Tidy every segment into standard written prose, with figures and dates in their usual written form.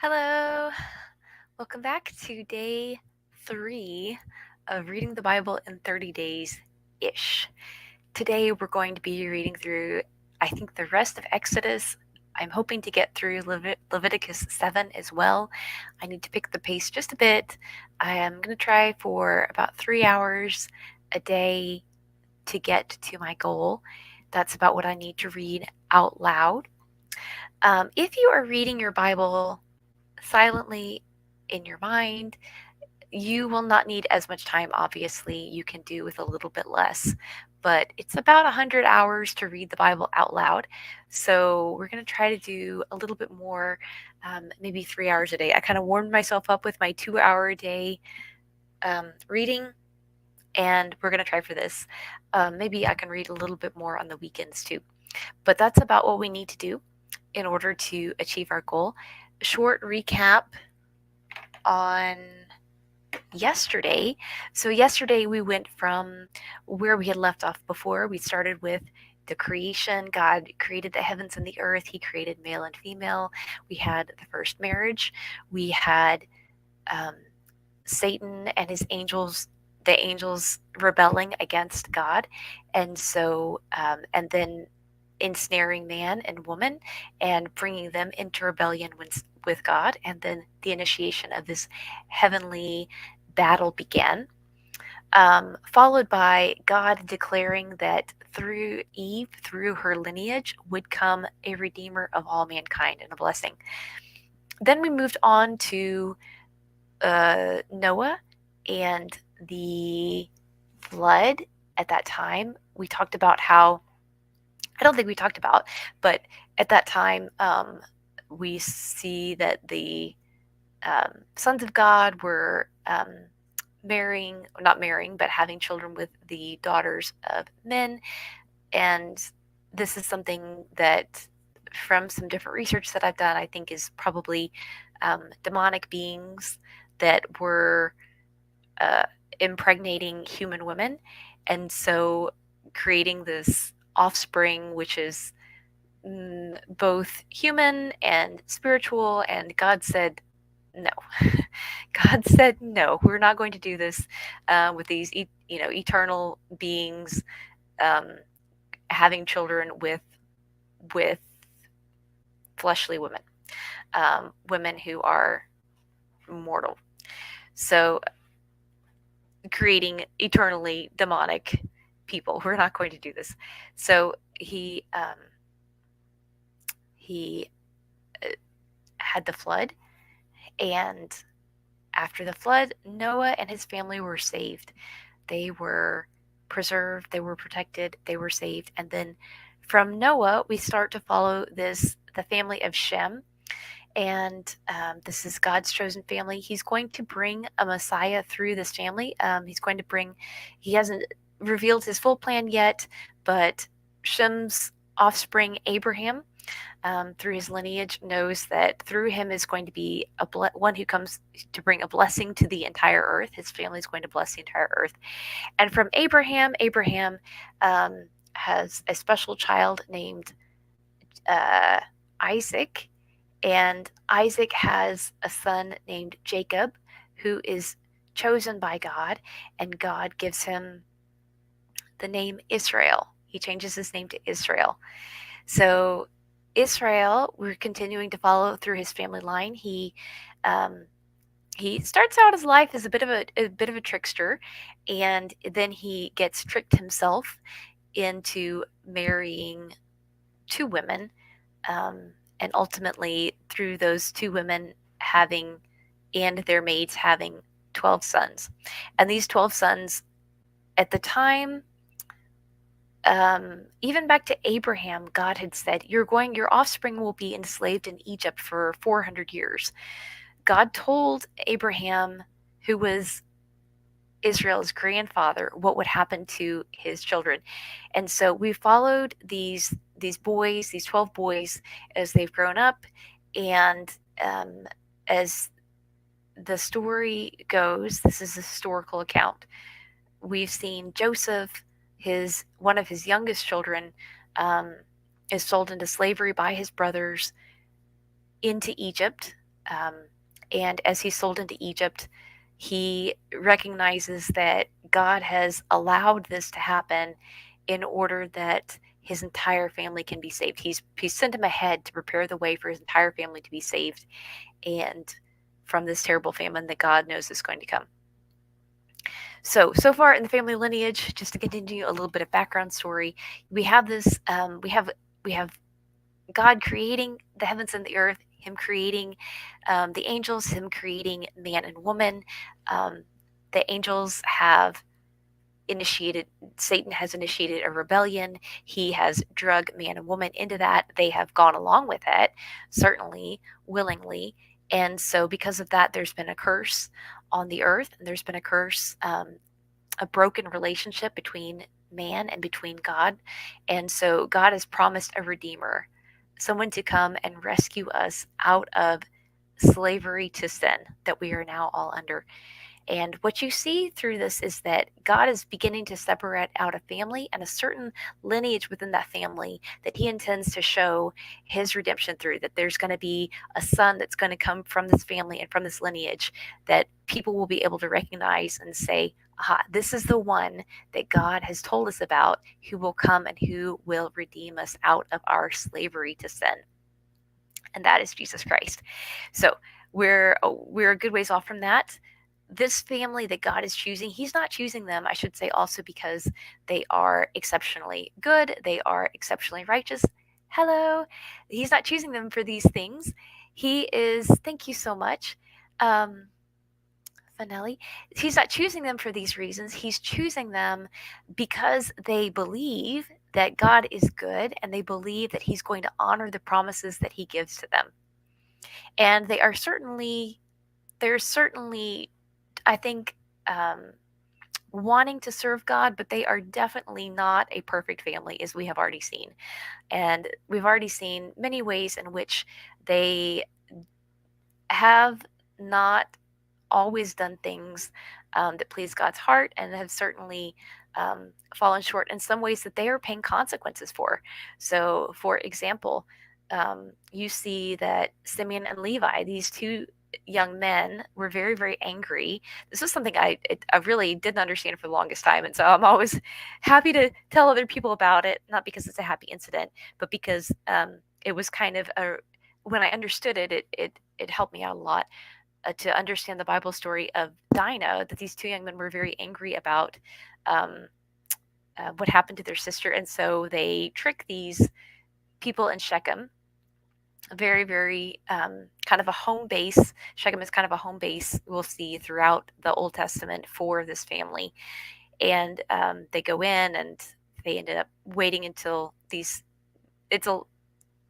Hello. Welcome back to day 3 of reading the Bible in 30 days ish. Today we're going to be reading through, I think, the rest of Exodus. I'm hoping to get through Leviticus 7 as well. I need to pick the pace just a bit. I am going to try for about 3 hours a day to get to my goal. That's about what I need to read out loud. If you are reading your Bible silently in your mind, you will not need as much time. Obviously, you can do with a little bit less, but it's about 100 hours to read the Bible out loud. So we're going to try to do a little bit more, maybe 3 hours a day. I kind of warmed myself up with my 2 hour a day reading, and we're going to try for this. Maybe I can read a little bit more on the weekends too. But that's about what we need to do in order to achieve our goal. Short recap on yesterday. So, yesterday we went from where we had left off before. We started with the creation. God created the heavens and the earth, He created male and female. We had the first marriage. We had um, Satan and his angels. The angels rebelling against God, and then ensnaring man and woman and bringing them into rebellion with God. And then the initiation of this heavenly battle began, followed by God declaring that through Eve, through her lineage, would come a redeemer of all mankind and a blessing. Then we moved on to Noah and the flood. At that time, we talked about how, I don't think we talked about, but at that time, we see that the sons of God were not marrying, but having children with the daughters of men. And this is something that, from some different research that I've done, I think is probably demonic beings that were uh, impregnating human women. And so creating this offspring, which is both human and spiritual. And God said, no. God said, no, we're not going to do this with these, eternal beings um, having children with fleshly women, women who are mortal. So creating eternally demonic people. We're not going to do this. So he had the flood, and after the flood, Noah and his family were saved. They were preserved, they were protected, they were saved. And then from Noah, we start to follow the family of Shem. And this is God's chosen family. He's going to bring a Messiah through this family. He hasn't revealed his full plan yet, but Shem's offspring, Abraham, through his lineage, knows that through him is going to be one who comes to bring a blessing to the entire earth. His family is going to bless the entire earth. And from Abraham, has a special child named Isaac. And Isaac has a son named Jacob, who is chosen by God, and God gives him the name Israel. He changes his name to Israel. So Israel, we're continuing to follow through his family line. He starts out his life as a bit of a trickster, and then he gets tricked himself into marrying two women, and ultimately through those two women having and their maids having 12 sons. And these 12 sons, at the time, even back to Abraham, God had said, your offspring will be enslaved in Egypt for 400 years. God told Abraham, who was Israel's grandfather, what would happen to his children. And so we followed these boys, these 12 boys, as they've grown up. And as the story goes, this is a historical account. We've seen Joseph, one of his youngest children, is sold into slavery by his brothers into Egypt. Um, and as he's sold into Egypt, he recognizes that God has allowed this to happen in order that his entire family can be saved. He's sent him ahead to prepare the way for his entire family to be saved, and from this terrible famine that God knows is going to come. So far in the family lineage, just to continue a little bit of background story, we have this. We have God creating the heavens and the earth, Him creating the angels, Him creating man and woman. Um, the angels have initiated, Satan has initiated a rebellion. He has drug man and woman into that. They have gone along with it, certainly, willingly. And so, because of that, there's been a curse on the earth, and there's been a curse, a broken relationship between man and between God. And so God has promised a redeemer, someone to come and rescue us out of slavery to sin that we are now all under. And what you see through this is that God is beginning to separate out a family and a certain lineage within that family that He intends to show His redemption through. That there's going to be a son that's going to come from this family and from this lineage that people will be able to recognize and say, aha, this is the one that God has told us about who will come and who will redeem us out of our slavery to sin. And that is Jesus Christ. So we're a good ways off from that. This family that God is choosing, He's not choosing them, I should say, also because they are exceptionally good, they are exceptionally righteous. Hello. He's not choosing them for these things. He is, thank you so much. Um, Finelli. He's not choosing them for these reasons. He's choosing them because they believe that God is good and they believe that He's going to honor the promises that He gives to them. And they're certainly, I think, wanting to serve God, but they are definitely not a perfect family, as we have already seen. And we've already seen many ways in which they have not always done things that please God's heart and have certainly fallen short in some ways that they are paying consequences for. So, for example, you see that Simeon and Levi, these two young men, were very, very angry. This is something I really didn't understand for the longest time, and so I'm always happy to tell other people about it. Not because it's a happy incident, but because it was kind of a when I understood it, it helped me out a lot to understand the Bible story of Dinah, that these two young men were very angry about um, what happened to their sister. And so they trick these people in Shechem, very, very kind of a home base. Shechem is kind of a home base we'll see throughout the Old Testament for this family. And they go in and they ended up waiting until it's a,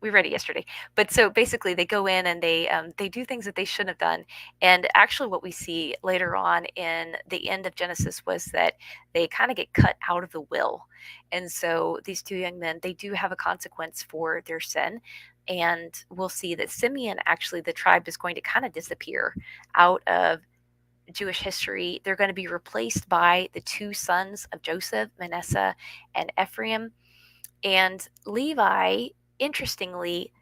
we read it yesterday. But so basically, they go in and they do things that they shouldn't have done. And actually, what we see later on in the end of Genesis was that they kind of get cut out of the will. And so these two young men, they do have a consequence for their sin. And we'll see that Simeon, actually, the tribe is going to kind of disappear out of Jewish history. They're going to be replaced by the two sons of Joseph, Manasseh and Ephraim. And Levi, interestingly,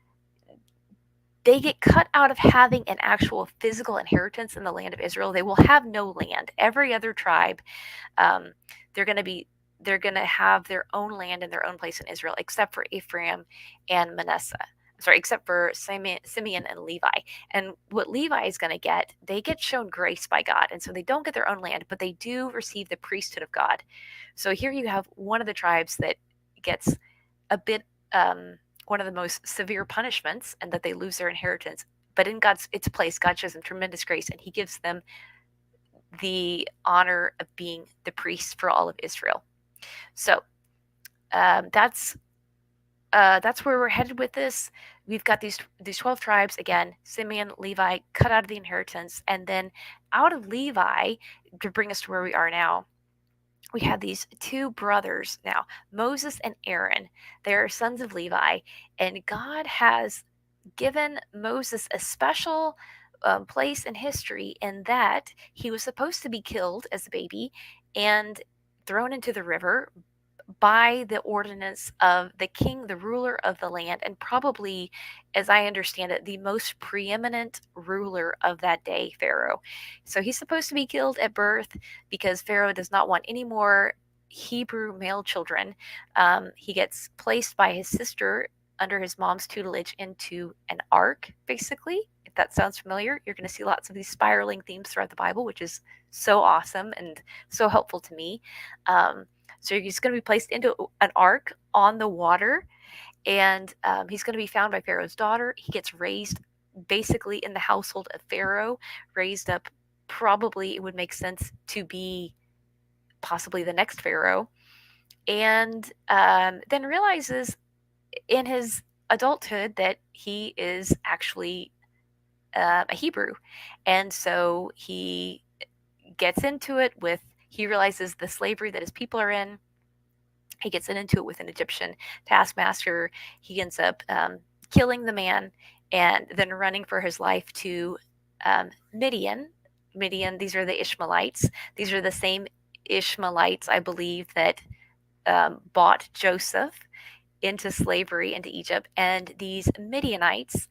they get cut out of having an actual physical inheritance in the land of Israel. They will have no land. Every other tribe, um, they're going to be they're going to have their own land and their own place in Israel, except for Ephraim and Manasseh. Sorry, except for Simeon and Levi. And what Levi is going to get, they get shown grace by God. And so they don't get their own land, but they do receive the priesthood of God. So here you have one of the tribes that gets a bit one of the most severe punishments, and that they lose their inheritance. But in God's its place, God shows them tremendous grace, and He gives them the honor of being the priests for all of Israel. So that's where we're headed with this. We've got these 12 tribes again. Simeon, Levi, cut out of the inheritance, and then out of Levi, to bring us to where we are now, we have these two brothers now, Moses and Aaron. They are sons of Levi, and God has given Moses a special place in history in that he was supposed to be killed as a baby and thrown into the river by the ordinance of the king, the ruler of the land, and probably, as I understand it, the most preeminent ruler of that day, Pharaoh. So he's supposed to be killed at birth because Pharaoh does not want any more Hebrew male children. He gets placed by his sister under his mom's tutelage into an ark, basically. If that sounds familiar, you're going to see lots of these spiraling themes throughout the Bible, which is so awesome and so helpful to me. So he's going to be placed into an ark on the water, and he's going to be found by Pharaoh's daughter. He gets raised basically in the household of Pharaoh, raised up, probably it would make sense to be possibly the next Pharaoh, and then realizes in his adulthood that he is actually a Hebrew. And so he gets into it with, he realizes the slavery that his people are in. He gets into it with an Egyptian taskmaster. He ends up killing the man and then running for his life to Midian. Midian, these are the Ishmaelites. These are the same Ishmaelites, I believe, that bought Joseph into slavery into Egypt. And these Midianites,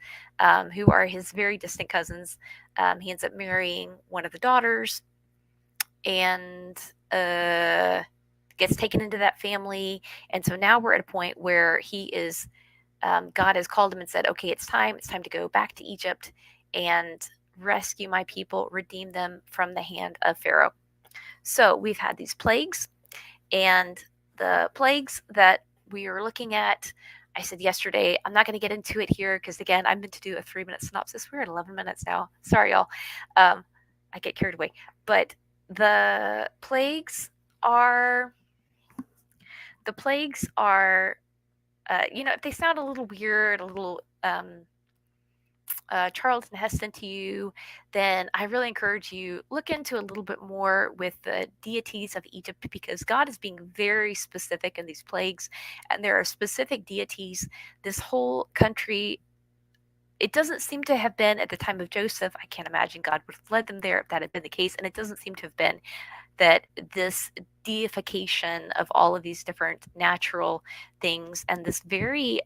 who are his very distant cousins, he ends up marrying one of the daughters and gets taken into that family. And so now we're at a point where he is, God has called him and said, okay, it's time to go back to Egypt and rescue my people, redeem them from the hand of Pharaoh. So we've had these plagues, and the plagues that we are looking at, I said yesterday, I'm not going to get into it here because, again, I meant to do a 3-minute synopsis. We're at 11 minutes now. Sorry, y'all. I get carried away. But the plagues are, if they sound a little weird, a little Charlton Heston to you, then I really encourage you look into a little bit more with the deities of Egypt, because God is being very specific in these plagues, and there are specific deities. This whole country, it doesn't seem to have been at the time of Joseph. I can't imagine God would have led them there if that had been the case, and it doesn't seem to have been that this deification of all of these different natural things and this very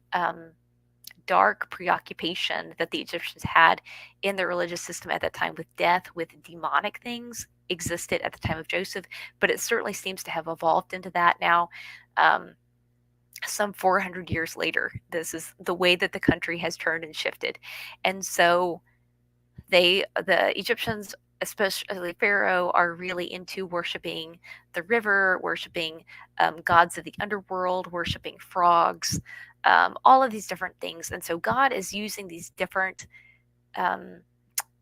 dark preoccupation that the Egyptians had in their religious system at that time with death, with demonic things, existed at the time of Joseph, but it certainly seems to have evolved into that now. Some 400 years later, this is the way that the country has turned and shifted. And so the Egyptians, especially Pharaoh, are really into worshiping the river, worshiping gods of the underworld, worshiping frogs, all of these different things. And so God is using these different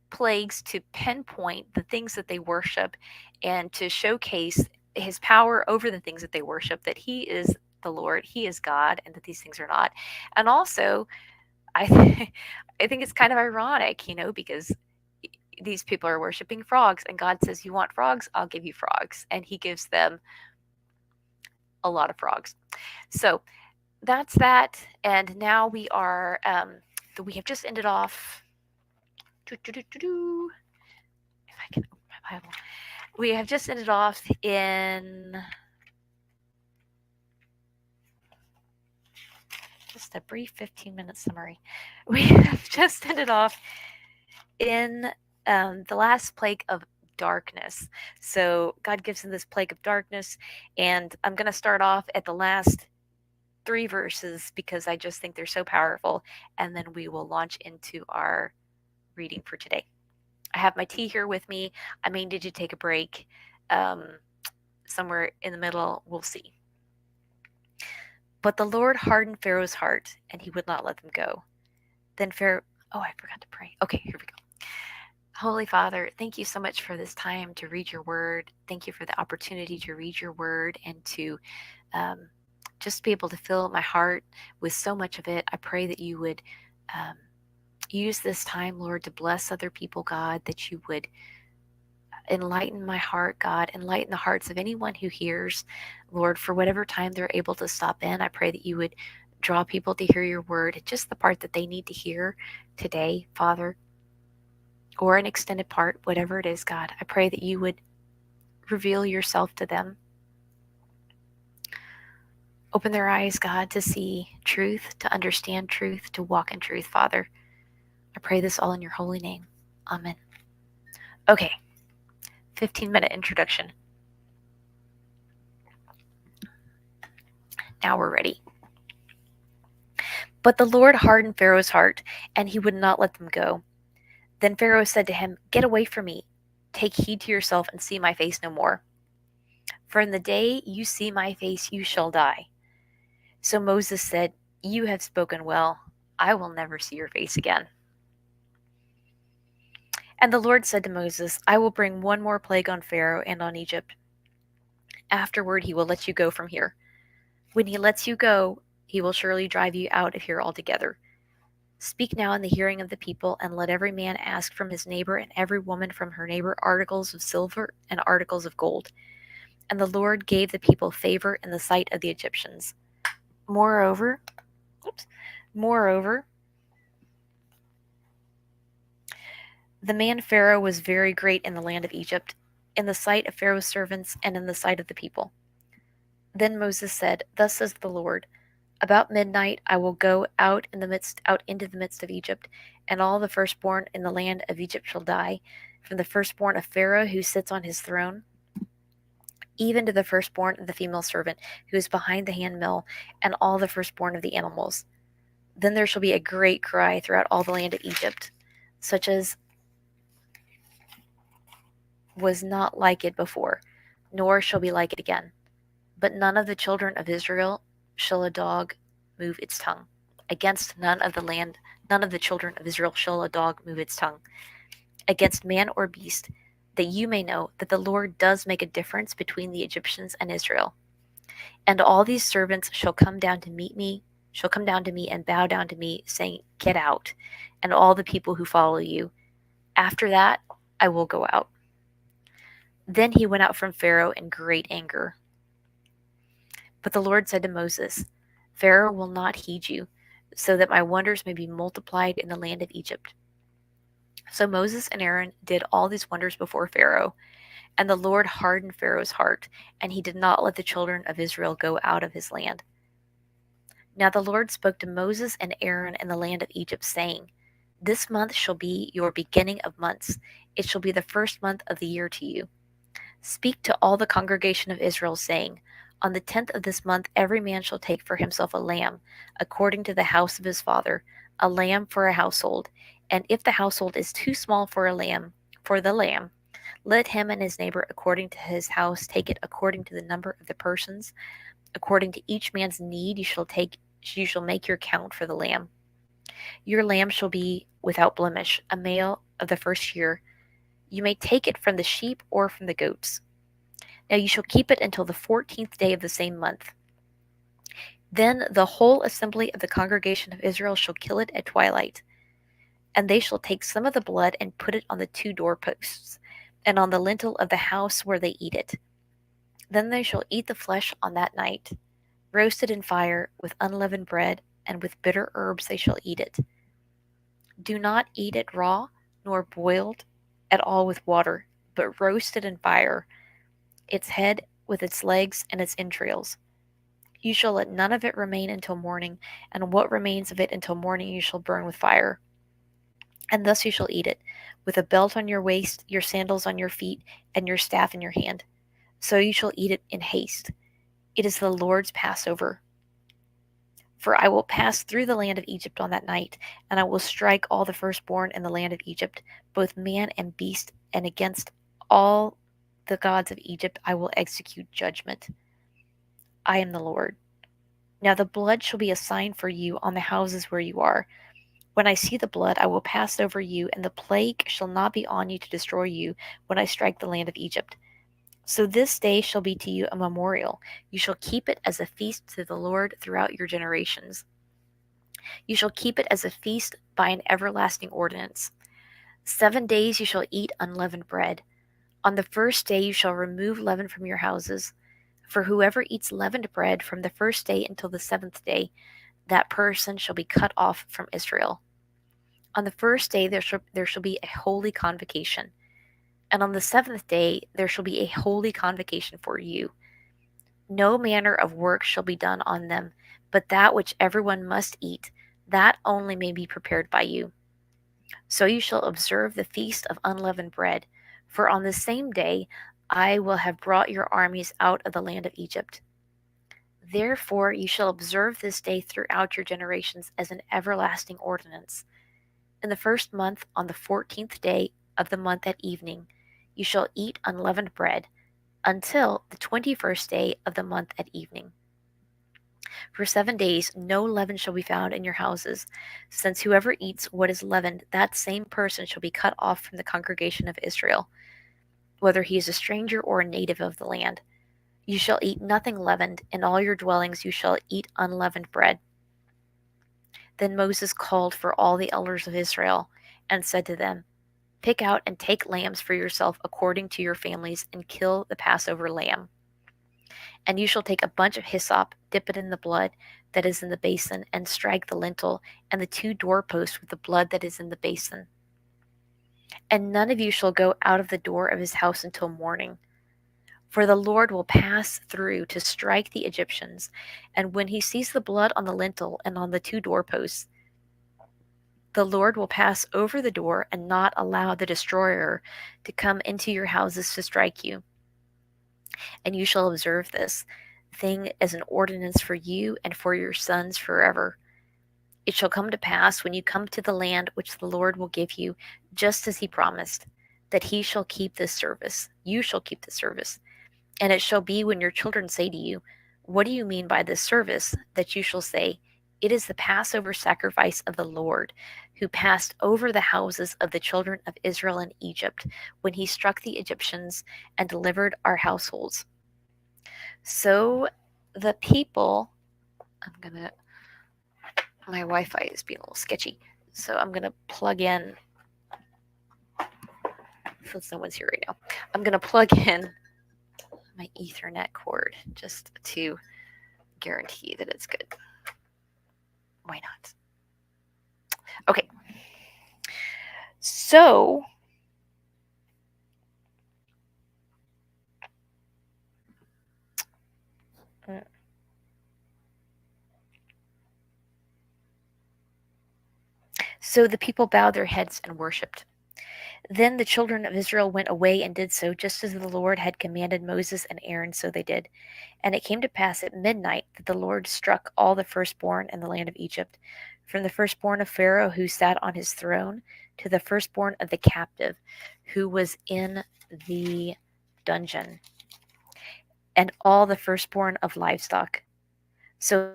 plagues to pinpoint the things that they worship and to showcase his power over the things that they worship, that he is the Lord, he is God, and that these things are not. And also, I think it's kind of ironic, because these people are worshiping frogs, and God says, you want frogs? I'll give you frogs. And he gives them a lot of frogs. So that's that. And now we have just ended off. If I can open my Bible. We have just ended off in just a brief 15-minute summary. We have just ended off in the last plague of darkness. So God gives them this plague of darkness, and I'm going to start off at the last 3 verses because I just think they're so powerful, and then we will launch into our reading for today. I have my tea here with me. I may need to take a break somewhere in the middle. We'll see. But the Lord hardened Pharaoh's heart, and he would not let them go. Then Pharaoh, I forgot to pray. Okay, here we go. Holy Father, thank you so much for this time to read your word. Thank you for the opportunity to read your word and to just be able to fill my heart with so much of it. I pray that you would use this time, Lord, to bless other people, God, that you would enlighten my heart, God, enlighten the hearts of anyone who hears, Lord, for whatever time they're able to stop in. I pray that you would draw people to hear your word, just the part that they need to hear today, Father, or an extended part, whatever it is, God. I pray that you would reveal yourself to them. Open their eyes, God, to see truth, to understand truth, to walk in truth, Father. I pray this all in your holy name. Amen. Okay, 15-minute introduction. Now we're ready. But the Lord hardened Pharaoh's heart, and he would not let them go. Then Pharaoh said to him, "Get away from me. Take heed to yourself and see my face no more. For in the day you see my face, you shall die." So Moses said, "You have spoken well. I will never see your face again." And the Lord said to Moses, "I will bring one more plague on Pharaoh and on Egypt. Afterward, he will let you go from here. When he lets you go, he will surely drive you out of here altogether. Speak now in the hearing of the people, and let every man ask from his neighbor and every woman from her neighbor articles of silver and articles of gold." And the Lord gave the people favor in the sight of the Egyptians. Moreover, moreover, the man Pharaoh was very great in the land of Egypt, in the sight of Pharaoh's servants and in the sight of the people. Then Moses said, "Thus says the Lord, about midnight I will go out into the midst of Egypt, and all the firstborn in the land of Egypt shall die, from the firstborn of Pharaoh who sits on his throne, even to the firstborn of the female servant who is behind the handmill, and all the firstborn of the animals. Then there shall be a great cry throughout all the land of Egypt, such as was not like it before, nor shall be like it again. But none of the children of Israel shall a dog move its tongue. Against none of the children of Israel shall a dog move its tongue. Against man or beast, that you may know that the Lord does make a difference between the Egyptians and Israel. And all these servants shall come down to me and bow down to me, saying, Get out, and all the people who follow you. After that, I will go out." Then he went out from Pharaoh in great anger. But the Lord said to Moses, "Pharaoh will not heed you, so that my wonders may be multiplied in the land of Egypt." So Moses and Aaron did all these wonders before Pharaoh, and the Lord hardened Pharaoh's heart, and he did not let the children of Israel go out of his land. Now the Lord spoke to Moses and Aaron in the land of Egypt, saying, "This month shall be your beginning of months. It shall be the first month of the year to you. Speak to all the congregation of Israel, saying, On the 10th of this month every man shall take for himself a lamb, according to the house of his father, a lamb for a household. And if the household is too small for the lamb, let him and his neighbor according to his house take it according to the number of the persons. According to each man's need you shall make your count for the lamb. Your lamb shall be without blemish, a male of the first year. You may take it from the sheep or from the goats. Now you shall keep it until the 14th day of the same month. Then the whole assembly of the congregation of Israel shall kill it at twilight. And they shall take some of the blood and put it on the 2 doorposts, and on the lintel of the house where they eat it. Then they shall eat the flesh on that night, roasted in fire, with unleavened bread, and with bitter herbs they shall eat it. Do not eat it raw, nor boiled at all with water, but roasted in fire, its head with its legs and its entrails. You shall let none of it remain until morning, and what remains of it until morning you shall burn with fire. And thus you shall eat it, with a belt on your waist, your sandals on your feet, and your staff in your hand. So you shall eat it in haste. It is the Lord's Passover. For I will pass through the land of Egypt on that night, and I will strike all the firstborn in the land of Egypt, both man and beast, and against all the gods of Egypt I will execute judgment. I am the Lord. Now the blood shall be a sign for you on the houses where you are. When I see the blood, I will pass over you, and the plague shall not be on you to destroy you when I strike the land of Egypt. So this day shall be to you a memorial. You shall keep it as a feast to the Lord throughout your generations. You shall keep it as a feast by an everlasting ordinance. 7 days you shall eat unleavened bread. On the first day you shall remove leaven from your houses. For whoever eats leavened bread from the first day until the 7th day, that person shall be cut off from Israel. On the first day there shall be a holy convocation, and on the 7th day there shall be a holy convocation for you. No manner of work shall be done on them, but that which everyone must eat, that only may be prepared by you. So you shall observe the feast of unleavened bread, for on the same day I will have brought your armies out of the land of Egypt. Therefore you shall observe this day throughout your generations as an everlasting ordinance. In the first month, on the 14th day of the month at evening, you shall eat unleavened bread, until the 21st day of the month at evening. For 7 days no leaven shall be found in your houses, since whoever eats what is leavened, that same person shall be cut off from the congregation of Israel, whether he is a stranger or a native of the land. You shall eat nothing leavened, in all your dwellings you shall eat unleavened bread. Then Moses called for all the elders of Israel, and said to them, Pick out and take lambs for yourself according to your families, and kill the Passover lamb. And you shall take a bunch of hyssop, dip it in the blood that is in the basin, and strike the lintel and the two doorposts with the blood that is in the basin. And none of you shall go out of the door of his house until morning. For the Lord will pass through to strike the Egyptians, and when he sees the blood on the lintel and on the two doorposts, the Lord will pass over the door and not allow the destroyer to come into your houses to strike you. And you shall observe this thing as an ordinance for you and for your sons forever. It shall come to pass when you come to the land which the Lord will give you, just as he promised, that he shall keep this service. You shall keep this service. And it shall be when your children say to you, What do you mean by this service? That you shall say, It is the Passover sacrifice of the Lord, who passed over the houses of the children of Israel in Egypt, when he struck the Egyptians and delivered our households. So the people, my Wi Fi is being a little sketchy. So I'm going to plug in, since no one's here right now, I'm going to plug in my Ethernet cord just to guarantee that it's good. Why not? Okay. So the people bowed their heads and worshipped. Then the children of Israel went away and did so, just as the Lord had commanded Moses and Aaron, so they did. And it came to pass at midnight that the Lord struck all the firstborn in the land of Egypt, from the firstborn of Pharaoh who sat on his throne to the firstborn of the captive who was in the dungeon, and all the firstborn of livestock. So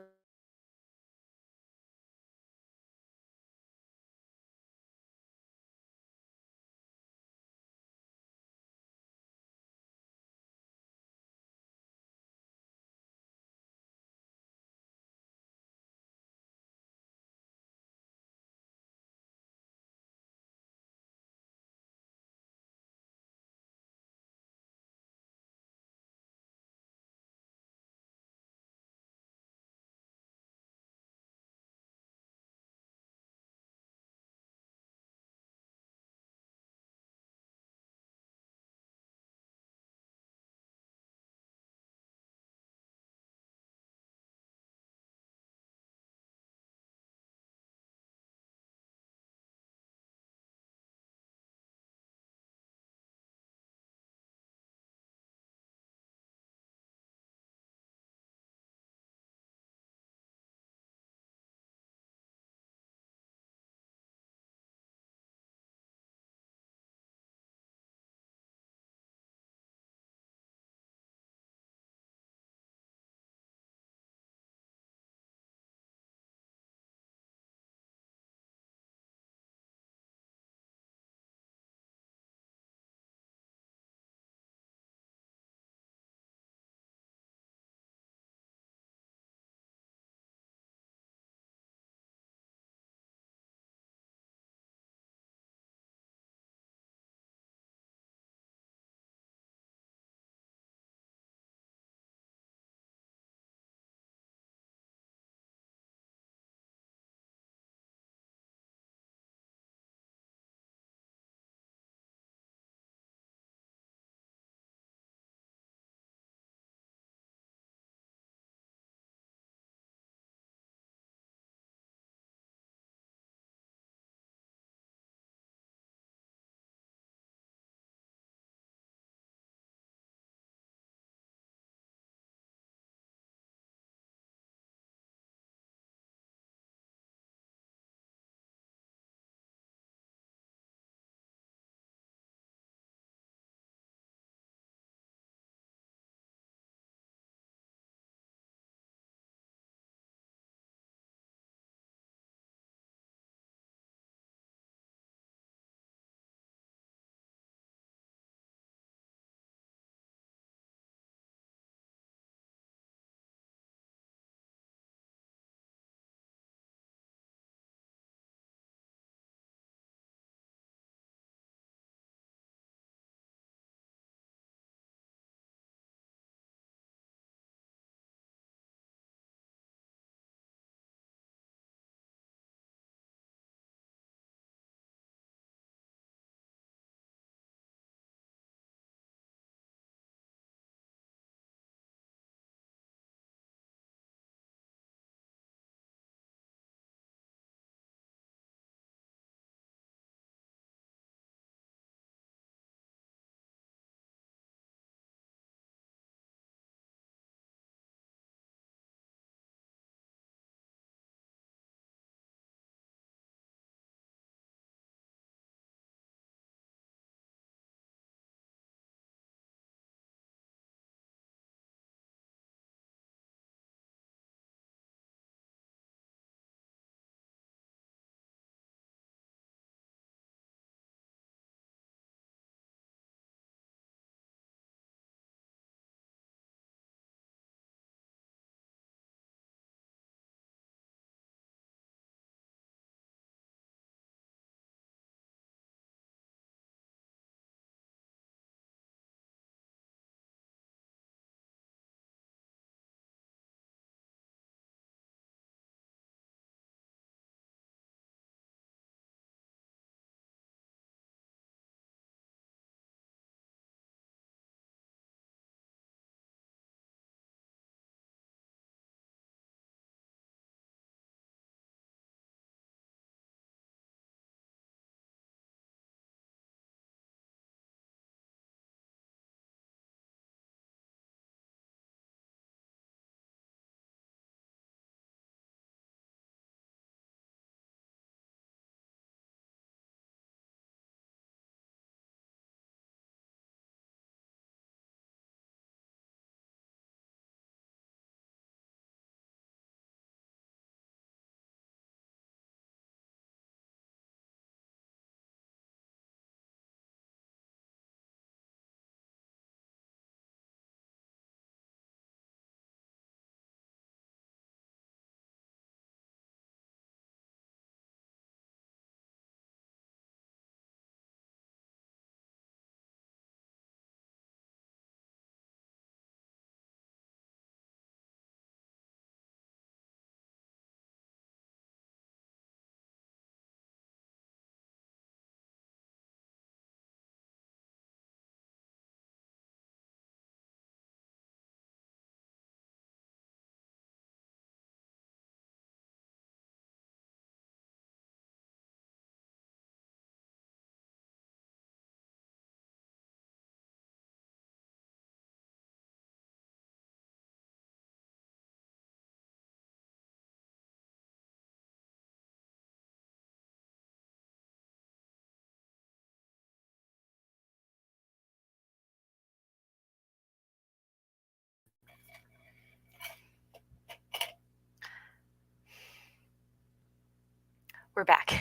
we're back.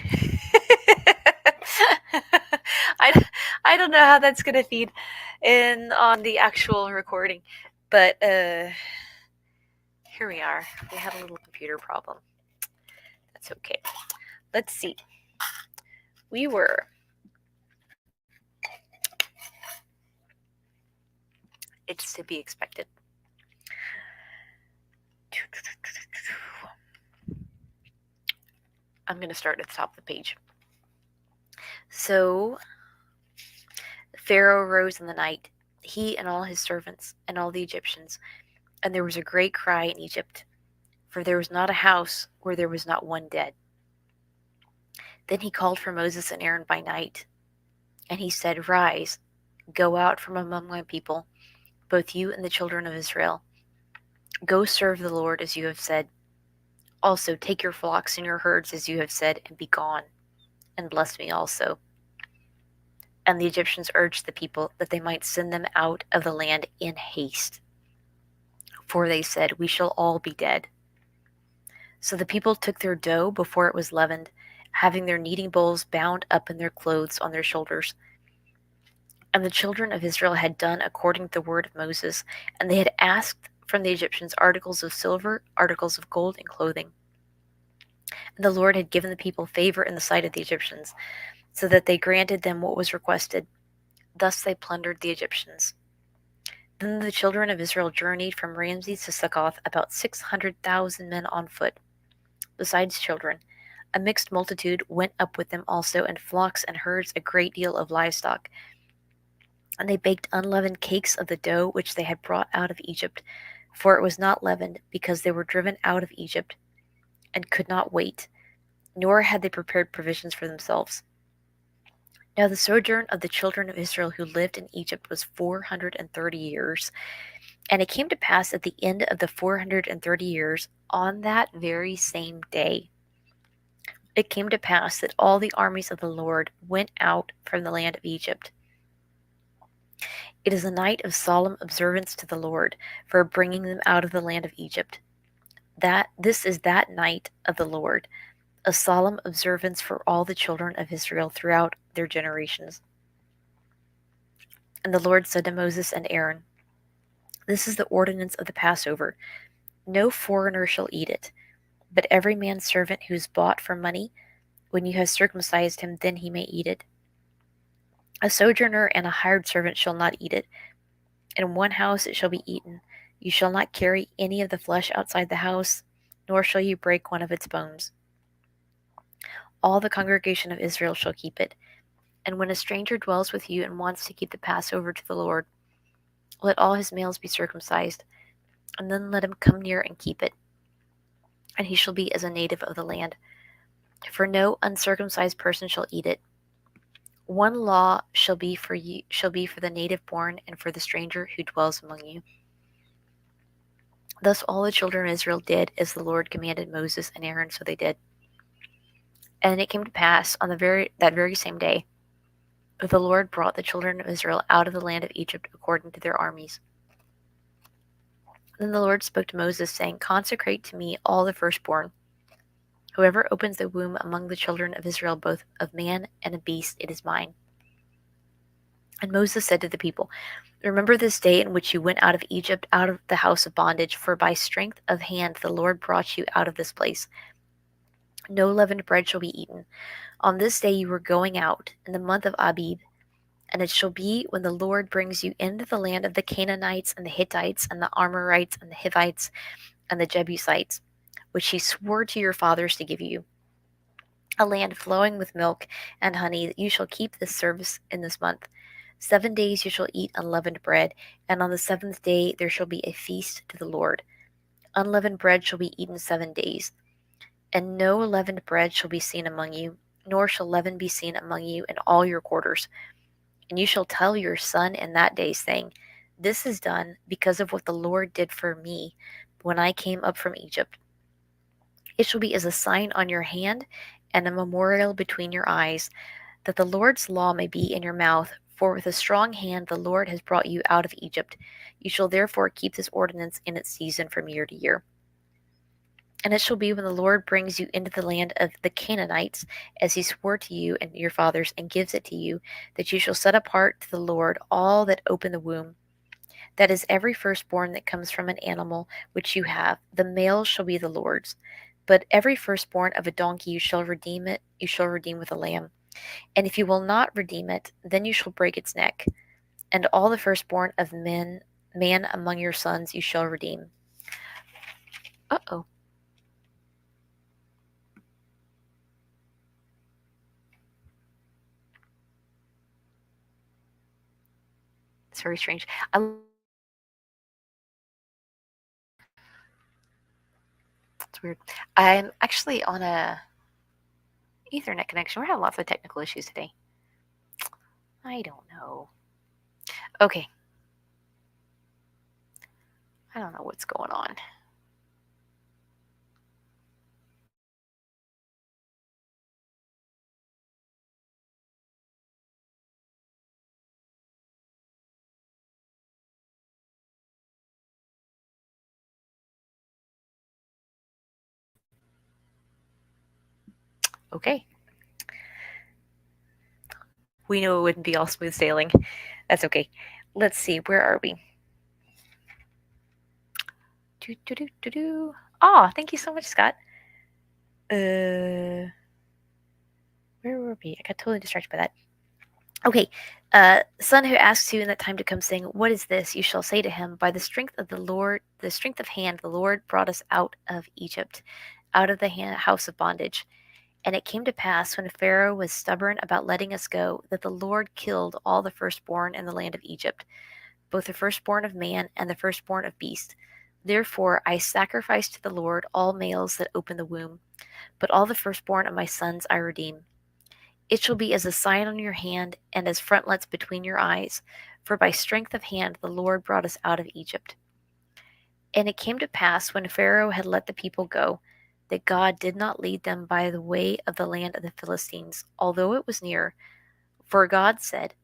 I, I don't know how that's going to feed in on the actual recording, but here we are. We had a little computer problem. That's okay. Let's see. We were. It's to be expected. I'm going to start at the top of the page. So Pharaoh rose in the night, he and all his servants and all the Egyptians, and there was a great cry in Egypt, for there was not a house where there was not one dead. Then he called for Moses and Aaron by night, and he said, Rise, go out from among my people, both you and the children of Israel. Go serve the Lord as you have said. Also take your flocks and your herds as you have said, and be gone, and bless me also. And the Egyptians urged the people that they might send them out of the land in haste. For they said, We shall all be dead. So the people took their dough before it was leavened, having their kneading bowls bound up in their clothes on their shoulders. And the children of Israel had done according to the word of Moses, and they had asked from the Egyptians articles of silver, articles of gold, and clothing. And the Lord had given the people favor in the sight of the Egyptians, so that they granted them what was requested. Thus they plundered the Egyptians. Then the children of Israel journeyed from Ramses to Succoth, about 600,000 men on foot, besides children. A mixed multitude went up with them also, and flocks and herds, a great deal of livestock. And they baked unleavened cakes of the dough which they had brought out of Egypt, for it was not leavened, because they were driven out of Egypt, and could not wait, nor had they prepared provisions for themselves. Now the sojourn of the children of Israel who lived in Egypt was 430 years. And it came to pass at the end of the 430 years, on that very same day, it came to pass that all the armies of the Lord went out from the land of Egypt. It is a night of solemn observance to the Lord for bringing them out of the land of Egypt. This is that night of the Lord, a solemn observance for all the children of Israel throughout their generations. And the Lord said to Moses and Aaron, This is the ordinance of the Passover. No foreigner shall eat it, but every man's servant who is bought for money, when you have circumcised him, then he may eat it. A sojourner and a hired servant shall not eat it. In one house it shall be eaten. You shall not carry any of the flesh outside the house, nor shall you break one of its bones. All the congregation of Israel shall keep it. And when a stranger dwells with you and wants to keep the Passover to the Lord, let all his males be circumcised, and then let him come near and keep it. And he shall be as a native of the land. For no uncircumcised person shall eat it. One law shall be for the native born and for the stranger who dwells among you. Thus all the children of Israel did as the Lord commanded Moses and Aaron, so they did. And it came to pass on that very same day that the Lord brought the children of Israel out of the land of Egypt according to their armies. Then the Lord spoke to Moses, saying, Consecrate to me all the firstborn. Whoever opens the womb among the children of Israel, both of man and of beast, it is mine. And Moses said to the people, Remember this day in which you went out of Egypt, out of the house of bondage, for by strength of hand the Lord brought you out of this place. No leavened bread shall be eaten. On this day you were going out, in the month of Abib. And it shall be when the Lord brings you into the land of the Canaanites and the Hittites and the Amorites and the Hivites and the Jebusites, which he swore to your fathers to give you, a land flowing with milk and honey, that you shall keep this service in this month. 7 days you shall eat unleavened bread, and on the 7th day there shall be a feast to the Lord. Unleavened bread shall be eaten 7 days, and no leavened bread shall be seen among you, nor shall leaven be seen among you in all your quarters. And you shall tell your son in that day, saying, This is done because of what the Lord did for me when I came up from Egypt. It shall be as a sign on your hand and a memorial between your eyes, that the Lord's law may be in your mouth. For with a strong hand the Lord has brought you out of Egypt. You shall therefore keep this ordinance in its season from year to year. And it shall be when the Lord brings you into the land of the Canaanites, as he swore to you and your fathers, and gives it to you, that you shall set apart to the Lord all that open the womb. That is every firstborn that comes from an animal which you have. The male shall be the Lord's. But every firstborn of a donkey you shall redeem it, you shall redeem with a lamb. And if you will not redeem it, then you shall break its neck. And all the firstborn of man among your sons you shall redeem. Uh-oh. It's very strange. It's weird. I'm actually on a Ethernet connection. We're having lots of technical issues today. I don't know. Okay. I don't know what's going on. Okay. We knew it wouldn't be all smooth sailing. That's okay. Let's see. Where are we? Oh, thank you so much, Scott. Where were we? I got totally distracted by that. Okay. Son who asks you in that time to come, saying, "What is this?" You shall say to him, "By the strength of the Lord, the strength of hand, the Lord brought us out of Egypt, out of the house of bondage." And it came to pass, when Pharaoh was stubborn about letting us go, that the Lord killed all the firstborn in the land of Egypt, both the firstborn of man and the firstborn of beast. Therefore I sacrifice to the Lord all males that open the womb, but all the firstborn of my sons I redeem. It shall be as a sign on your hand and as frontlets between your eyes, for by strength of hand the Lord brought us out of Egypt. And it came to pass, when Pharaoh had let the people go, that God did not lead them by the way of the land of the Philistines, although it was near. For God said,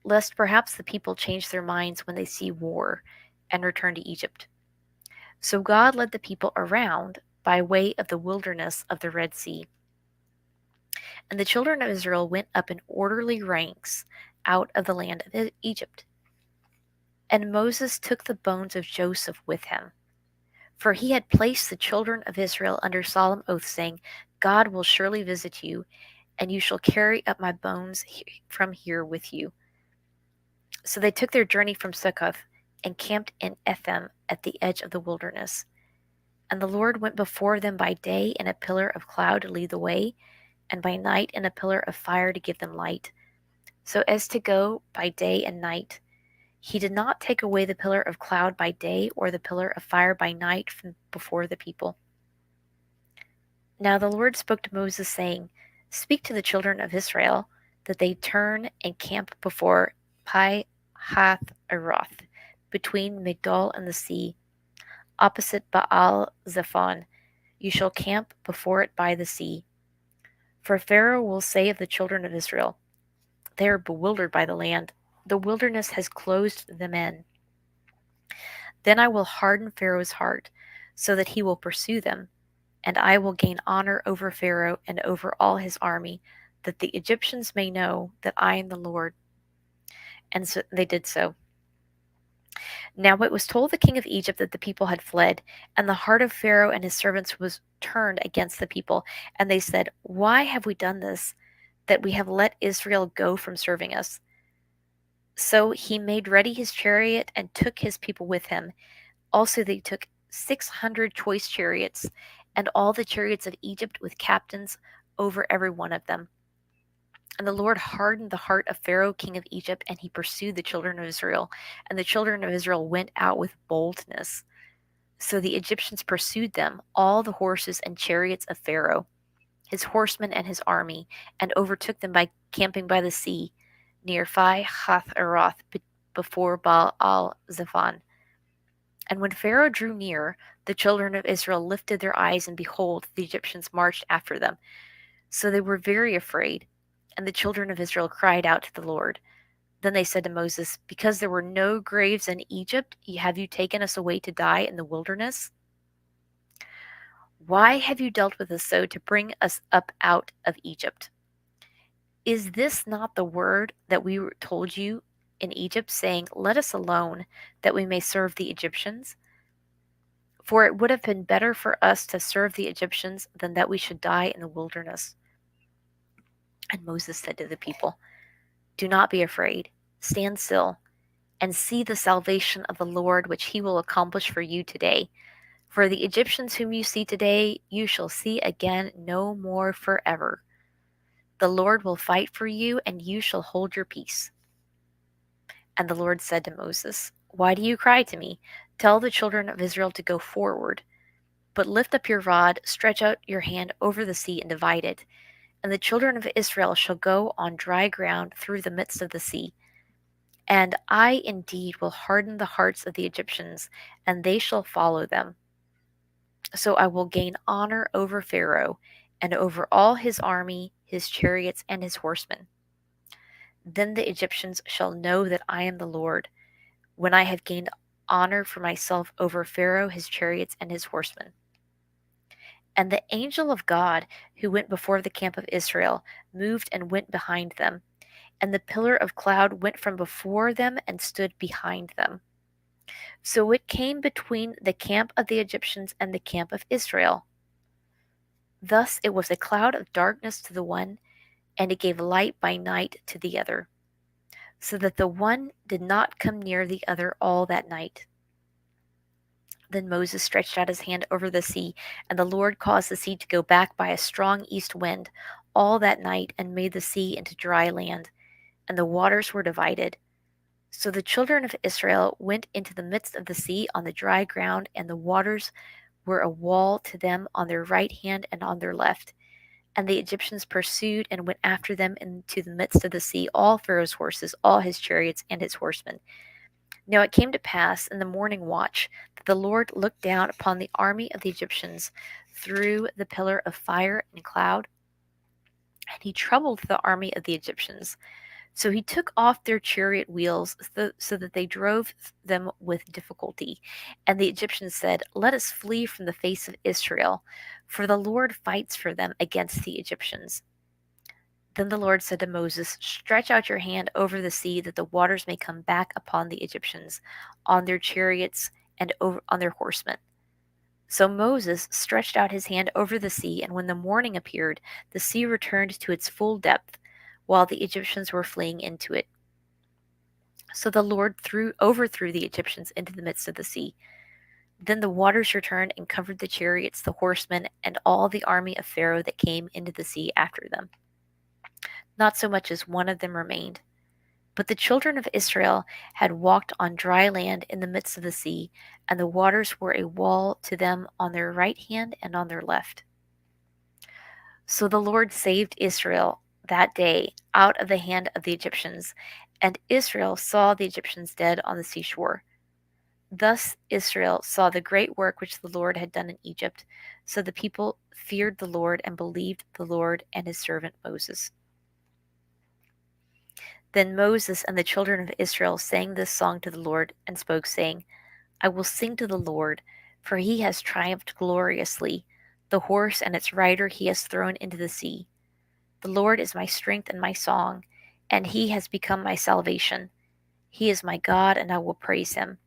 "Lest perhaps the people change their minds when they see war, and return to Egypt." So God led the people around by way of the wilderness of the Red Sea. And the children of Israel went up in orderly ranks out of the land of Egypt. And Moses took the bones of Joseph with him, for he had placed the children of Israel under solemn oath, saying, "God will surely visit you, and you shall carry up my bones from here with you." So they took their journey from Succoth and camped in Etham at the edge of the wilderness. And the Lord went before them by day in a pillar of cloud to lead the way, and by night in a pillar of fire to give them light, so as to go by day and night. He did not take away the pillar of cloud by day or the pillar of fire by night from before the people. Now the Lord spoke to Moses, saying, "Speak to the children of Israel, that they turn and camp before Pi Hath Eroth, between Migdol and the sea, opposite Baal Zephon. You shall camp before it by the sea. For Pharaoh will say of the children of Israel, they are bewildered by the land. The wilderness has closed them in. Then I will harden Pharaoh's heart, so that he will pursue them, and I will gain honor over Pharaoh and over all his army, that the Egyptians may know that I am the Lord." And so they did so. Now it was told the king of Egypt that the people had fled, and the heart of Pharaoh and his servants was turned against the people, and they said, "Why have we done this, that we have let Israel go from serving us?" So he made ready his chariot and took his people with him. Also they took 600 choice chariots, and all the chariots of Egypt with captains over every one of them. And the Lord hardened the heart of Pharaoh, king of Egypt, and he pursued the children of Israel. And the children of Israel went out with boldness. So the Egyptians pursued them, all the horses and chariots of Pharaoh, his horsemen and his army, and overtook them by camping by the sea, near Phi Hath-eroth, before Baal Zephon. And when Pharaoh drew near, the children of Israel lifted their eyes, and behold, the Egyptians marched after them. So they were very afraid, and the children of Israel cried out to the Lord. Then they said to Moses, "Because there were no graves in Egypt, have you taken us away to die in the wilderness?" Why have you dealt with us so to bring us up out of Egypt? Is this not the word that we told you in Egypt, saying, Let us alone, that we may serve the Egyptians? For it would have been better for us to serve the Egyptians than that we should die in the wilderness. And Moses said to the people, Do not be afraid, stand still, and see the salvation of the Lord, which he will accomplish for you today. For the Egyptians whom you see today, you shall see again no more forever. The Lord will fight for you, and you shall hold your peace. And the Lord said to Moses, Why do you cry to me? Tell the children of Israel to go forward. But lift up your rod, stretch out your hand over the sea, and divide it. And the children of Israel shall go on dry ground through the midst of the sea. And I indeed will harden the hearts of the Egyptians, and they shall follow them. So I will gain honor over Pharaoh, and over all his army, his chariots, and his horsemen. Then the Egyptians shall know that I am the Lord, when I have gained honor for myself over Pharaoh, his chariots, and his horsemen. And the angel of God, who went before the camp of Israel, moved and went behind them. And the pillar of cloud went from before them and stood behind them. So it came between the camp of the Egyptians and the camp of Israel. Thus it was a cloud of darkness to the one, and it gave light by night to the other, so that the one did not come near the other all that night. Then Moses stretched out his hand over the sea, and the Lord caused the sea to go back by a strong east wind all that night, and made the sea into dry land, and the waters were divided. So the children of Israel went into the midst of the sea on the dry ground, and the waters were a wall to them on their right hand and on their left. And the Egyptians pursued and went after them into the midst of the sea, all Pharaoh's horses, all his chariots, and his horsemen. Now it came to pass in the morning watch that the Lord looked down upon the army of the Egyptians through the pillar of fire and cloud, and he troubled the army of the Egyptians. So he took off their chariot wheels so that they drove them with difficulty. And the Egyptians said, Let us flee from the face of Israel, for the Lord fights for them against the Egyptians. Then the Lord said to Moses, Stretch out your hand over the sea, that the waters may come back upon the Egyptians, on their chariots, and on their horsemen. So Moses stretched out his hand over the sea, and when the morning appeared, the sea returned to its full depth, while the Egyptians were fleeing into it. So the Lord overthrew the Egyptians into the midst of the sea. Then the waters returned and covered the chariots, the horsemen, and all the army of Pharaoh that came into the sea after them. Not so much as one of them remained. But the children of Israel had walked on dry land in the midst of the sea, and the waters were a wall to them on their right hand and on their left. So the Lord saved Israel that day out of the hand of the Egyptians, and Israel saw the Egyptians dead on the seashore. Thus Israel saw the great work which the Lord had done in Egypt. So the people feared the Lord and believed the Lord and his servant Moses. Then Moses and the children of Israel sang this song to the Lord and spoke, saying, I will sing to the Lord, for he has triumphed gloriously. The horse and its rider he has thrown into the sea. The Lord is my strength and my song, and he has become my salvation. He is my God, and I will praise him.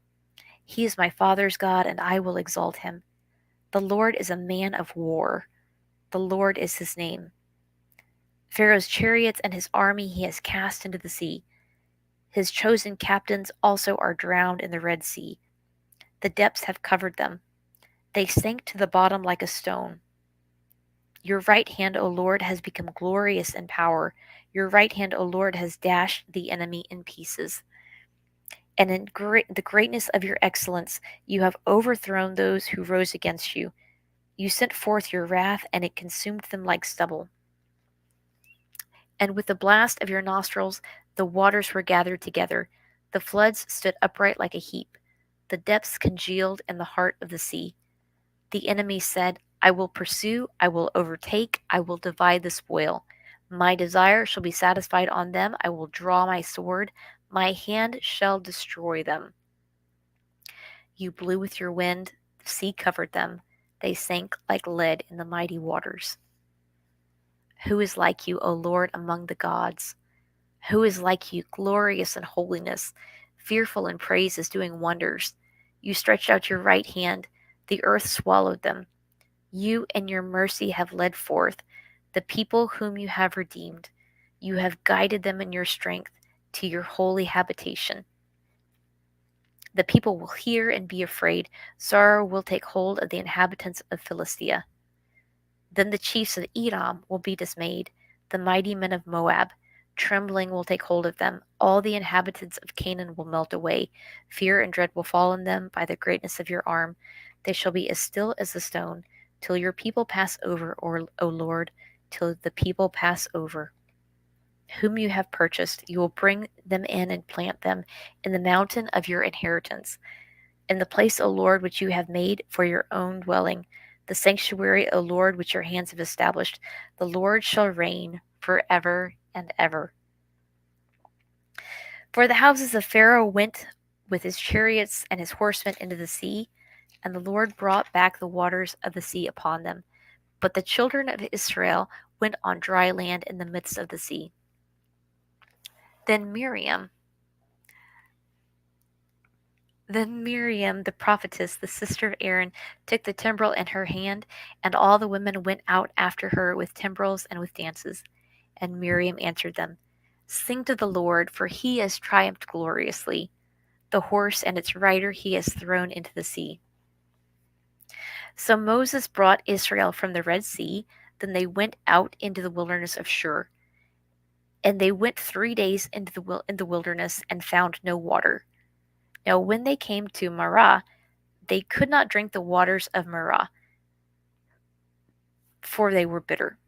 He is my father's God, and I will exalt him. The Lord is a man of war. The Lord is his name. Pharaoh's chariots and his army he has cast into the sea. His chosen captains also are drowned in the Red Sea. The depths have covered them. They sank to the bottom like a stone. Your right hand, O Lord, has become glorious in power. Your right hand, O Lord, has dashed the enemy in pieces. And in the greatness of your excellence, you have overthrown those who rose against you. You sent forth your wrath, and it consumed them like stubble. And with the blast of your nostrils, the waters were gathered together. The floods stood upright like a heap. The depths congealed in the heart of the sea. The enemy said, I will pursue, I will overtake, I will divide the spoil. My desire shall be satisfied on them. I will draw my sword. My hand shall destroy them. You blew with your wind, the sea covered them. they sank like lead in the mighty waters. Who is like you, O Lord, among the gods? Who is like you, glorious in holiness, fearful in praises, doing wonders? You stretched out your right hand, the earth swallowed them. You and your mercy have led forth the people whom you have redeemed. You have guided them in your strength to your holy habitation. The people will hear and be afraid. Sorrow will take hold of the inhabitants of Philistia. Then the chiefs of Edom will be dismayed, the mighty men of Moab. Trembling will take hold of them. All the inhabitants of Canaan will melt away. Fear and dread will fall on them by the greatness of your arm. They shall be as still as a stone, till your people pass over, O Lord, till the people pass over. Whom you have purchased, you will bring them in and plant them in the mountain of your inheritance, in the place, O Lord, which you have made for your own dwelling, the sanctuary, O Lord, which your hands have established. The Lord shall reign forever and ever. For the houses of Pharaoh went with his chariots and his horsemen into the sea, and the Lord brought back the waters of the sea upon them. But the children of Israel went on dry land in the midst of the sea. Then Miriam, the prophetess, the sister of Aaron, took the timbrel in her hand, and all the women went out after her with timbrels and with dances. And Miriam answered them, Sing to the Lord, for he has triumphed gloriously. The horse and its rider he has thrown into the sea. So Moses brought Israel from the Red Sea. Then they went out into the wilderness of Shur. And they went 3 days in the wilderness and found no water. Now when they came to Marah, they could not drink the waters of Marah, for they were bitter.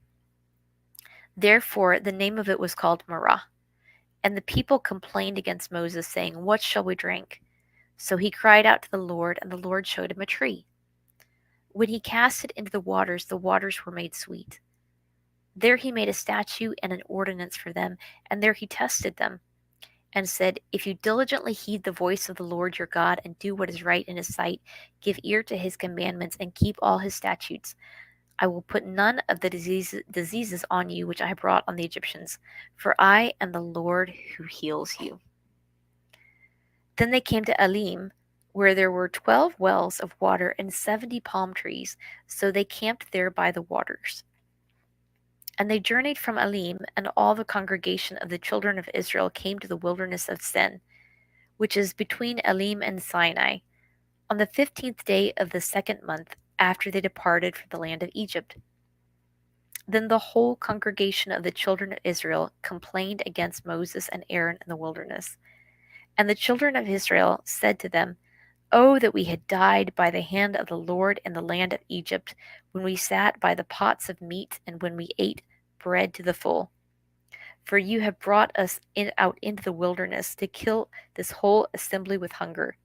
Therefore the name of it was called Marah. And the people complained against Moses, saying, What shall we drink? So he cried out to the Lord, and the Lord showed him a tree. When he cast it into the waters were made sweet. There he made a statute and an ordinance for them, and there he tested them, and said, If you diligently heed the voice of the Lord your God, and do what is right in his sight, give ear to his commandments, and keep all his statutes, I will put none of the diseases on you which I brought on the Egyptians, for I am the Lord who heals you. Then they came to Elim, where there were 12 wells of water and 70 palm trees, so they camped there by the waters. And they journeyed from Elim, and all the congregation of the children of Israel came to the wilderness of Sin, which is between Elim and Sinai, on the 15th day of the second month after they departed from the land of Egypt. Then the whole congregation of the children of Israel complained against Moses and Aaron in the wilderness. And the children of Israel said to them, Oh, that we had died by the hand of the Lord in the land of Egypt, when we sat by the pots of meat, and when we ate bread to the full. For you have brought us out into the wilderness to kill this whole assembly with hunger.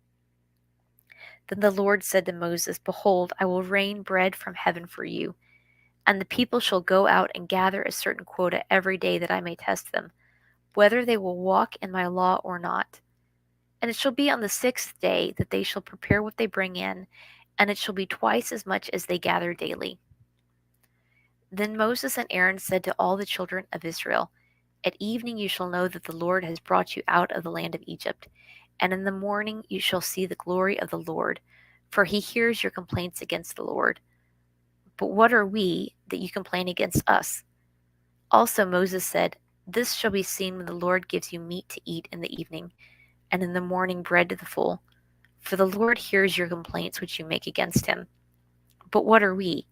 Then the Lord said to Moses, Behold, I will rain bread from heaven for you, and the people shall go out and gather a certain quota every day, that I may test them, whether they will walk in my law or not. And it shall be on the 6th day that they shall prepare what they bring in, and it shall be twice as much as they gather daily. Then Moses and Aaron said to all the children of Israel, At evening you shall know that the Lord has brought you out of the land of Egypt, and in the morning you shall see the glory of the Lord, for he hears your complaints against the Lord. But what are we that you complain against us? Also Moses said, This shall be seen when the Lord gives you meat to eat in the evening, and in the morning bread to the full. For the Lord hears your complaints which you make against him. But what are we?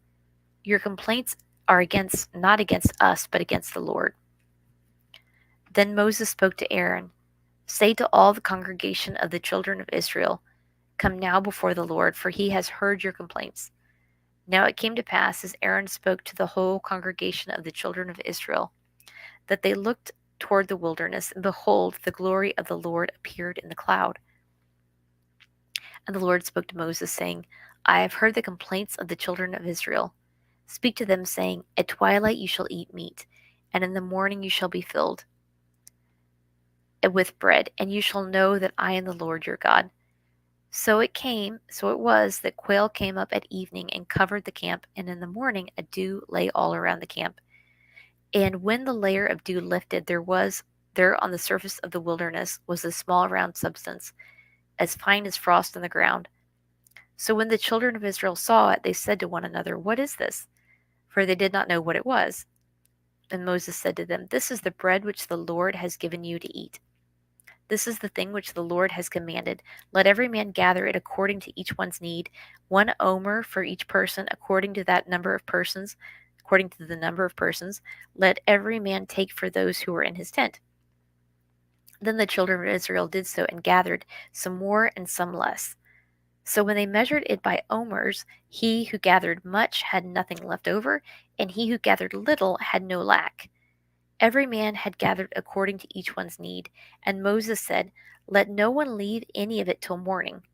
Your complaints are not against us, but against the Lord. Then Moses spoke to Aaron, Say to all the congregation of the children of Israel, Come now before the Lord, for he has heard your complaints. Now it came to pass, as Aaron spoke to the whole congregation of the children of Israel, that they looked toward the wilderness, and behold, the glory of the Lord appeared in the cloud. And the Lord spoke to Moses, saying, I have heard the complaints of the children of Israel. Speak to them, saying, At twilight you shall eat meat, and in the morning you shall be filled with bread, and you shall know that I am the Lord your God. So it was that quail came up at evening and covered the camp, and in the morning a dew lay all around the camp. And when the layer of dew lifted, there on the surface of the wilderness was a small round substance, as fine as frost on the ground. So when the children of Israel saw it, they said to one another, "What is this?" For they did not know what it was. And Moses said to them, "This is the bread which the Lord has given you to eat. This is the thing which the Lord has commanded. Let every man gather it according to each one's need, 1 omer for each person, according to that number of persons, according to the number of persons. Let every man take for those who were in his tent." Then the children of Israel did so and gathered, some more and some less. So when they measured it by omers, he who gathered much had nothing left over, and he who gathered little had no lack. Every man had gathered according to each one's need, and Moses said, "Let no one leave any of it till morning."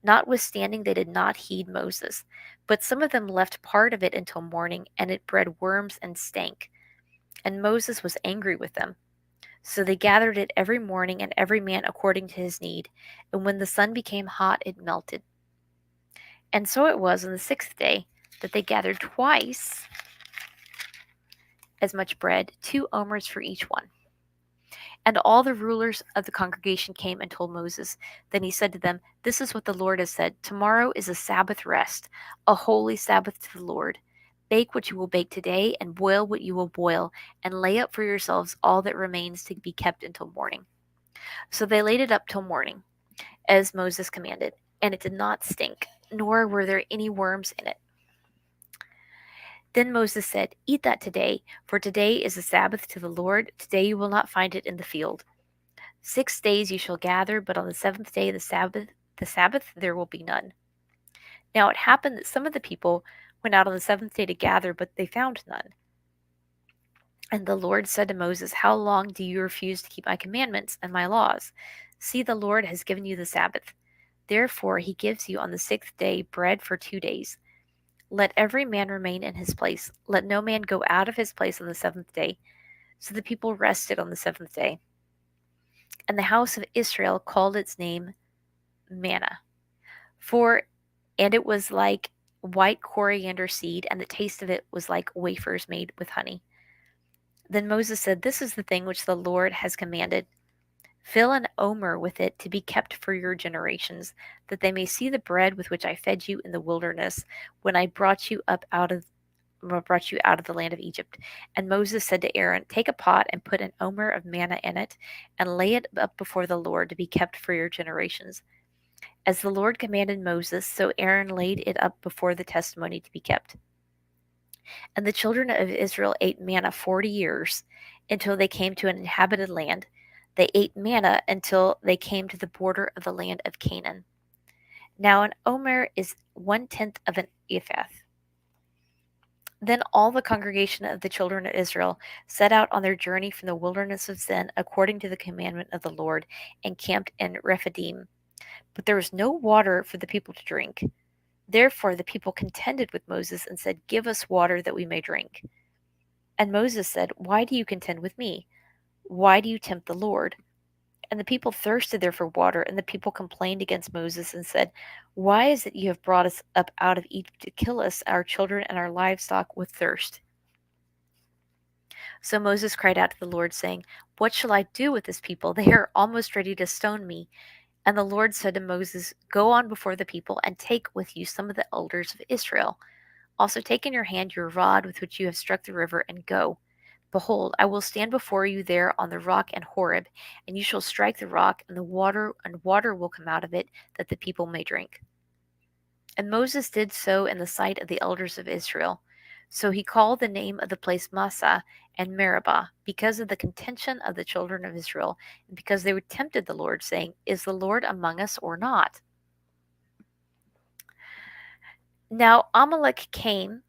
Notwithstanding, they did not heed Moses, but some of them left part of it until morning, and it bred worms and stank. And Moses was angry with them. So they gathered it every morning, and every man according to his need. And when the sun became hot, it melted. And so it was on the 6th day that they gathered twice as much bread, 2 omers for each one. And all the rulers of the congregation came and told Moses. Then he said to them, "This is what the Lord has said. Tomorrow is a Sabbath rest, a holy Sabbath to the Lord. Bake what you will bake today, and boil what you will boil, and lay up for yourselves all that remains to be kept until morning." So they laid it up till morning, as Moses commanded, and it did not stink, nor were there any worms in it. Then Moses said, "Eat that today, for today is a Sabbath to the Lord. Today you will not find it in the field. 6 days you shall gather, but on the 7th day, the Sabbath, there will be none." Now it happened that some of the people went out on the 7th day to gather, but they found none. And the Lord said to Moses, "How long do you refuse to keep my commandments and my laws? See, the Lord has given you the Sabbath. Therefore he gives you on the 6th day bread for 2 days. Let every man remain in his place. Let no man go out of his place on the 7th day." So the people rested on the 7th day. And the house of Israel called its name manna. And it was like white coriander seed, and the taste of it was like wafers made with honey. Then Moses said, "This is the thing which the Lord has commanded. Fill an omer with it to be kept for your generations, that they may see the bread with which I fed you in the wilderness when I brought you out of the land of Egypt." And Moses said to Aaron, "Take a pot and put an omer of manna in it, and lay it up before the Lord to be kept for your generations." As the Lord commanded Moses, so Aaron laid it up before the testimony to be kept. And the children of Israel ate manna 40 years, until they came to an inhabited land. They ate manna until they came to the border of the land of Canaan. Now an omer is 1/10 of an ephah. Then all the congregation of the children of Israel set out on their journey from the wilderness of Zin, according to the commandment of the Lord, and camped in Rephidim. But there was no water for the people to drink. Therefore the people contended with Moses and said, "Give us water that we may drink." And Moses said, "Why do you contend with me? Why do you tempt the Lord?" And the people thirsted there for water, and the people complained against Moses and said, "Why is it you have brought us up out of Egypt to kill us, our children, and our livestock with thirst?" So Moses cried out to the Lord, saying, "What shall I do with this people? They are almost ready to stone me." And the Lord said to Moses, "Go on before the people, and take with you some of the elders of Israel. Also take in your hand your rod with which you have struck the river, and go. Behold, I will stand before you there on the rock in Horeb, and you shall strike the rock, and water will come out of it, that the people may drink." And Moses did so in the sight of the elders of Israel. So he called the name of the place Massah and Meribah, because of the contention of the children of Israel, and because they were tempted the Lord, saying, "Is the Lord among us or not?" Now Amalek came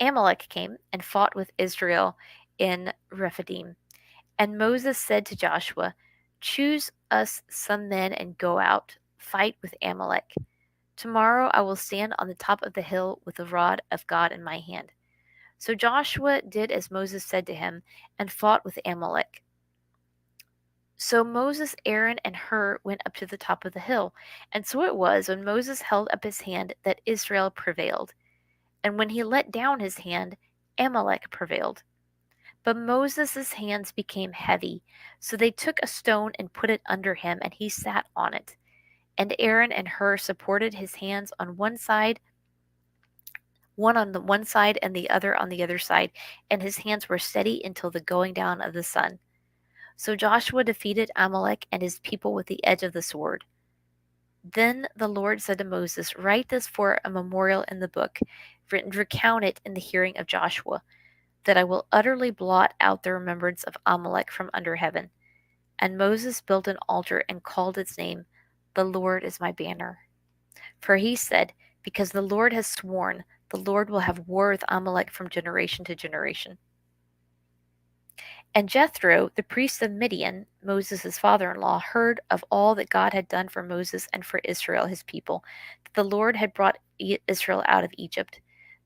and fought with Israel in Rephidim. And Moses said to Joshua, "Choose us some men and go out, fight with Amalek. Tomorrow I will stand on the top of the hill with the rod of God in my hand." So Joshua did as Moses said to him, and fought with Amalek. So So Moses, Aaron, and Hur went up to the top of the hill. And so it was when Moses held up his hand that Israel prevailed. And when he let down his hand, Amalek prevailed. But Moses' hands became heavy, so they took a stone and put it under him, and he sat on it. And Aaron and Hur supported his hands on one side, one on the one side and the other side, and his hands were steady until the going down of the sun. So Joshua defeated Amalek and his people with the edge of the sword. Then the Lord said to Moses, "Write this for a memorial in the book, and recount it in the hearing of Joshua, that I will utterly blot out the remembrance of Amalek from under heaven." And Moses built an altar and called its name, "The Lord is my banner." For he said, "Because the Lord has sworn, the Lord will have war with Amalek from generation to generation." And Jethro, the priest of Midian, Moses' father in law, heard of all that God had done for Moses and for Israel, his people, that the Lord had brought Israel out of Egypt.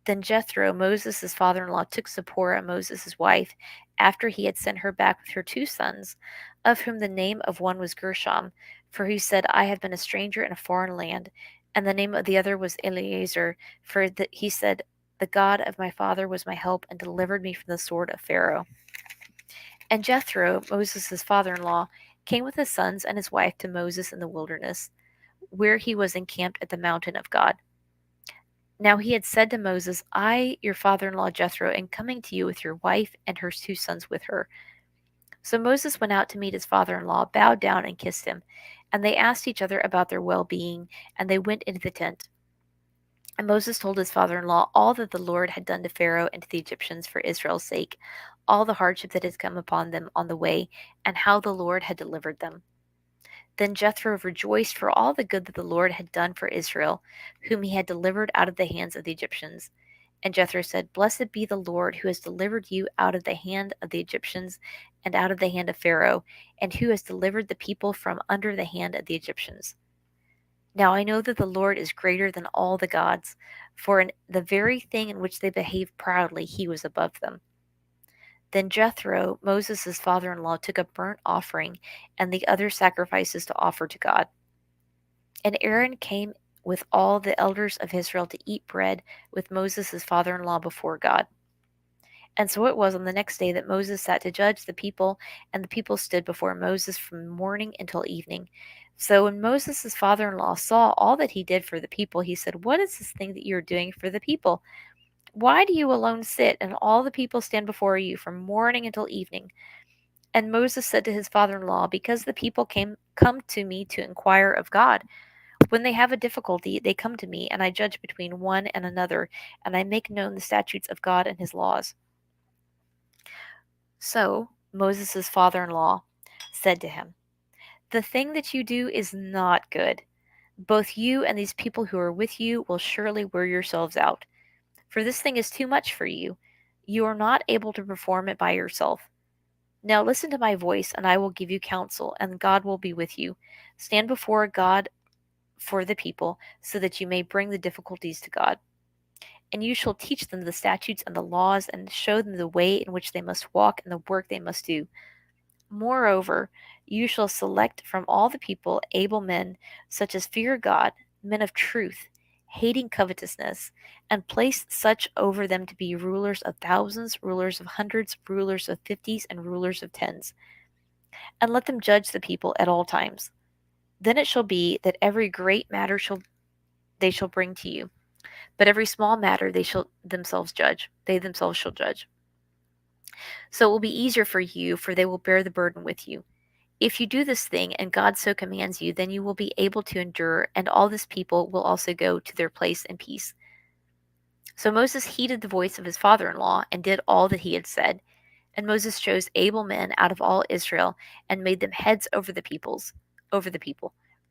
Then Jethro, Moses' father in law, took Zipporah, Moses' wife, after he had sent her back with her 2 sons, of whom the name of one was Gershom, for he said, "I have been a stranger in a foreign land," and the name of the other was Eleazar, for he said, "The God of my father was my help and delivered me from the sword of Pharaoh." And Jethro, Moses' father in law, came with his sons and his wife to Moses in the wilderness, where he was encamped at the mountain of God. Now he had said to Moses, "I, your father in law Jethro, am coming to you with your wife and her 2 sons with her." So Moses went out to meet his father in law, bowed down, and kissed him. And they asked each other about their well being, and they went into the tent. And Moses told his father in law all that the Lord had done to Pharaoh and to the Egyptians for Israel's sake, all the hardship that had come upon them on the way, and how the Lord had delivered them. Then Jethro rejoiced for all the good that the Lord had done for Israel, whom he had delivered out of the hands of the Egyptians. And Jethro said, "Blessed be the Lord, who has delivered you out of the hand of the Egyptians and out of the hand of Pharaoh, and who has delivered the people from under the hand of the Egyptians. Now I know that the Lord is greater than all the gods, for in the very thing in which they behaved proudly, he was above them." Then Jethro, Moses' father in law, took a burnt offering and the other sacrifices to offer to God. And Aaron came with all the elders of Israel to eat bread with Moses' father in law before God. And so it was on the next day that Moses sat to judge the people, and the people stood before Moses from morning until evening. So when Moses' father in law saw all that he did for the people, he said, "What is this thing that you are doing for the people? Why do you alone sit, and all the people stand before you from morning until evening?" And Moses said to his father in law, "Because the people come to me to inquire of God. When they have a difficulty, they come to me, and I judge between one and another, and I make known the statutes of God and his laws." So Moses' father in law said to him, "The thing that you do is not good. Both you and these people who are with you will surely wear yourselves out. For this thing is too much for you. You are not able to perform it by yourself. Now listen to my voice, and I will give you counsel, and God will be with you. Stand before God for the people, so that you may bring the difficulties to God. And you shall teach them the statutes and the laws, and show them the way in which they must walk and the work they must do. Moreover, you shall select from all the people able men, such as fear God, men of truth, hating covetousness, and place such over them to be rulers of thousands, rulers of hundreds, rulers of fifties, and rulers of tens. And let them judge the people at all times. Then it shall be that every great matter they shall bring to you, but every small matter they themselves shall judge. So it will be easier for you, for they will bear the burden with you. If you do this thing, and God so commands you, then you will be able to endure, and all this people will also go to their place in peace." So Moses heeded the voice of his father in law, and did all that he had said. And Moses chose able men out of all Israel, and made them heads over the people,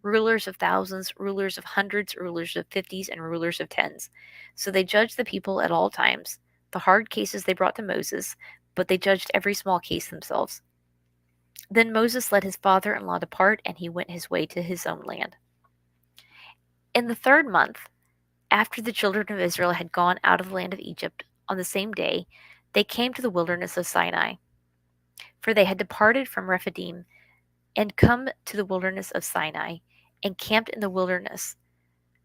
rulers of thousands, rulers of hundreds, rulers of fifties, and rulers of tens. So they judged the people at all times. The hard cases they brought to Moses, but they judged every small case themselves. Then Moses let his father in law depart, and he went his way to his own land. In the 3rd month, after the children of Israel had gone out of the land of Egypt, on the same day, they came to the wilderness of Sinai. For they had departed from Rephidim, and come to the wilderness of Sinai, and camped in the wilderness.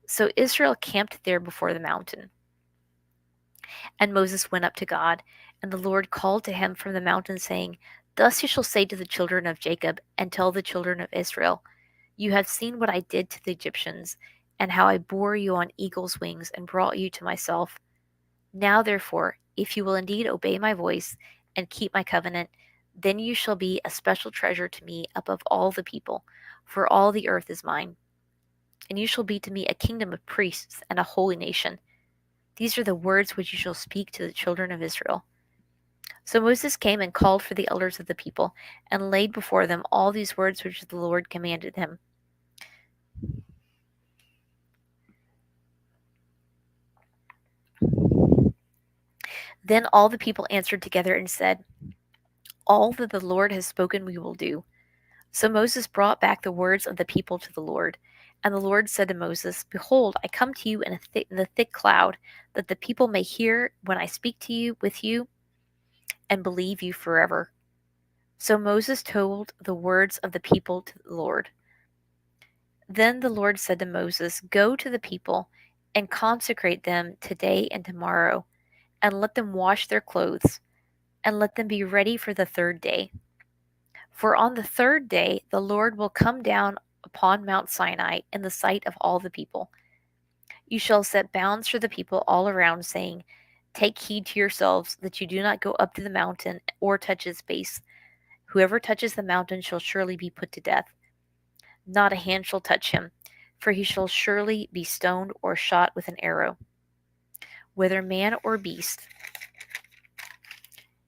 So Israel camped there before the mountain. And Moses went up to God, and the Lord called to him from the mountain, saying, Thus you shall say to the children of Jacob, and tell the children of Israel, You have seen what I did to the Egyptians, and how I bore you on eagle's wings, and brought you to myself. Now therefore, if you will indeed obey my voice, and keep my covenant, then you shall be a special treasure to me above all the people, for all the earth is mine. And you shall be to me a kingdom of priests and a holy nation. These are the words which you shall speak to the children of Israel. So Moses came and called for the elders of the people, and laid before them all these words which the Lord commanded him. Then all the people answered together and said, All that the Lord has spoken we will do. So Moses brought back the words of the people to the Lord. And the Lord said to Moses, Behold, I come to you in the thick cloud, that the people may hear when I speak to you with you, and believe you forever. So Moses told the words of the people to the Lord. Then the Lord said to Moses, Go to the people, and consecrate them today and tomorrow, and let them wash their clothes, and let them be ready for the third day. For on the third day the Lord will come down upon Mount Sinai in the sight of all the people. You shall set bounds for the people all around, saying, Take heed to yourselves that you do not go up to the mountain or touch its base. Whoever touches the mountain shall surely be put to death. Not a hand shall touch him, for he shall surely be stoned or shot with an arrow. Whether man or beast,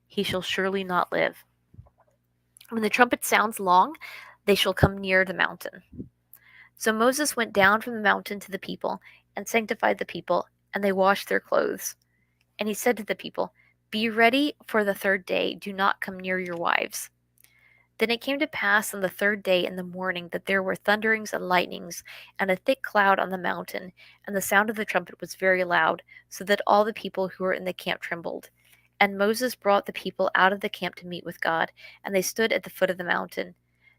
he shall surely not live. When the trumpet sounds long, they shall come near the mountain. So Moses went down from the mountain to the people, and sanctified the people, and they washed their clothes. And he said to the people, Be ready for the third day, do not come near your wives. Then it came to pass on the third day in the morning that there were thunderings and lightnings, and a thick cloud on the mountain, and the sound of the trumpet was very loud, so that all the people who were in the camp trembled. And Moses brought the people out of the camp to meet with God, and they stood at the foot of the mountain.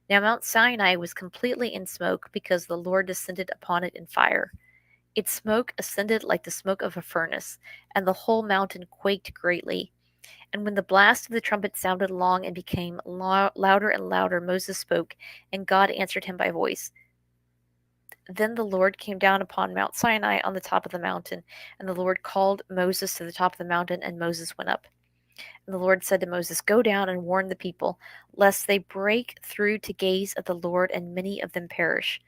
Now Mount Sinai was completely in smoke, because the Lord descended upon it in fire. Its smoke ascended like the smoke of a furnace, and the whole mountain quaked greatly. And when the blast of the trumpet sounded long and became louder and louder, Moses spoke, and God answered him by voice. Then the Lord came down upon Mount Sinai on the top of the mountain, and the Lord called Moses to the top of the mountain, and Moses went up. And the Lord said to Moses, Go down and warn the people, lest they break through to gaze at the Lord, and many of them perish.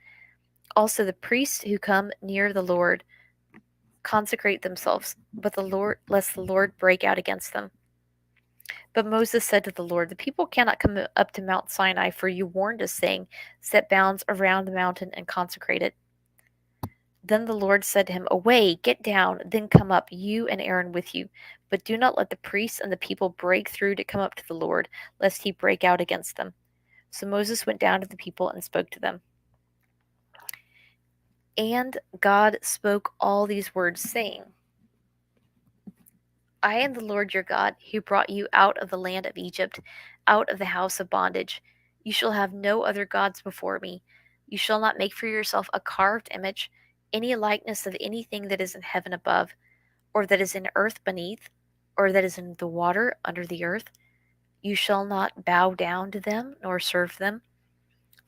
Also the priests who come near the Lord consecrate themselves, lest the Lord break out against them. But Moses said to the Lord, The people cannot come up to Mount Sinai, for you warned us, saying, Set bounds around the mountain and consecrate it. Then the Lord said to him, Away, get down, then come up, you and Aaron with you. But do not let the priests and the people break through to come up to the Lord, lest he break out against them. So Moses went down to the people and spoke to them. And God spoke all these words, saying, I am the Lord your God, who brought you out of the land of Egypt, out of the house of bondage. You shall have no other gods before me. You shall not make for yourself a carved image, any likeness of anything that is in heaven above, or that is in earth beneath, or that is in the water under the earth. You shall not bow down to them, nor serve them.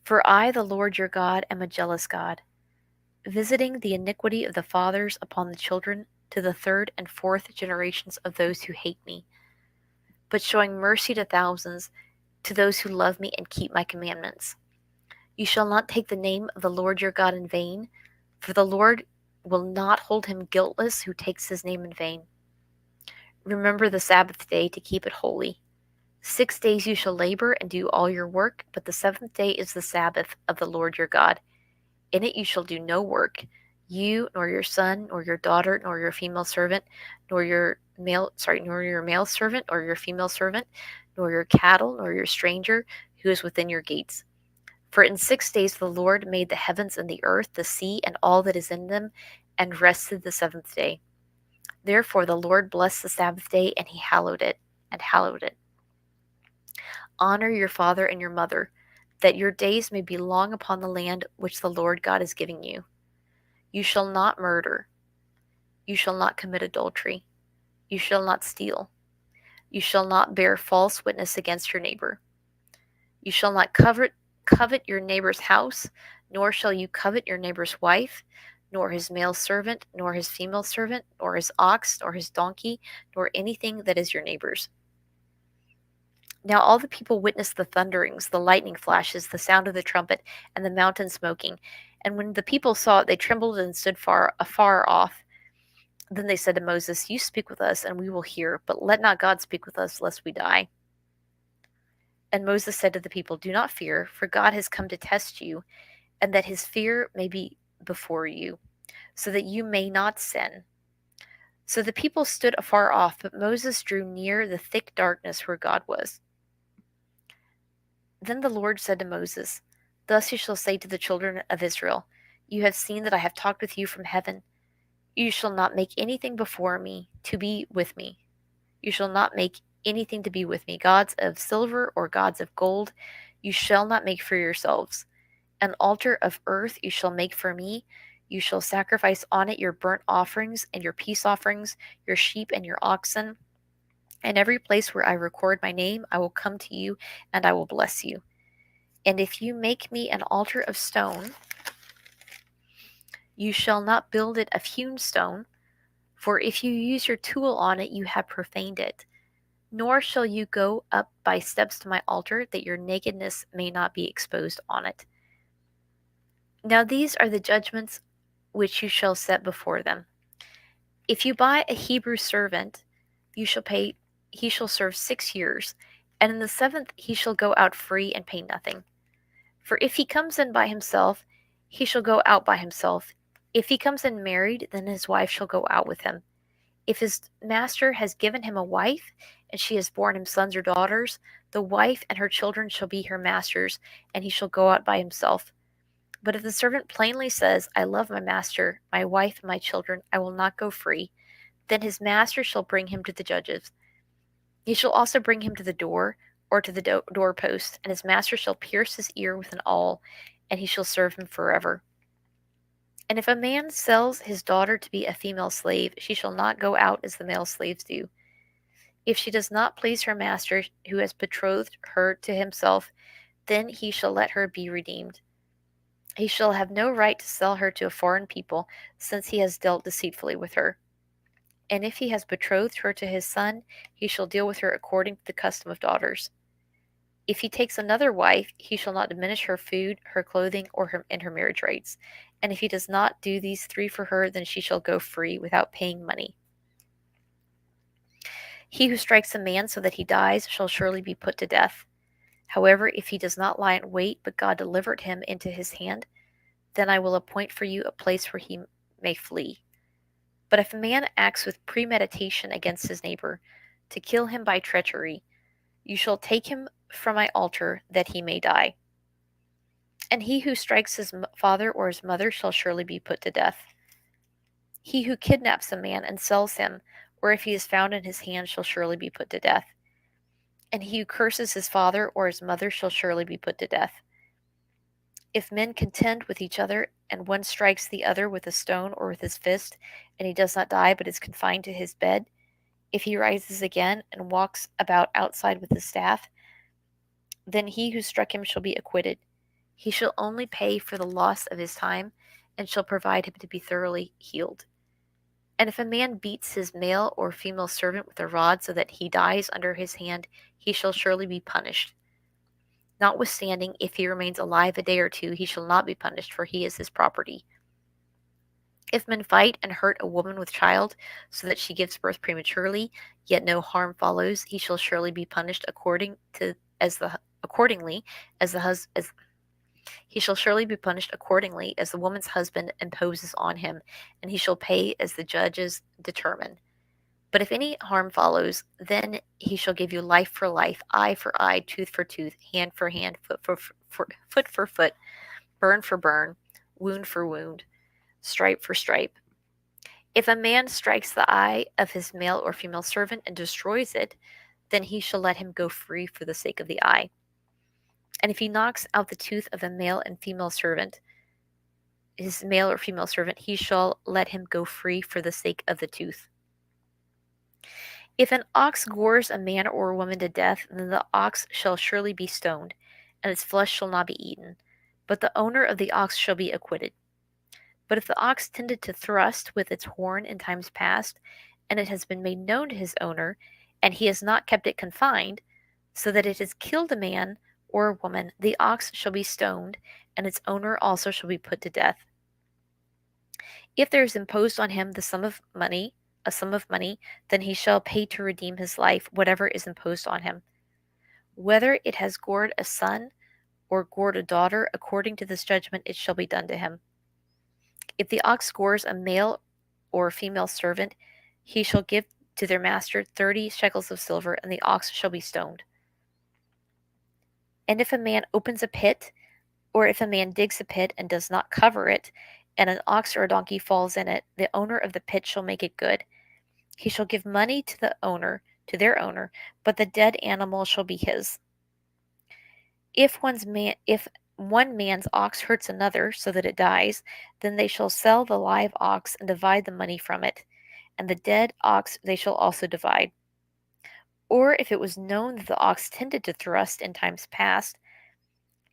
For I, the Lord your God, am a jealous God, visiting the iniquity of the fathers upon the children to the third and fourth generations of those who hate me, but showing mercy to thousands, to those who love me and keep my commandments. You shall not take the name of the Lord your God in vain, for the Lord will not hold him guiltless who takes his name in vain. Remember the Sabbath day to keep it holy. 6 days you shall labor and do all your work, but the seventh day is the Sabbath of the Lord your God. In it you shall do no work, you nor your son, nor your daughter, nor your female servant, nor your male servant, or your female servant, nor your cattle, nor your stranger who is within your gates. For in 6 days the Lord made the heavens and the earth, the sea, and all that is in them, and rested the seventh day. Therefore the Lord blessed the Sabbath day, and he hallowed it. Honor your father and your mother. that your days may be long upon the land which the Lord God is giving you. You shall not murder. You shall not commit adultery. You shall not steal. You shall not bear false witness against your neighbor. You shall not covet your neighbor's house, nor shall you covet your neighbor's wife, nor his male servant, nor his female servant, nor his ox, nor his donkey, nor anything that is your neighbor's. Now all the people witnessed the thunderings, the lightning flashes, the sound of the trumpet, and the mountain smoking. And when the people saw it, they trembled and stood afar off. Then they said to Moses, You speak with us, and we will hear, but let not God speak with us, lest we die. And Moses said to the people, Do not fear, for God has come to test you, and that his fear may be before you, so that you may not sin. So the people stood afar off, but Moses drew near the thick darkness where God was. Then the Lord said to Moses, Thus you shall say to the children of Israel, You have seen that I have talked with you from heaven. You shall not make anything before me to be with me. You shall not make anything to be with me, gods of silver or gods of gold. You shall not make for yourselves. An altar of earth you shall make for me. You shall sacrifice on it your burnt offerings and your peace offerings, your sheep and your oxen. And every place where I record my name, I will come to you and I will bless you. And if you make me an altar of stone, you shall not build it of hewn stone, for if you use your tool on it, you have profaned it. Nor shall you go up by steps to my altar, that your nakedness may not be exposed on it. Now these are the judgments which you shall set before them. If you buy a Hebrew servant, he shall serve 6 years, and in the 7th he shall go out free and pay nothing. For if he comes in by himself, he shall go out by himself. If he comes in married, then his wife shall go out with him. If his master has given him a wife, and she has borne him sons or daughters, the wife and her children shall be her master's, and he shall go out by himself. But if the servant plainly says, I love my master, my wife, and my children, I will not go free, then his master shall bring him to the judges. He shall also bring him to the door, or to the doorpost, and his master shall pierce his ear with an awl, and he shall serve him forever. And if a man sells his daughter to be a female slave, she shall not go out as the male slaves do. If she does not please her master, who has betrothed her to himself, then he shall let her be redeemed. He shall have no right to sell her to a foreign people, since he has dealt deceitfully with her. And if he has betrothed her to his son, he shall deal with her according to the custom of daughters. If he takes another wife, he shall not diminish her food, her clothing, or her marriage rates. And if he does not do these 3 for her, then she shall go free without paying money. He who strikes a man so that he dies shall surely be put to death. However, if he does not lie in wait, but God delivered him into his hand, then I will appoint for you a place where he may flee. But if a man acts with premeditation against his neighbor, to kill him by treachery, you shall take him from my altar, that he may die. And he who strikes his father or his mother shall surely be put to death. He who kidnaps a man and sells him, or if he is found in his hand, shall surely be put to death. And he who curses his father or his mother shall surely be put to death. If men contend with each other, and one strikes the other with a stone or with his fist, and he does not die but is confined to his bed, if he rises again and walks about outside with his staff, then he who struck him shall be acquitted. He shall only pay for the loss of his time, and shall provide him to be thoroughly healed. And if a man beats his male or female servant with a rod so that he dies under his hand, he shall surely be punished. Notwithstanding, if he remains alive a day or 2, he shall not be punished, for he is his property. If men fight and hurt a woman with child, so that she gives birth prematurely, yet no harm follows, he shall surely be punished accordingly as the woman's husband imposes on him, and he shall pay as the judges determine. But if any harm follows, then he shall give you life for life, eye for eye, tooth for tooth, hand for hand, foot for foot, burn for burn, wound for wound, stripe for stripe. If a man strikes the eye of his male or female servant and destroys it, then he shall let him go free for the sake of the eye. And if he knocks out the tooth of a male and female servant, his male or female servant, he shall let him go free for the sake of the tooth. If an ox gores a man or a woman to death, then the ox shall surely be stoned, and its flesh shall not be eaten, but the owner of the ox shall be acquitted. But if the ox tended to thrust with its horn in times past, and it has been made known to his owner, and he has not kept it confined, so that it has killed a man or a woman, the ox shall be stoned, and its owner also shall be put to death. If there is imposed on him a sum of money, then he shall pay to redeem his life whatever is imposed on him. Whether it has gored a son or gored a daughter, according to this judgment it shall be done to him. If the ox gores a male or female servant, he shall give to their master 30 shekels of silver, and the ox shall be stoned. And if a man opens a pit, or if a man digs a pit and does not cover it, and an ox or a donkey falls in it, the owner of the pit shall make it good. He shall give money to their owner, but the dead animal shall be his. If one man's ox hurts another so that it dies, then they shall sell the live ox and divide the money from it, and the dead ox they shall also divide. Or if it was known that the ox tended to thrust in time past,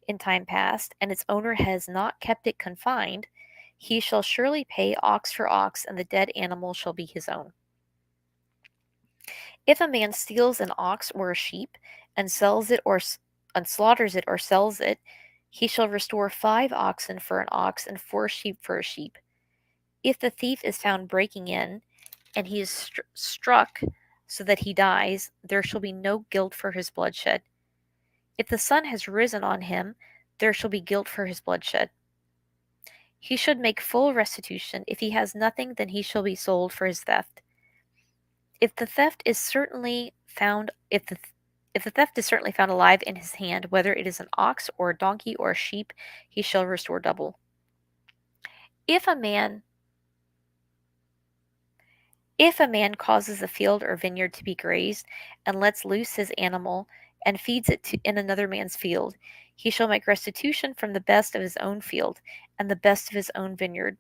and its owner has not kept it confined, he shall surely pay ox for ox, and the dead animal shall be his own. If a man steals an ox or a sheep and slaughters it or sells it, he shall restore 5 oxen for an ox and 4 sheep for a sheep. If the thief is found breaking in, and he is struck so that he dies, there shall be no guilt for his bloodshed. If the sun has risen on him, there shall be guilt for his bloodshed. He should make full restitution. If he has nothing, then he shall be sold for his theft. If the theft is certainly found alive in his hand, whether it is an ox or a donkey or a sheep, he shall restore double. If a man causes a field or vineyard to be grazed, and lets loose his animal, and feeds it in another man's field, he shall make restitution from the best of his own field, and the best of his own vineyard.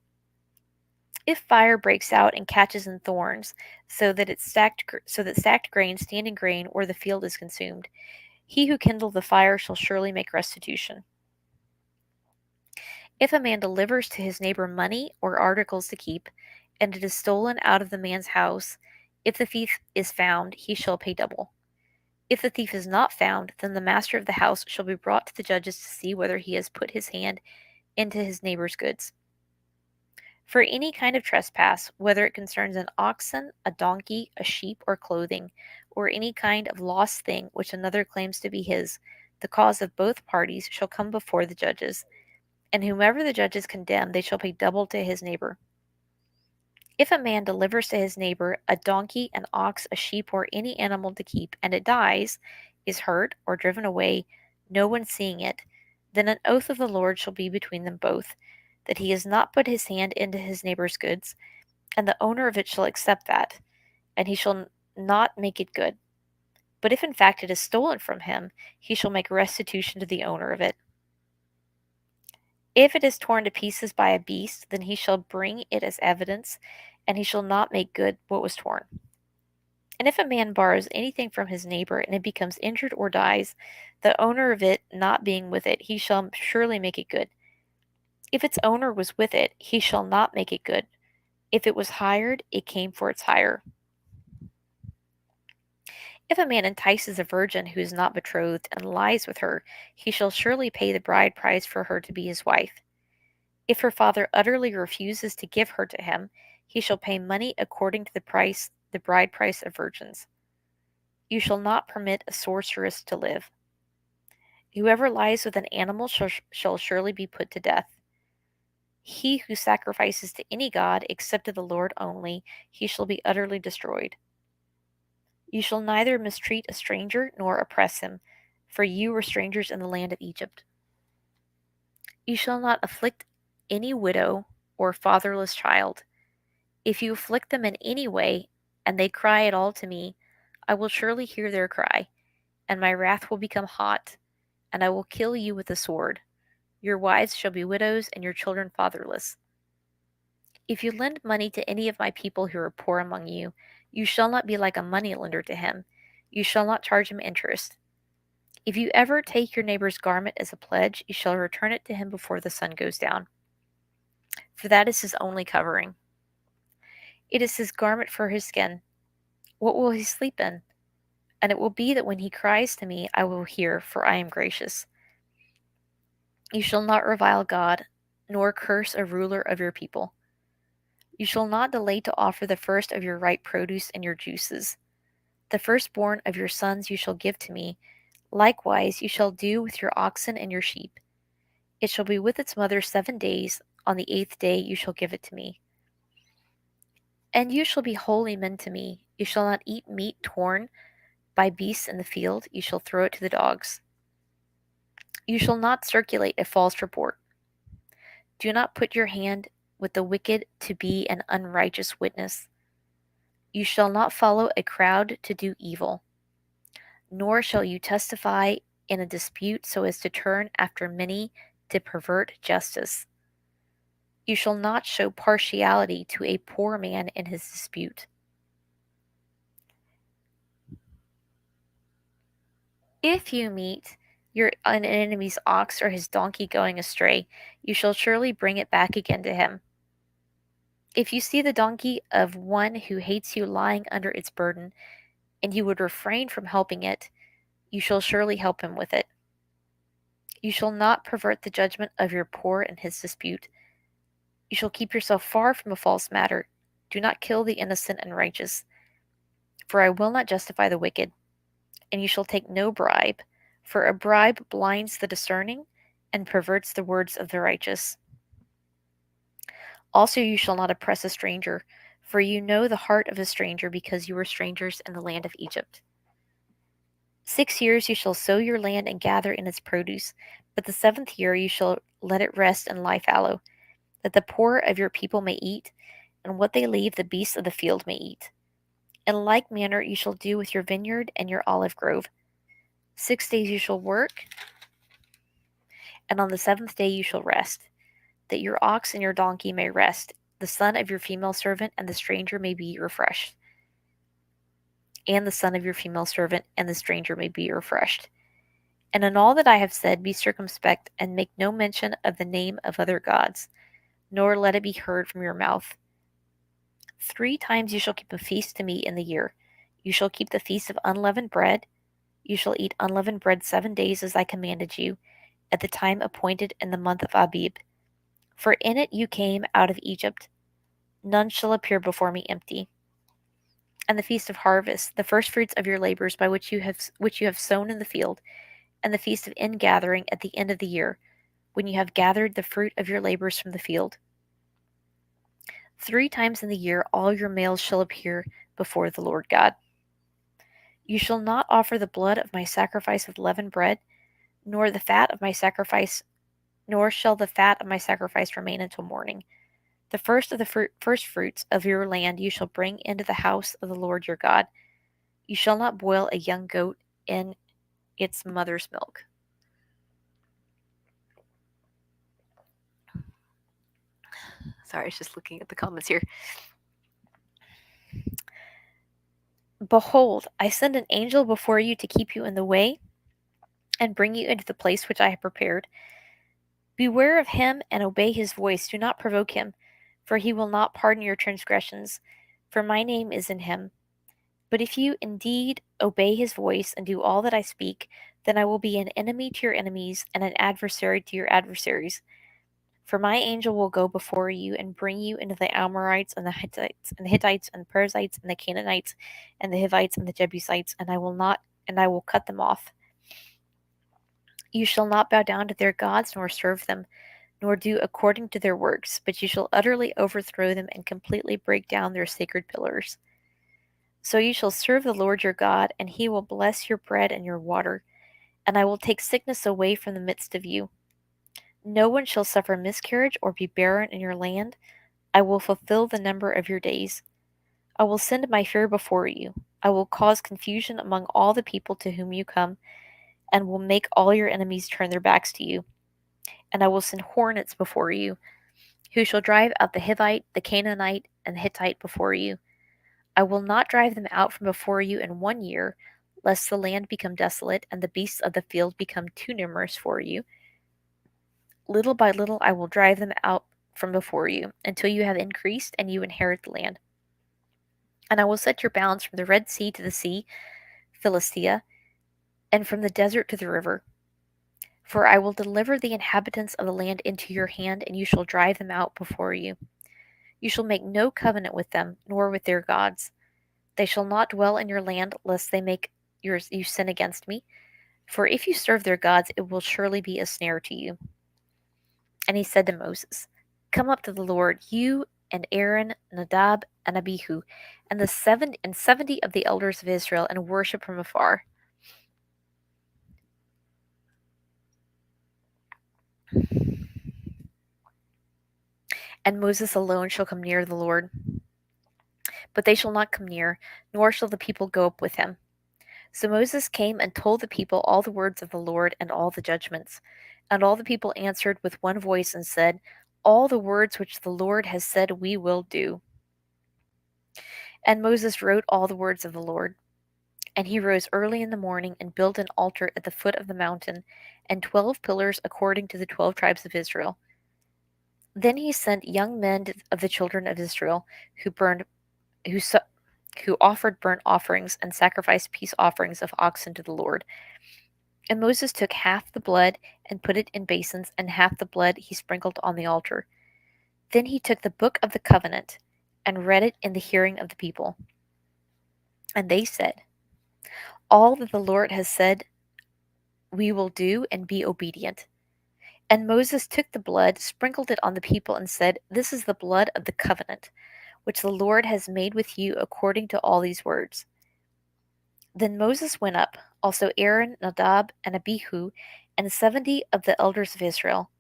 If fire breaks out and catches in thorns, so that stacked grain stand in grain, or the field is consumed, he who kindled the fire shall surely make restitution. If a man delivers to his neighbor money or articles to keep, and it is stolen out of the man's house, if the thief is found, he shall pay double. If the thief is not found, then the master of the house shall be brought to the judges to see whether he has put his hand into his neighbor's goods. For any kind of trespass, whether it concerns an oxen, a donkey, a sheep, or clothing, or any kind of lost thing which another claims to be his, the cause of both parties shall come before the judges, and whomever the judges condemn, they shall pay double to his neighbor. If a man delivers to his neighbor a donkey, an ox, a sheep, or any animal to keep, and it dies, is hurt, or driven away, no one seeing it, then an oath of the Lord shall be between them both, that he has not put his hand into his neighbor's goods, and the owner of it shall accept that, and he shall not make it good. But if in fact it is stolen from him, he shall make restitution to the owner of it. If it is torn to pieces by a beast, then he shall bring it as evidence, and he shall not make good what was torn. And if a man borrows anything from his neighbor, and it becomes injured or dies, the owner of it not being with it, he shall surely make it good. If its owner was with it, he shall not make it good. If it was hired, it came for its hire. If a man entices a virgin who is not betrothed and lies with her, he shall surely pay the bride price for her to be his wife. If her father utterly refuses to give her to him, he shall pay money according to the bride price of virgins. You shall not permit a sorceress to live. Whoever lies with an animal shall surely be put to death. He who sacrifices to any god except to the Lord only, he shall be utterly destroyed. You shall neither mistreat a stranger nor oppress him, for you were strangers in the land of Egypt. You shall not afflict any widow or fatherless child. If you afflict them in any way, and they cry at all to me, I will surely hear their cry, and my wrath will become hot, and I will kill you with the sword. Your wives shall be widows, and your children fatherless. If you lend money to any of my people who are poor among you, you shall not be like a moneylender to him. You shall not charge him interest. If you ever take your neighbor's garment as a pledge, you shall return it to him before the sun goes down, for that is his only covering. It is his garment for his skin. What will he sleep in? And it will be that when he cries to me, I will hear, for I am gracious. You shall not revile God, nor curse a ruler of your people. You shall not delay to offer the first of your ripe produce and your juices. The firstborn of your sons you shall give to me. Likewise, you shall do with your oxen and your sheep. It shall be with its mother 7 days. On the 8th day you shall give it to me. And you shall be holy men to me. You shall not eat meat torn by beasts in the field. You shall throw it to the dogs. You shall not circulate a false report. Do not put your hand with the wicked to be an unrighteous witness. You shall not follow a crowd to do evil, nor shall you testify in a dispute so as to turn after many to pervert justice. You shall not show partiality to a poor man in his dispute. If you meet an enemy's ox or his donkey going astray, you shall surely bring it back again to him. If you see the donkey of one who hates you lying under its burden, and you would refrain from helping it, you shall surely help him with it. You shall not pervert the judgment of your poor in his dispute. You shall keep yourself far from a false matter. Do not kill the innocent and righteous, for I will not justify the wicked. And you shall take no bribe, for a bribe blinds the discerning and perverts the words of the righteous. Also, you shall not oppress a stranger, for you know the heart of a stranger, because you were strangers in the land of Egypt. 6 years you shall sow your land and gather in its produce, but the 7th year you shall let it rest and lie fallow, that the poor of your people may eat, and what they leave the beasts of the field may eat. In like manner you shall do with your vineyard and your olive grove. 6 days you shall work, and on the 7th day you shall rest, that your ox and your donkey may rest, the son of your female servant and the stranger may be refreshed. And the son of your female servant and the stranger may be refreshed. And in all that I have said, be circumspect, and make no mention of the name of other gods, nor let it be heard from your mouth. 3 times you shall keep a feast to me in the year. You shall keep the feast of unleavened bread. You shall eat unleavened bread 7 days as I commanded you, at the time appointed in the month of Abib. For in it you came out of Egypt. None shall appear before me empty. And the feast of harvest, the firstfruits of your labors by which you have sown in the field, and the feast of ingathering at the end of the year, when you have gathered the fruit of your labors from the field. 3 times in the year all your males shall appear before the Lord God. You shall not offer the blood of my sacrifice with leavened bread, nor the fat of my sacrifice, nor shall the fat of my sacrifice remain until morning. The first of the first fruits of your land you shall bring into the house of the Lord your God. You shall not boil a young goat in its mother's milk. Sorry, I was just looking at the comments here. Behold, I send an angel before you to keep you in the way and bring you into the place which I have prepared. Beware of him and obey his voice. Do not provoke him, for he will not pardon your transgressions, for my name is in him. But if you indeed obey his voice and do all that I speak, then I will be an enemy to your enemies and an adversary to your adversaries. For my angel will go before you and bring you into the Amorites and the Hittites and the Perizzites and the Canaanites and the Hivites and the Jebusites, and I will cut them off. You shall not bow down to their gods nor serve them, nor do according to their works, but you shall utterly overthrow them and completely break down their sacred pillars. So you shall serve the Lord your God, and he will bless your bread and your water, and I will take sickness away from the midst of you. No one shall suffer miscarriage or be barren in your land. I will fulfill the number of your days. I will send my fear before you. I will cause confusion among all the people to whom you come, and will make all your enemies turn their backs to you. And I will send hornets before you, who shall drive out the Hivite, the Canaanite, and the Hittite before you. I will not drive them out from before you in 1 year, lest the land become desolate and the beasts of the field become too numerous for you. Little by little I will drive them out from before you, until you have increased and you inherit the land. And I will set your bounds from the Red Sea to the sea, Philistia, and from the desert to the river. For I will deliver the inhabitants of the land into your hand, and you shall drive them out before you. You shall make no covenant with them, nor with their gods. They shall not dwell in your land, lest they make you sin against me. For if you serve their gods, it will surely be a snare to you. And he said to Moses, Come up to the Lord, you and Aaron, Nadab, and Abihu, and the 70 of the elders of Israel, and worship from afar. And Moses alone shall come near the Lord. But they shall not come near, nor shall the people go up with him. So Moses came and told the people all the words of the Lord and all the judgments. And all the people answered with one voice and said, All the words which the Lord has said we will do. And Moses wrote all the words of the Lord. And he rose early in the morning and built an altar at the foot of the mountain, and 12 pillars according to the 12 tribes of Israel. Then he sent young men of the children of Israel who offered burnt offerings and sacrificed peace offerings of oxen to the Lord. And Moses took half the blood and put it in basins, and half the blood he sprinkled on the altar. Then he took the book of the covenant and read it in the hearing of the people. And they said, All that the Lord has said we will do, and be obedient. And Moses took the blood, sprinkled it on the people, and said, This is the blood of the covenant, which the Lord has made with you according to all these words. Then Moses went up, also Aaron, Nadab, and Abihu, and 70 of the elders of Israel.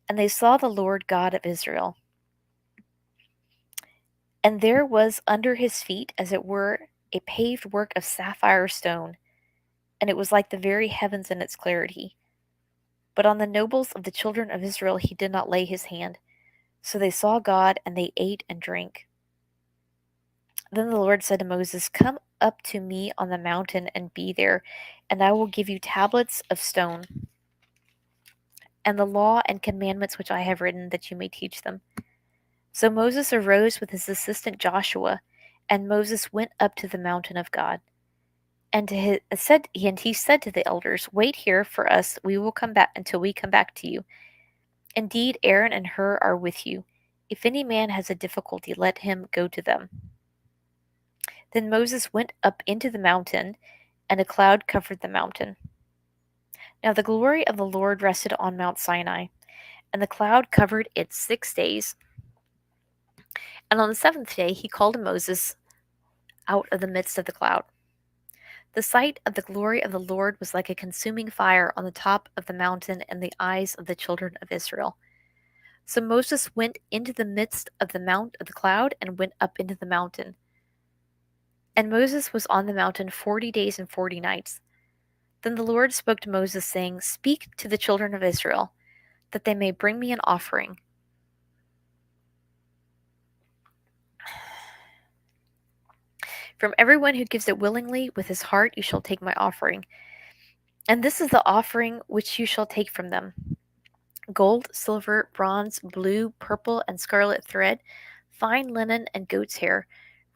And they saw the Lord God of Israel. And there was under his feet, as it were, a paved work of sapphire stone, and it was like the very heavens in its clarity. But on the nobles of the children of Israel he did not lay his hand. So they saw God, and they ate and drank. Then the Lord said to Moses, Come up to me on the mountain and be there, and I will give you tablets of stone, and the law and commandments which I have written, that you may teach them. So Moses arose with his assistant Joshua, and Moses went up to the mountain of God. And he said to the elders, Wait here for us, we will come back until we come back to you. Indeed, Aaron and Hur are with you. If any man has a difficulty, let him go to them. Then Moses went up into the mountain, and a cloud covered the mountain. Now the glory of the Lord rested on Mount Sinai, and the cloud covered it 6 days. And on the 7th day he called Moses out of the midst of the cloud. The sight of the glory of the Lord was like a consuming fire on the top of the mountain in the eyes of the children of Israel. So Moses went into the midst of the mount of the cloud and went up into the mountain. And Moses was on the mountain 40 days and 40 nights. Then the Lord spoke to Moses, saying, Speak to the children of Israel, that they may bring me an offering. From everyone who gives it willingly with his heart you shall take my offering. And this is the offering which you shall take from them: gold, silver, bronze, blue, purple, and scarlet thread, fine linen and goat's hair,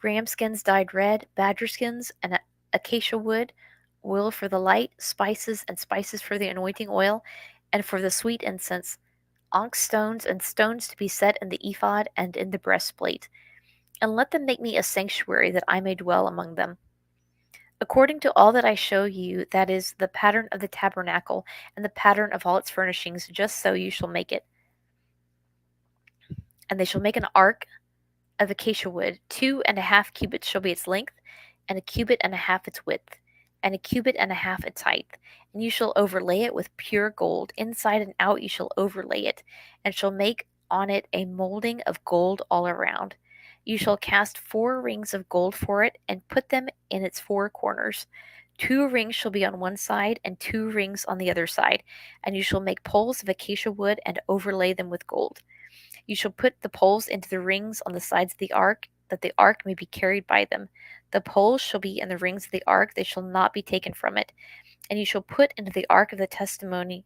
ram skins dyed red, badger skins, and acacia wood, oil for the light, spices and spices for the anointing oil, and for the sweet incense, onyx stones and stones to be set in the ephod and in the breastplate. And let them make me a sanctuary, that I may dwell among them. According to all that I show you, that is, the pattern of the tabernacle, and the pattern of all its furnishings, just so you shall make it. And they shall make an ark of acacia wood. 2.5 cubits shall be its length, and 1.5 cubits its width, and 1.5 cubits its height. And you shall overlay it with pure gold. Inside and out you shall overlay it, and shall make on it a molding of gold all around. You shall cast 4 rings of gold for it, and put them in its 4 corners. 2 rings shall be on one side, and 2 rings on the other side. And you shall make poles of acacia wood and overlay them with gold. You shall put the poles into the rings on the sides of the ark, that the ark may be carried by them. The poles shall be in the rings of the ark, they shall not be taken from it. And you shall put into the ark the testimony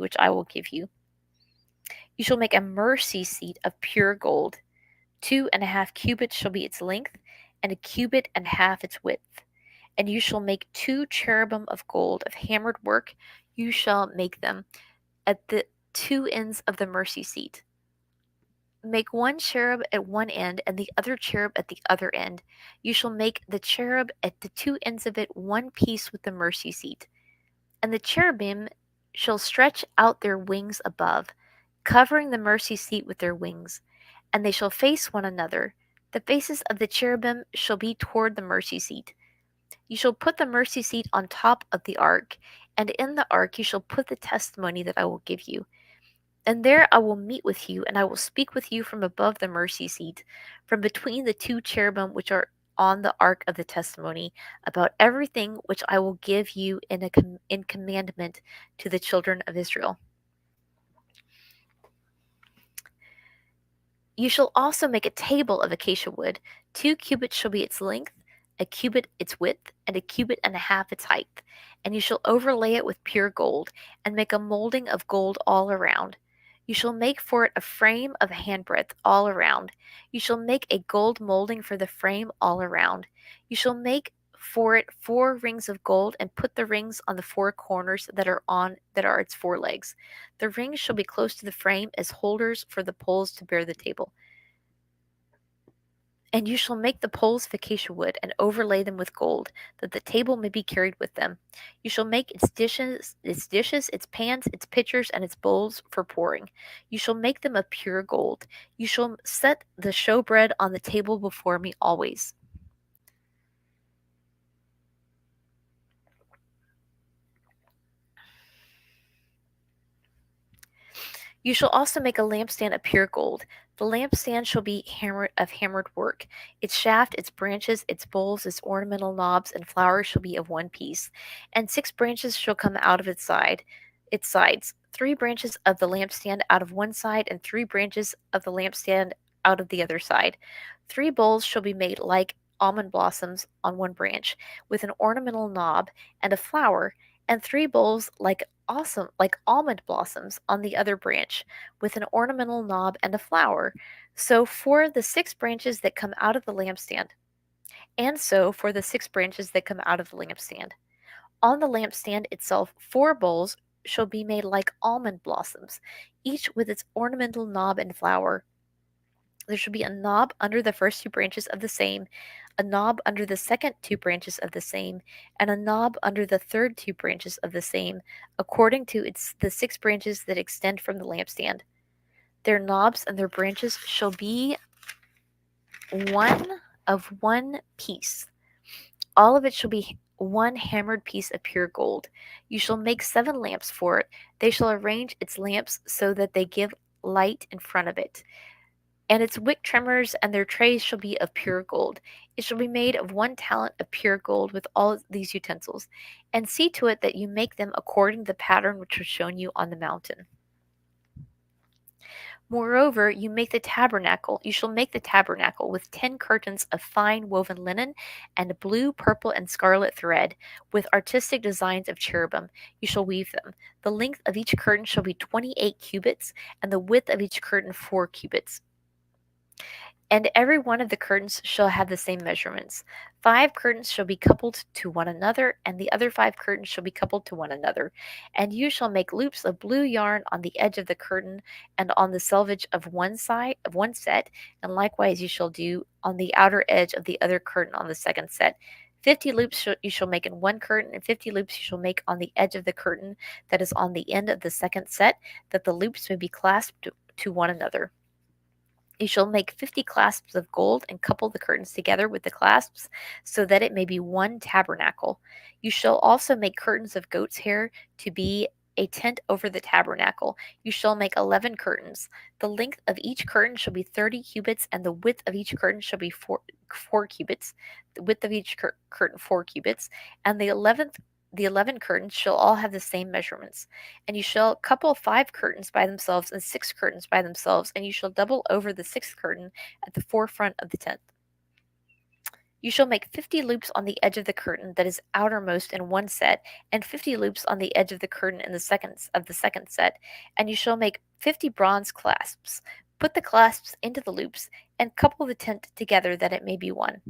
which I will give you. You shall make a mercy seat of pure gold. 2.5 cubits shall be its length, and a cubit and half its width. And you shall make 2 cherubim of gold of hammered work. You shall make them at the 2 ends of the mercy seat. Make 1 cherub at one end, and the other cherub at the other end. You shall make the cherub at the 2 ends of it one piece with the mercy seat. And the cherubim shall stretch out their wings above, covering the mercy seat with their wings, and they shall face one another. The faces of the cherubim shall be toward the mercy seat. You shall put the mercy seat on top of the ark, and in the ark you shall put the testimony that I will give you. And there I will meet with you, and I will speak with you from above the mercy seat, from between the 2 cherubim which are on the ark of the testimony, about everything which I will give you in commandment to the children of Israel. You shall also make a table of acacia wood. 2 cubits shall be its length, a cubit its width, and a cubit and a half its height. And you shall overlay it with pure gold, and make a molding of gold all around. You shall make for it a frame of handbreadth all around. You shall make a gold molding for the frame all around. You shall make for it 4 rings of gold, and put the rings on the 4 corners that are its 4 legs. The rings shall be close to the frame as holders for the poles to bear the table. And you shall make the poles of acacia wood, and overlay them with gold, that the table may be carried with them. You shall make its dishes, its pans, its pitchers, and its bowls for pouring. You shall make them of pure gold. You shall set the showbread on the table before me always. You shall also make a lampstand of pure gold. The lampstand shall be hammered work. Its shaft, its branches, its bowls, its ornamental knobs, and flowers shall be of one piece. And 6 branches shall come out of its sides. 3 branches of the lampstand out of one side, and 3 branches of the lampstand out of the other side. 3 bowls shall be made like almond blossoms on one branch, with an ornamental knob and a flower, and 3 bowls like almond blossoms on the other branch, with an ornamental knob and a flower. So for the 6 branches that come out of the lampstand. And so for the 6 branches that come out of the lampstand. On the lampstand itself 4 bowls shall be made like almond blossoms, each with its ornamental knob and flower. There shall be a knob under the first 2 branches of the same, a knob under the second 2 branches of the same, and a knob under the third 2 branches of the same, according to the 6 branches that extend from the lampstand. Their knobs and their branches shall be one of one piece. All of it shall be one hammered piece of pure gold. You shall make 7 lamps for it. They shall arrange its lamps so that they give light in front of it. And its wick trimmers and their trays shall be of pure gold. It shall be made of 1 talent of pure gold with all these utensils. And see to it that you make them according to the pattern which was shown you on the mountain. Moreover, you shall make the tabernacle with 10 curtains of fine woven linen and blue, purple, and scarlet thread, with artistic designs of cherubim. You shall weave them. The length of each curtain shall be 28 cubits, and the width of each curtain 4 cubits. And every one of the curtains shall have the same measurements. 5 curtains shall be coupled to one another, and the other 5 curtains shall be coupled to one another. And you shall make loops of blue yarn on the edge of the curtain and on the selvage of one set, and likewise you shall do on the outer edge of the other curtain on the second set. 50 loops you shall make in one curtain, and 50 loops you shall make on the edge of the curtain that is on the end of the second set, that the loops may be clasped to one another. You shall make 50 clasps of gold, and couple the curtains together with the clasps, so that it may be one tabernacle. You shall also make curtains of goat's hair to be a tent over the tabernacle. You shall make 11 curtains. The length of each curtain shall be 30 cubits, and the width of each curtain shall be four cubits. The width of each curtain 4 cubits, and the 11 curtains shall all have the same measurements. And you shall couple 5 curtains by themselves and 6 curtains by themselves, and you shall double over the 6th curtain at the forefront of the tent. You shall make 50 loops on the edge of the curtain that is outermost in one set, and 50 loops on the edge of the curtain in the second set, and you shall make 50 bronze clasps. Put the clasps into the loops, and couple the tent together that it may be one.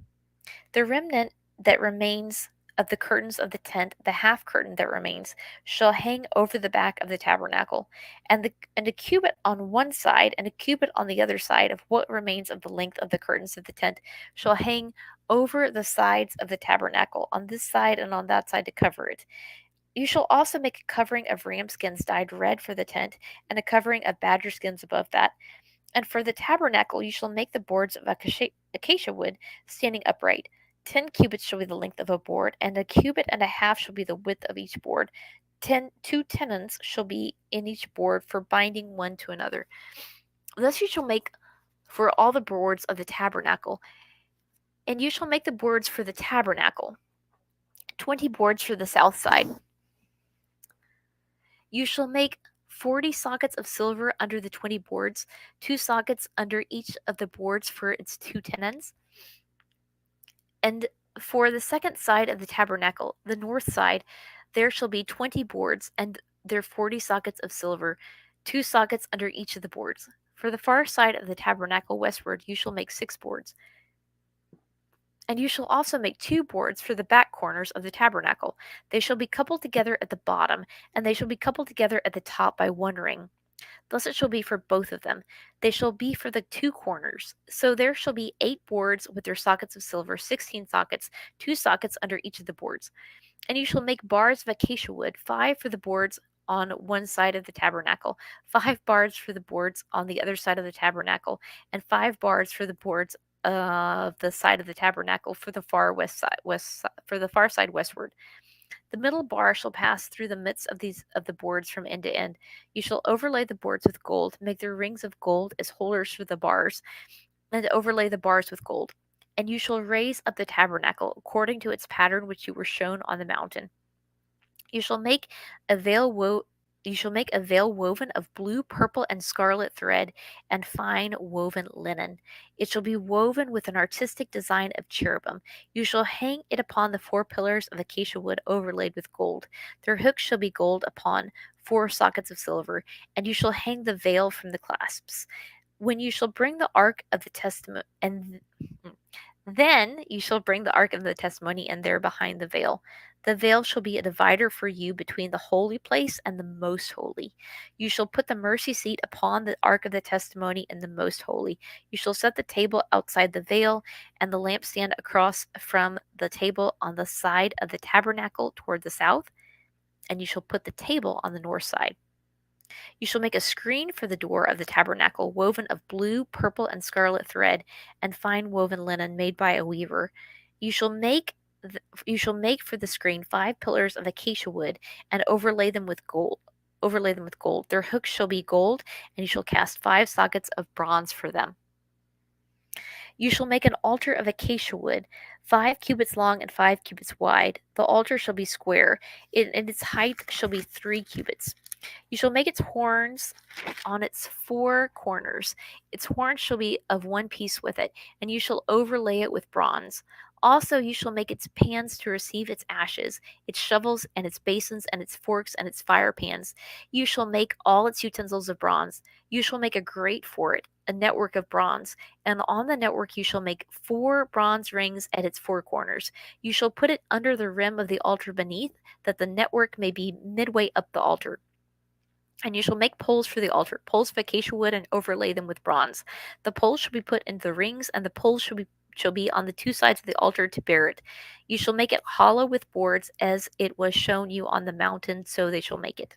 The remnant that remains of the curtains of the tent, the half curtain that remains, shall hang over the back of the tabernacle, and a cubit on one side and a cubit on the other side of what remains of the length of the curtains of the tent shall hang over the sides of the tabernacle, on this side and on that side to cover it. You shall also make a covering of ram skins dyed red for the tent, and a covering of badger skins above that. And for the tabernacle you shall make the boards of acacia wood, standing upright. 10 cubits shall be the length of a board, and a cubit and a half shall be the width of each board. 2 tenons shall be in each board for binding one to another. Thus you shall make for all the boards of the tabernacle. And you shall make the boards for the tabernacle, 20 boards for the south side. You shall make 40 sockets of silver under the 20 boards, 2 sockets under each of the boards for its 2 tenons. And for the second side of the tabernacle, the north side, there shall be 20 boards, and their 40 sockets of silver, 2 sockets under each of the boards. For the far side of the tabernacle westward, you shall make 6 boards. And you shall also make 2 boards for the back corners of the tabernacle. They shall be coupled together at the bottom, and they shall be coupled together at the top by one ring. Thus it shall be for both of them. They shall be for the 2 corners. So there shall be 8 boards with their sockets of silver, 16 sockets, 2 sockets under each of the boards. And you shall make bars of acacia wood, 5 for the boards on one side of the tabernacle, 5 bars for the boards on the other side of the tabernacle, and 5 bars for the boards of the side of the tabernacle for the far side westward. The middle bar shall pass through the midst of the boards from end to end. You shall overlay the boards with gold, make their rings of gold as holders for the bars, and overlay the bars with gold. And you shall raise up the tabernacle according to its pattern which you were shown on the mountain. You shall make a veil woven of blue, purple, and scarlet thread, and fine woven linen. It shall be woven with an artistic design of cherubim. You shall hang it upon the 4 pillars of acacia wood overlaid with gold. Their hooks shall be gold upon 4 sockets of silver, and you shall hang the veil from the clasps. When you shall bring the ark of the testament, and then you shall bring the ark of the testimony in there behind the veil. The veil shall be a divider for you between the holy place and the most holy. You shall put the mercy seat upon the ark of the testimony in the most holy. You shall set the table outside the veil, and the lampstand across from the table on the side of the tabernacle toward the south, and you shall put the table on the north side. You shall make a screen for the door of the tabernacle, woven of blue, purple, and scarlet thread, and fine woven linen made by a weaver. You shall make for the screen 5 pillars of acacia wood, and overlay them with gold. Their hooks shall be gold, and you shall cast 5 sockets of bronze for them. You shall make an altar of acacia wood, 5 cubits long and 5 cubits wide. The altar shall be square, and its height shall be 3 cubits. You shall make its horns on its 4 corners. Its horns shall be of one piece with it, and you shall overlay it with bronze. Also, you shall make its pans to receive its ashes, its shovels and its basins and its forks and its fire pans. You shall make all its utensils of bronze. You shall make a grate for it, a network of bronze, and on the network you shall make 4 bronze rings at its 4 corners. You shall put it under the rim of the altar beneath, that the network may be midway up the altar. And you shall make poles for the altar, poles of acacia wood, and overlay them with bronze. The poles shall be put into the rings, and the poles shall be on the 2 sides of the altar to bear it. You shall make it hollow with boards, as it was shown you on the mountain, so they shall make it.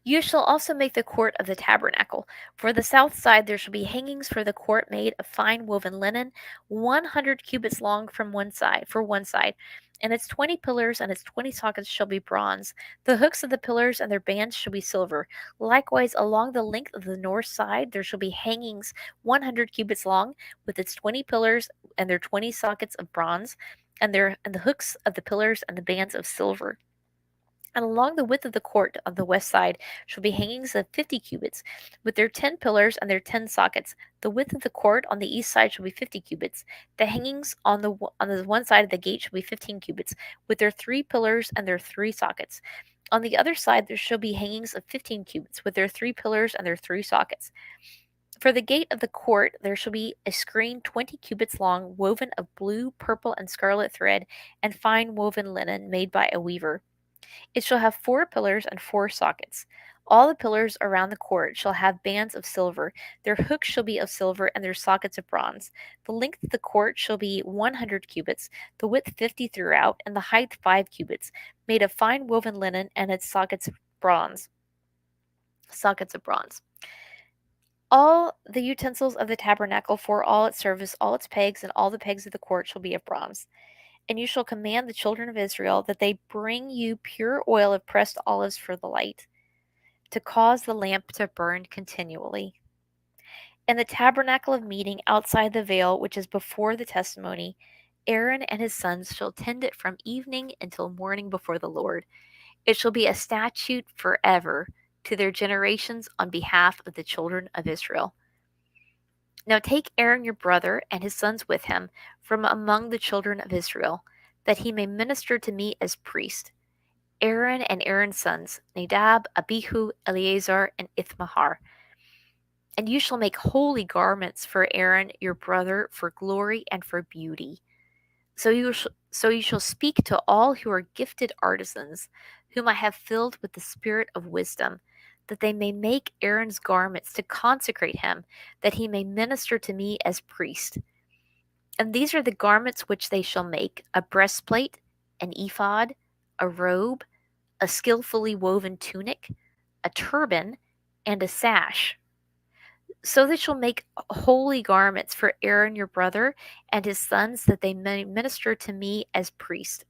You shall also make the court of the tabernacle. For the south side there shall be hangings for the court made of fine woven linen, 100 cubits long from one side, for one side. And its 20 pillars and its 20 sockets shall be bronze. The hooks of the pillars and their bands shall be silver. Likewise, along the length of the north side there shall be hangings 100 cubits long, with its 20 pillars and their 20 sockets of bronze, and the hooks of the pillars and the bands of silver. And along the width of the court of the west side shall be hangings of 50 cubits, with their 10 pillars and their 10 sockets. The width of the court on the east side shall be 50 cubits. The hangings on the one side of the gate shall be 15 cubits, with their 3 pillars and their 3 sockets. On the other side there shall be hangings of 15 cubits, with their 3 pillars and their 3 sockets. For the gate of the court there shall be a screen 20 cubits long, woven of blue, purple, and scarlet thread, and fine woven linen made by a weaver. It shall have 4 pillars and 4 sockets. All the pillars around the court shall have bands of silver. Their hooks shall be of silver, and their sockets of bronze. The length of the court shall be 100 cubits, the width 50 throughout, and the height 5 cubits, made of fine woven linen, and its sockets of bronze. Sockets of bronze. All the utensils of the tabernacle for all its service, all its pegs, and all the pegs of the court shall be of bronze. And you shall command the children of Israel that they bring you pure oil of pressed olives for the light, to cause the lamp to burn continually. In the tabernacle of meeting outside the veil, which is before the testimony, Aaron and his sons shall tend it from evening until morning before the Lord. It shall be a statute forever to their generations on behalf of the children of Israel. Now take Aaron your brother and his sons with him from among the children of Israel, that he may minister to me as priest. Aaron and Aaron's sons, Nadab, Abihu, Eleazar, and Ithamar. And you shall make holy garments for Aaron your brother for glory and for beauty. So you shall speak to all who are gifted artisans, whom I have filled with the spirit of wisdom, that they may make Aaron's garments to consecrate him, that he may minister to me as priest. And these are the garments which they shall make: a breastplate, an ephod, a robe, a skillfully woven tunic, a turban, and a sash. So they shall make holy garments for Aaron your brother and his sons, that they may minister to me as priests.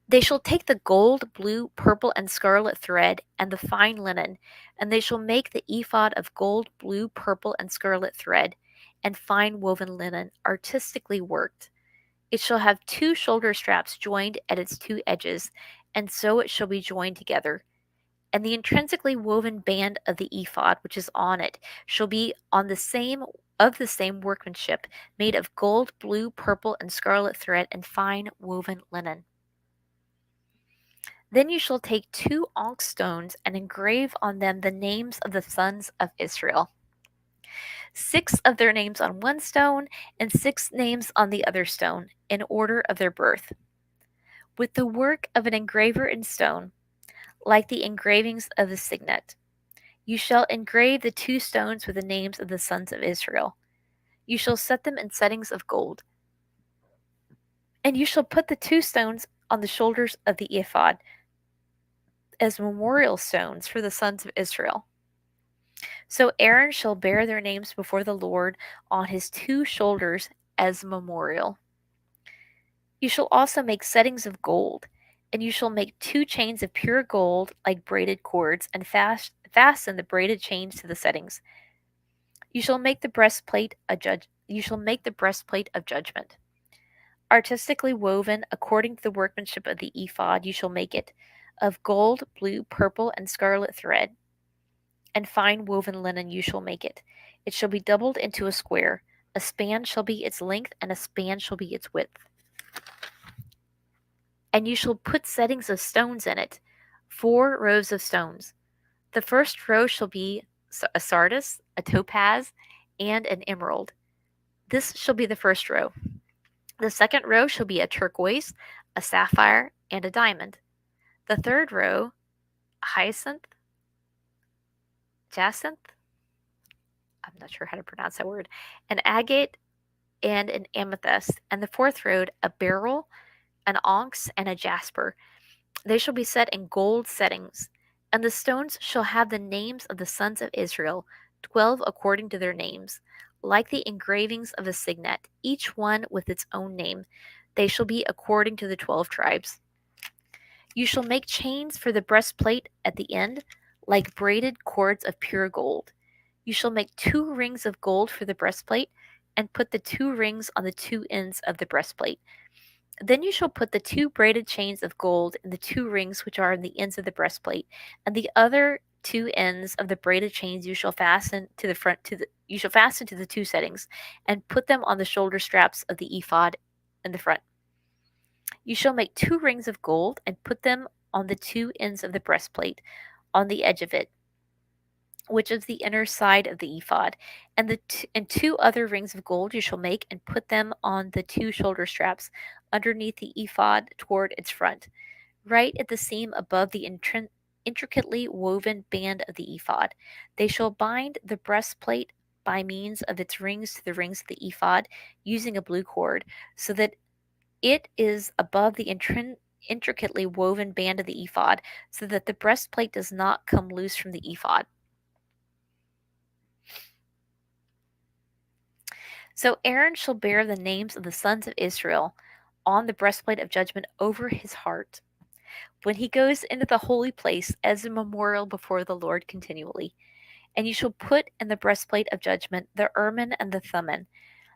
They shall take the gold, blue, purple, and scarlet thread, and the fine linen, and they shall make the ephod of gold, blue, purple, and scarlet thread, and fine woven linen, artistically worked. It shall have 2 shoulder straps joined at its 2 edges, and so it shall be joined together. And the intrinsically woven band of the ephod which is on it shall be on the same workmanship, made of gold, blue, purple, and scarlet thread, and fine woven linen. Then you shall take 2 onyx stones and engrave on them the names of the sons of Israel, 6 of their names on one stone, and 6 names on the other stone, in order of their birth, with the work of an engraver in stone, like the engravings of the signet. You shall engrave the 2 stones with the names of the sons of Israel. You shall set them in settings of gold. And you shall put the 2 stones on the shoulders of the ephod as memorial stones for the sons of Israel. So Aaron shall bear their names before the Lord on his 2 shoulders as a memorial. You shall also make settings of gold, and you shall make 2 chains of pure gold like braided cords, and fasten the braided chains to the settings. You shall make the breastplate of judgment. Artistically woven according to the workmanship of the ephod, you shall make it of gold, blue, purple, and scarlet thread, and fine woven linen you shall make it. It shall be doubled into a square. A span shall be its length, and a span shall be its width. And you shall put settings of stones in it, 4 rows of stones. The first row shall be a sardius, a topaz, and an emerald. This shall be the first row. The second row shall be a turquoise, a sapphire, and a diamond. The third row, jacinth, I'm not sure how to pronounce that word, an agate, and an amethyst. And the fourth row, a beryl, an onyx, and a jasper. They shall be set in gold settings. And the stones shall have the names of the sons of Israel, 12 according to their names, like the engravings of a signet, each one with its own name. They shall be according to the 12 tribes. You shall make chains for the breastplate at the end, like braided cords of pure gold. You shall make 2 rings of gold for the breastplate, and put the 2 rings on the 2 ends of the breastplate. Then you shall put the 2 braided chains of gold in the 2 rings which are in the ends of the breastplate, and the other 2 ends of the braided chains you shall fasten to the 2 settings, and put them on the shoulder straps of the ephod in the front. You shall make 2 rings of gold, and put them on the 2 ends of the breastplate, on the edge of it, which is the inner side of the ephod. And 2 other rings of gold you shall make, and put them on the 2 shoulder straps, underneath the ephod toward its front, right at the seam above the intricately woven band of the ephod. They shall bind the breastplate by means of its rings to the rings of the ephod, using a blue cord, so that it is above the intricately woven band of the ephod, so that the breastplate does not come loose from the ephod. So Aaron shall bear the names of the sons of Israel on the breastplate of judgment over his heart, when he goes into the holy place, as a memorial before the Lord continually. And you shall put in the breastplate of judgment the Urim and the Thummim,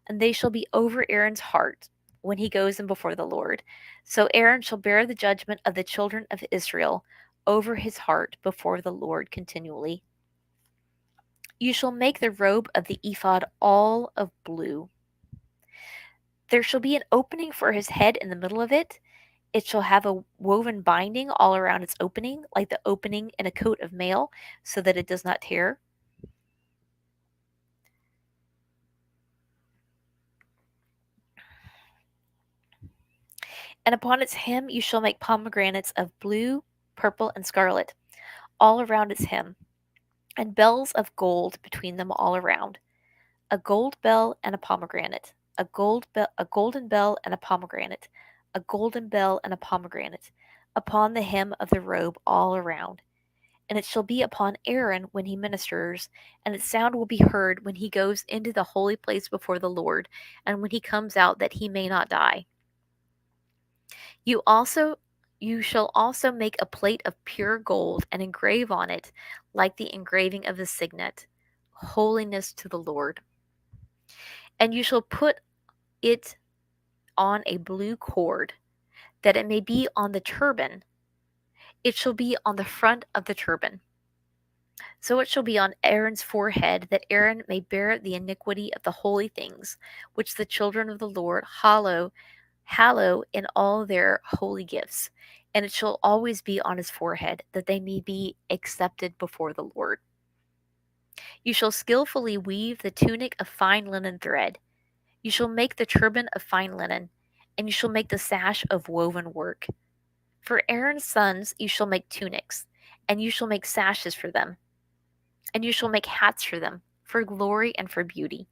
and they shall be over Aaron's heart when he goes in before the Lord. So Aaron shall bear the judgment of the children of Israel over his heart before the Lord continually. You shall make the robe of the ephod all of blue. There shall be an opening for his head in the middle of it. It shall have a woven binding all around its opening, like the opening in a coat of mail, so that it does not tear. And upon its hem you shall make pomegranates of blue, purple, and scarlet, all around its hem, and bells of gold between them all around. A gold bell and a pomegranate, a golden bell and a pomegranate, a golden bell and a pomegranate, upon the hem of the robe all around. And it shall be upon Aaron when he ministers, and its sound will be heard when he goes into the holy place before the Lord, and when he comes out, that he may not die. You shall also make a plate of pure gold, and engrave on it, like the engraving of the signet, holiness to the Lord. And you shall put it on a blue cord, that it may be on the turban. It shall be on the front of the turban. So it shall be on Aaron's forehead, that Aaron may bear the iniquity of the holy things, which the children of the Lord hallow in all their holy gifts. And it shall always be on his forehead, that they may be accepted before the Lord. You shall skillfully weave the tunic of fine linen thread. You shall make the turban of fine linen, and you shall make the sash of woven work. For Aaron's sons you shall make tunics, and you shall make sashes for them, and you shall make hats for them, for glory and for beauty.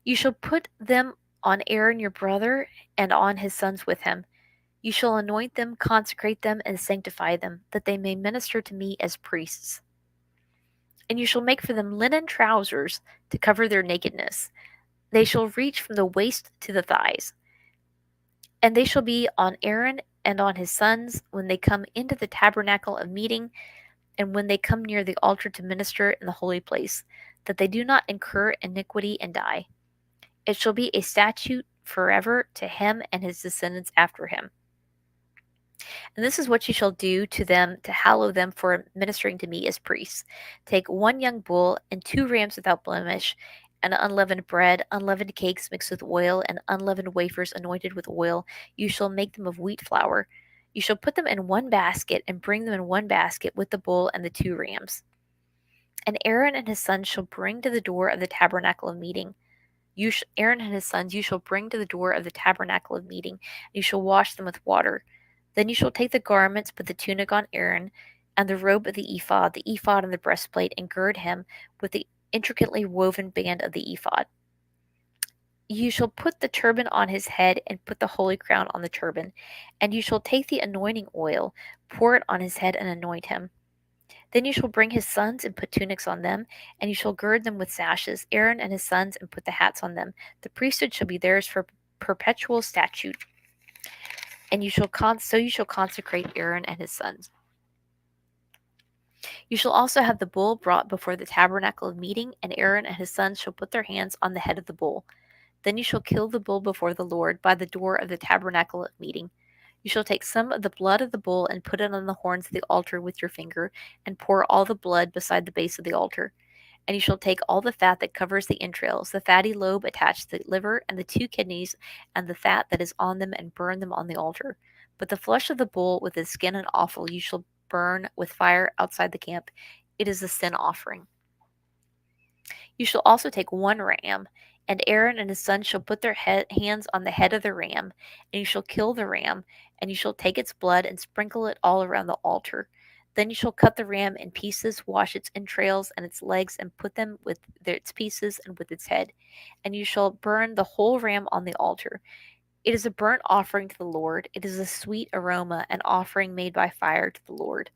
You shall put them on Aaron your brother, and on his sons with him. You shall anoint them, consecrate them, and sanctify them, that they may minister to me as priests. And you shall make for them linen trousers to cover their nakedness. They shall reach from the waist to the thighs. And they shall be on Aaron and on his sons when they come into the tabernacle of meeting, and when they come near the altar to minister in the holy place, that they do not incur iniquity and die. It shall be a statute forever to him and his descendants after him. And this is what you shall do to them to hallow them for ministering to me as priests. Take 1 young bull and 2 rams without blemish, and unleavened bread, unleavened cakes mixed with oil, and unleavened wafers anointed with oil. You shall make them of wheat flour. You shall put them in one basket, and bring them in one basket with the bull and the 2 rams. And Aaron and his sons shall bring to the door of the tabernacle of meeting. Aaron and his sons you shall bring to the door of the tabernacle of meeting, and you shall wash them with water. Then you shall take the garments, put the tunic on Aaron, and the robe of the ephod and the breastplate, and gird him with the intricately woven band of the ephod. You shall put the turban on his head, and put the holy crown on the turban. And you shall take the anointing oil, pour it on his head, and anoint him. Then you shall bring his sons and put tunics on them, and you shall gird them with sashes, Aaron and his sons, and put the hats on them. The priesthood shall be theirs for perpetual statute, and you shall consecrate Aaron and his sons. You shall also have the bull brought before the tabernacle of meeting, and Aaron and his sons shall put their hands on the head of the bull. Then you shall kill the bull before the Lord by the door of the tabernacle of meeting. You shall take some of the blood of the bull and put it on the horns of the altar with your finger, and pour all the blood beside the base of the altar. And you shall take all the fat that covers the entrails, the fatty lobe attached to the liver, and the 2 kidneys, and the fat that is on them, and burn them on the altar. But the flesh of the bull with its skin and offal you shall burn with fire outside the camp. It is a sin offering. You shall also take 1 ram, and Aaron and his sons shall put their hands on the head of the ram, and you shall kill the ram, and you shall take its blood and sprinkle it all around the altar. Then you shall cut the ram in pieces, wash its entrails and its legs, and put them with its pieces and with its head. And you shall burn the whole ram on the altar. It is a burnt offering to the Lord. It is a sweet aroma, an offering made by fire to the Lord.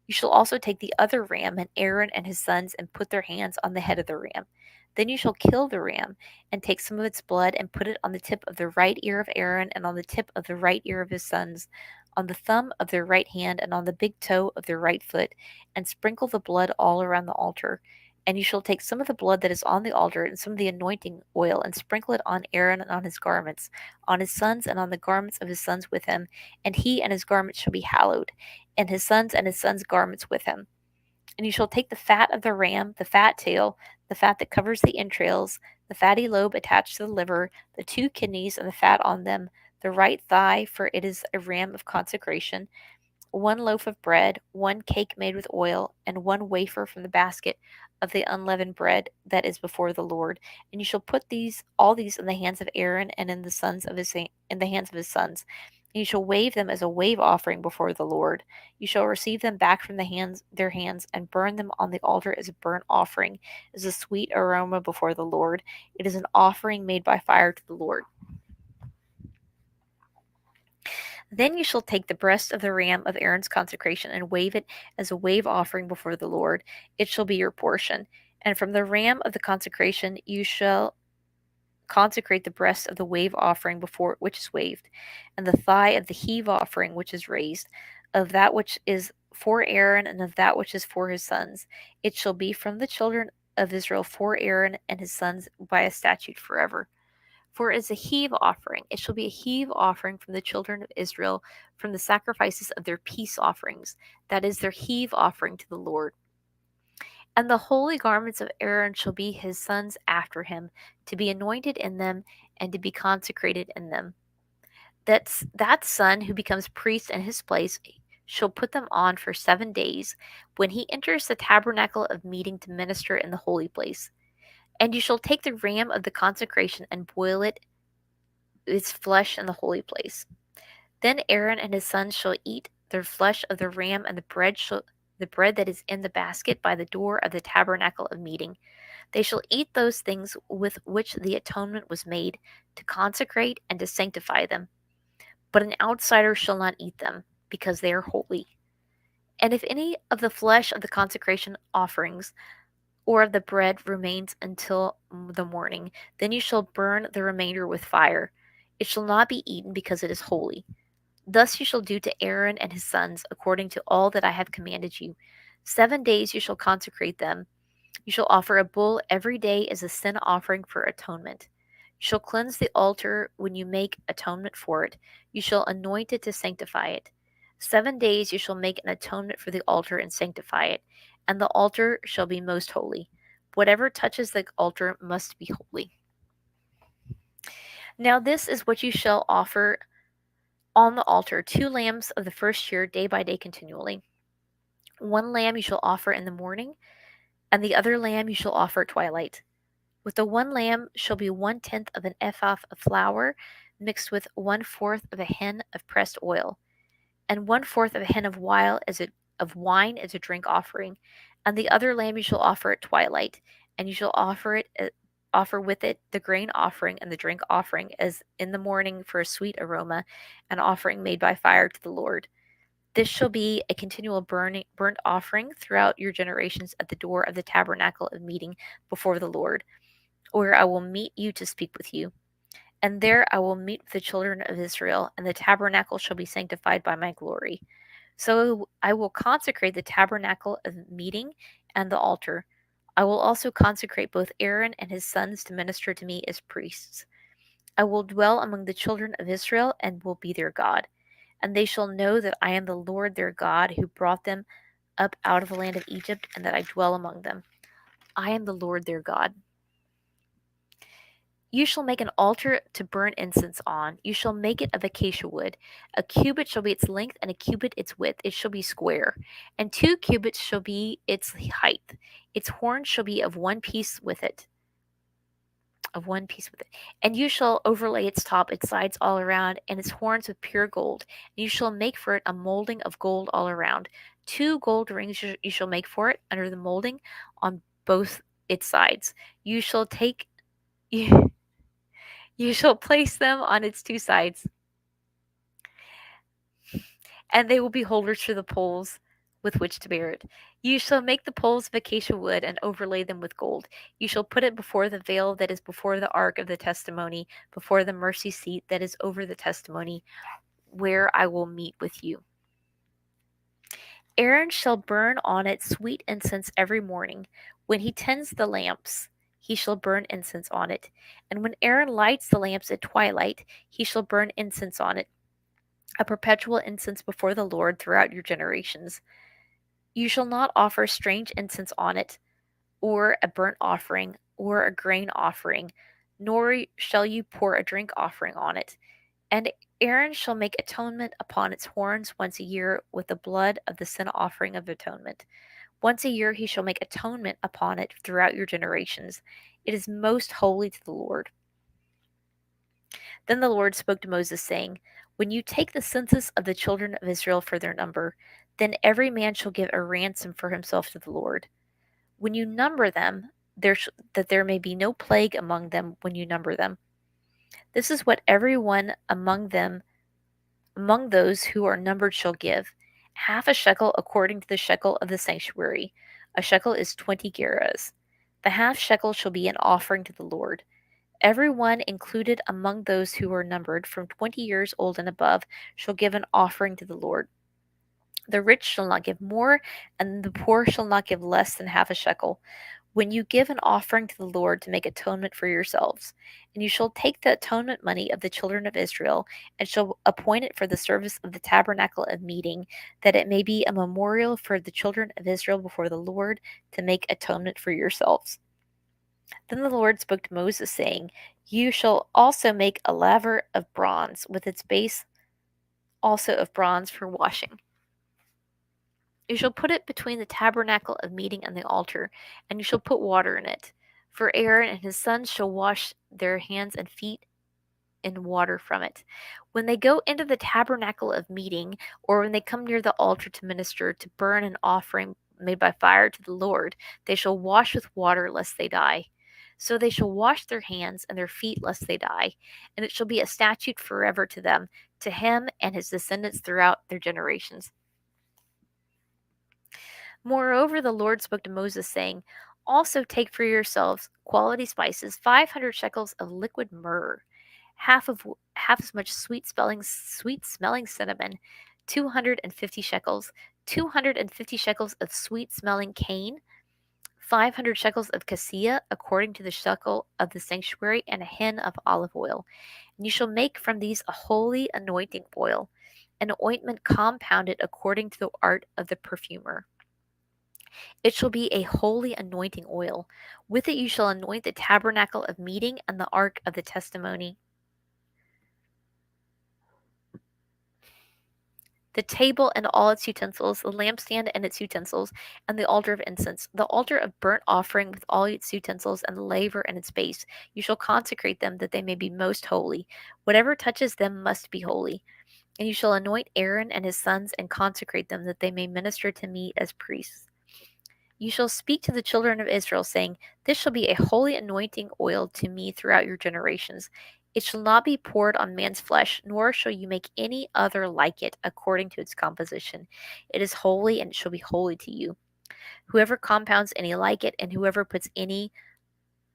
You shall also take the other ram, and Aaron and his sons, and put their hands on the head of the ram. Then you shall kill the ram, and take some of its blood, and put it on the tip of the right ear of Aaron, and on the tip of the right ear of his sons, on the thumb of their right hand, and on the big toe of their right foot, and sprinkle the blood all around the altar. And you shall take some of the blood that is on the altar, and some of the anointing oil, and sprinkle it on Aaron and on his garments, on his sons, and on the garments of his sons with him, and he and his garments shall be hallowed, and his sons' garments with him. And you shall take the fat of the ram, the fat tail, the fat that covers the entrails, the fatty lobe attached to the liver, the 2 kidneys and the fat on them, the right thigh, for it is a ram of consecration, 1 loaf of bread, 1 cake made with oil, and 1 wafer from the basket of the unleavened bread that is before the Lord. And you shall put all these in the hands of Aaron and in the hands of his sons. And you shall wave them as a wave offering before the Lord. You shall receive them back from their hands, and burn them on the altar as a burnt offering, as a sweet aroma before the Lord. It is an offering made by fire to the Lord. Then you shall take the breast of the ram of Aaron's consecration, and wave it as a wave offering before the Lord. It shall be your portion. And from the ram of the consecration you shall consecrate the breast of the wave offering before which is waved, and the thigh of the heave offering which is raised, of that which is for Aaron, and of that which is for his sons. It shall be from the children of Israel for Aaron and his sons by a statute forever. For it is a heave offering. It shall be a heave offering from the children of Israel, from the sacrifices of their peace offerings. That is their heave offering to the Lord. And the holy garments of Aaron shall be his sons after him, to be anointed in them and to be consecrated in them. That son who becomes priest in his place shall put them on for 7 days, when he enters the tabernacle of meeting to minister in the holy place. And you shall take the ram of the consecration and boil its flesh in the holy place. Then Aaron and his sons shall eat the flesh of the ram and the bread that is in the basket by the door of the tabernacle of meeting. They shall eat those things with which the atonement was made, to consecrate and to sanctify them. But an outsider shall not eat them, because they are holy. And if any of the flesh of the consecration offerings or of the bread remains until the morning, then you shall burn the remainder with fire. It shall not be eaten, because it is holy. Thus you shall do to Aaron and his sons, according to all that I have commanded you. 7 days you shall consecrate them. You shall offer a bull every day as a sin offering for atonement. You shall cleanse the altar when you make atonement for it. You shall anoint it to sanctify it. 7 days you shall make an atonement for the altar and sanctify it, and the altar shall be most holy. Whatever touches the altar must be holy. Now this is what you shall offer on the altar: 2 lambs of the first year, day by day continually. 1 lamb you shall offer in the morning, and the other lamb you shall offer at twilight. With the 1 lamb shall be 1/10 of an ephah of flour, mixed with 1/4 of a hin of pressed oil, and 1/4 of a hin of wine as a drink offering. And the other lamb you shall offer at twilight, and you shall offer with it the grain offering and the drink offering as in the morning for a sweet aroma, an offering made by fire to the Lord. This shall be a continual burnt offering throughout your generations at the door of the tabernacle of meeting before the Lord, where I will meet you to speak with you. And there I will meet with the children of Israel, and the tabernacle shall be sanctified by my glory. So I will consecrate the tabernacle of meeting and the altar. I will also consecrate both Aaron and his sons to minister to me as priests. I will dwell among the children of Israel and will be their God. And they shall know that I am the Lord their God who brought them up out of the land of Egypt, and that I dwell among them. I am the Lord their God. You shall make an altar to burn incense on. You shall make it of acacia wood. A cubit shall be its length, and a cubit its width. It shall be square, and 2 cubits shall be its height. Its horns shall be of one piece with it. And you shall overlay its top, its sides all around, and its horns with pure gold. And you shall make for it a molding of gold all around. 2 gold rings you shall make for it under the molding on both its sides. You shall take you, you shall place them on its 2 sides, and they will be holders for the poles with which to bear it. You shall make the poles of acacia wood and overlay them with gold. You shall put it before the veil that is before the ark of the testimony, before the mercy seat that is over the testimony, where I will meet with you. Aaron shall burn on it sweet incense every morning. When he tends the lamps, he shall burn incense on it. And when Aaron lights the lamps at twilight, he shall burn incense on it, a perpetual incense before the Lord throughout your generations. You shall not offer strange incense on it, or a burnt offering, or a grain offering, nor shall you pour a drink offering on it. And Aaron shall make atonement upon its horns once a year with the blood of the sin offering of atonement. Once a year he shall make atonement upon it throughout your generations. It is most holy to the Lord. Then the Lord spoke to Moses, saying, When you take the census of the children of Israel for their number, then every man shall give a ransom for himself to the Lord. When you number them, that there may be no plague among them when you number them. This is what every one among those who are numbered shall give, half a shekel according to the shekel of the sanctuary. A shekel is 20 gerahs. The half shekel shall be an offering to the Lord. Every one included among those who are numbered from 20 years old and above shall give an offering to the Lord. The rich shall not give more, and the poor shall not give less than half a shekel, when you give an offering to the Lord to make atonement for yourselves. And you shall take the atonement money of the children of Israel, and shall appoint it for the service of the tabernacle of meeting, that it may be a memorial for the children of Israel before the Lord, to make atonement for yourselves. Then the Lord spoke to Moses, saying, You shall also make a laver of bronze, with its base also of bronze for washing. You shall put it between the tabernacle of meeting and the altar, and you shall put water in it. For Aaron and his sons shall wash their hands and feet in water from it. When they go into the tabernacle of meeting, or when they come near the altar to minister, to burn an offering made by fire to the Lord, they shall wash with water, lest they die. So they shall wash their hands and their feet, lest they die. And it shall be a statute forever to them, to him and his descendants throughout their generations. Moreover, the Lord spoke to Moses, saying, Also take for yourselves quality spices, 500 shekels of liquid myrrh, half as much sweet smelling cinnamon, 250 shekels, 250 shekels of sweet smelling cane, 500 shekels of cassia, according to the shekel of the sanctuary, and a hin of olive oil. And you shall make from these a holy anointing oil, an ointment compounded according to the art of the perfumer. It shall be a holy anointing oil. With it you shall anoint the tabernacle of meeting and the ark of the testimony, the table and all its utensils, the lampstand and its utensils, and the altar of incense, the altar of burnt offering with all its utensils, and the laver and its base. You shall consecrate them that they may be most holy. Whatever touches them must be holy. And you shall anoint Aaron and his sons and consecrate them that they may minister to me as priests. You shall speak to the children of Israel, saying, This shall be a holy anointing oil to me throughout your generations. It shall not be poured on man's flesh, nor shall you make any other like it according to its composition. It is holy, and it shall be holy to you. Whoever compounds any like it, and whoever puts any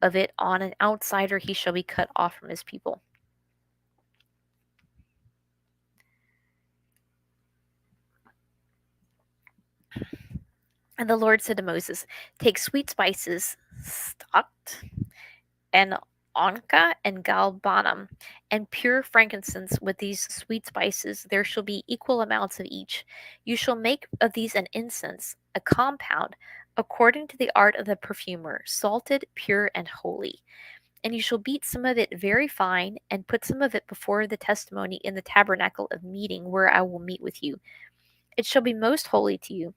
of it on an outsider, he shall be cut off from his people. And the Lord said to Moses, take sweet spices, stocked, and onca and galbanum, and pure frankincense with these sweet spices. There shall be equal amounts of each. You shall make of these an incense, a compound, according to the art of the perfumer, salted, pure, and holy. And you shall beat some of it very fine, and put some of it before the testimony in the tabernacle of meeting, where I will meet with you. It shall be most holy to you.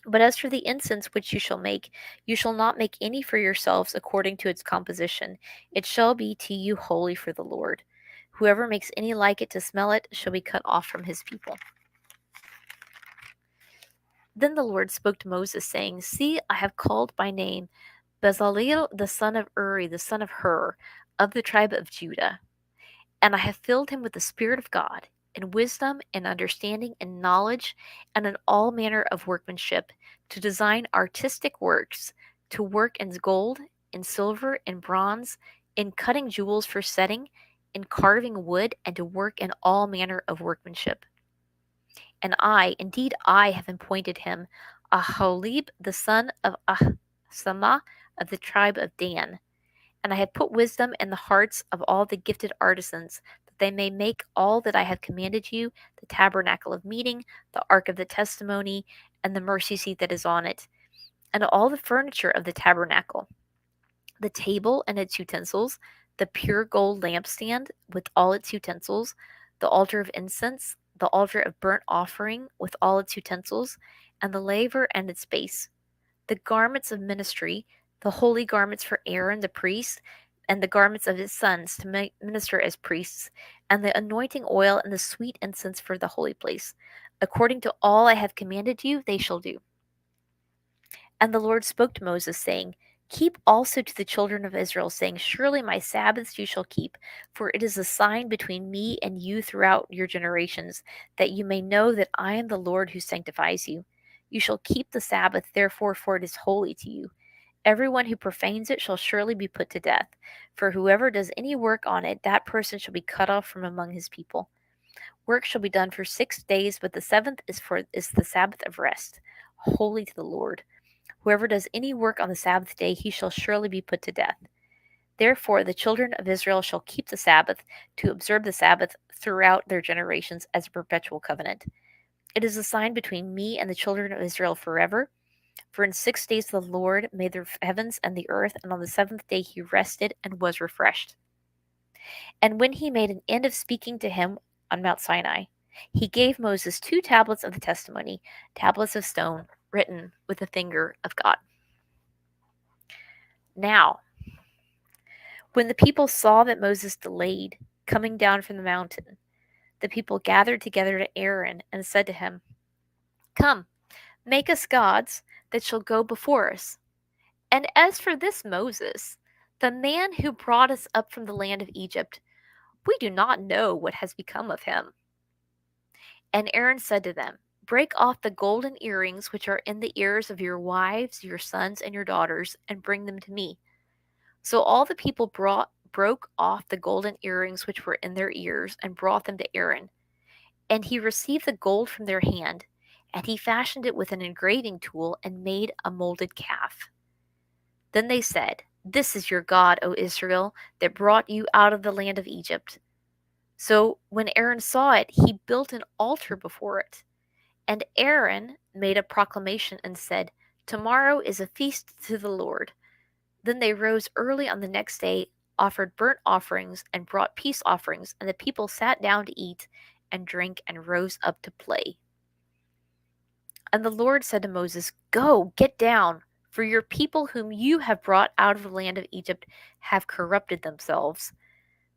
But as for the incense which you shall make, you shall not make any for yourselves according to its composition. It shall be to you holy for the Lord. Whoever makes any like it to smell it shall be cut off from his people. Then the Lord spoke to Moses, saying, see, I have called by name Bezaleel the son of Uri, the son of Hur, of the tribe of Judah. And I have filled him with the Spirit of God, in wisdom and understanding and knowledge, and in all manner of workmanship, to design artistic works, to work in gold, in silver, in bronze, in cutting jewels for setting, in carving wood, and to work in all manner of workmanship. And I, indeed, I have appointed him Aholib, the son of Ahsamah, of the tribe of Dan. And I have put wisdom in the hearts of all the gifted artisans, that they may make all that I have commanded you, the tabernacle of meeting, the ark of the testimony, and the mercy seat that is on it, and all the furniture of the tabernacle, the table and its utensils, the pure gold lampstand with all its utensils, the altar of incense, the altar of burnt offering with all its utensils, and the laver and its base, the garments of ministry, the holy garments for Aaron the priest, and the garments of his sons to minister as priests, and the anointing oil and the sweet incense for the holy place. According to all I have commanded you, they shall do. And the Lord spoke to Moses, saying, keep also to the children of Israel, saying, surely my Sabbaths you shall keep, for it is a sign between me and you throughout your generations, that you may know that I am the Lord who sanctifies you. You shall keep the Sabbath, therefore, for it is holy to you. Everyone who profanes it shall surely be put to death. For whoever does any work on it, that person shall be cut off from among his people. Work shall be done for 6 days, but the seventh is the Sabbath of rest, holy to the Lord. Whoever does any work on the Sabbath day, he shall surely be put to death. Therefore, the children of Israel shall keep the Sabbath, to observe the Sabbath throughout their generations as a perpetual covenant. It is a sign between me and the children of Israel forever. For in 6 days the Lord made the heavens and the earth, and on the seventh day he rested and was refreshed. And when he made an end of speaking to him on Mount Sinai, he gave Moses 2 tablets of the testimony, tablets of stone, written with the finger of God. Now, when the people saw that Moses delayed coming down from the mountain, the people gathered together to Aaron and said to him, come, make us gods that shall go before us. And as for this Moses, the man who brought us up from the land of Egypt, we do not know what has become of him. And Aaron said to them, break off the golden earrings which are in the ears of your wives, your sons, and your daughters, and bring them to me. So all the people broke off the golden earrings which were in their ears, and brought them to Aaron. And he received the gold from their hand, and he fashioned it with an engraving tool, and made a molded calf. Then they said, this is your God, O Israel, that brought you out of the land of Egypt. So when Aaron saw it, he built an altar before it. And Aaron made a proclamation and said, tomorrow is a feast to the Lord. Then they rose early on the next day, offered burnt offerings, and brought peace offerings, and the people sat down to eat and drink and rose up to play. And the Lord said to Moses, go, get down, for your people whom you have brought out of the land of Egypt have corrupted themselves.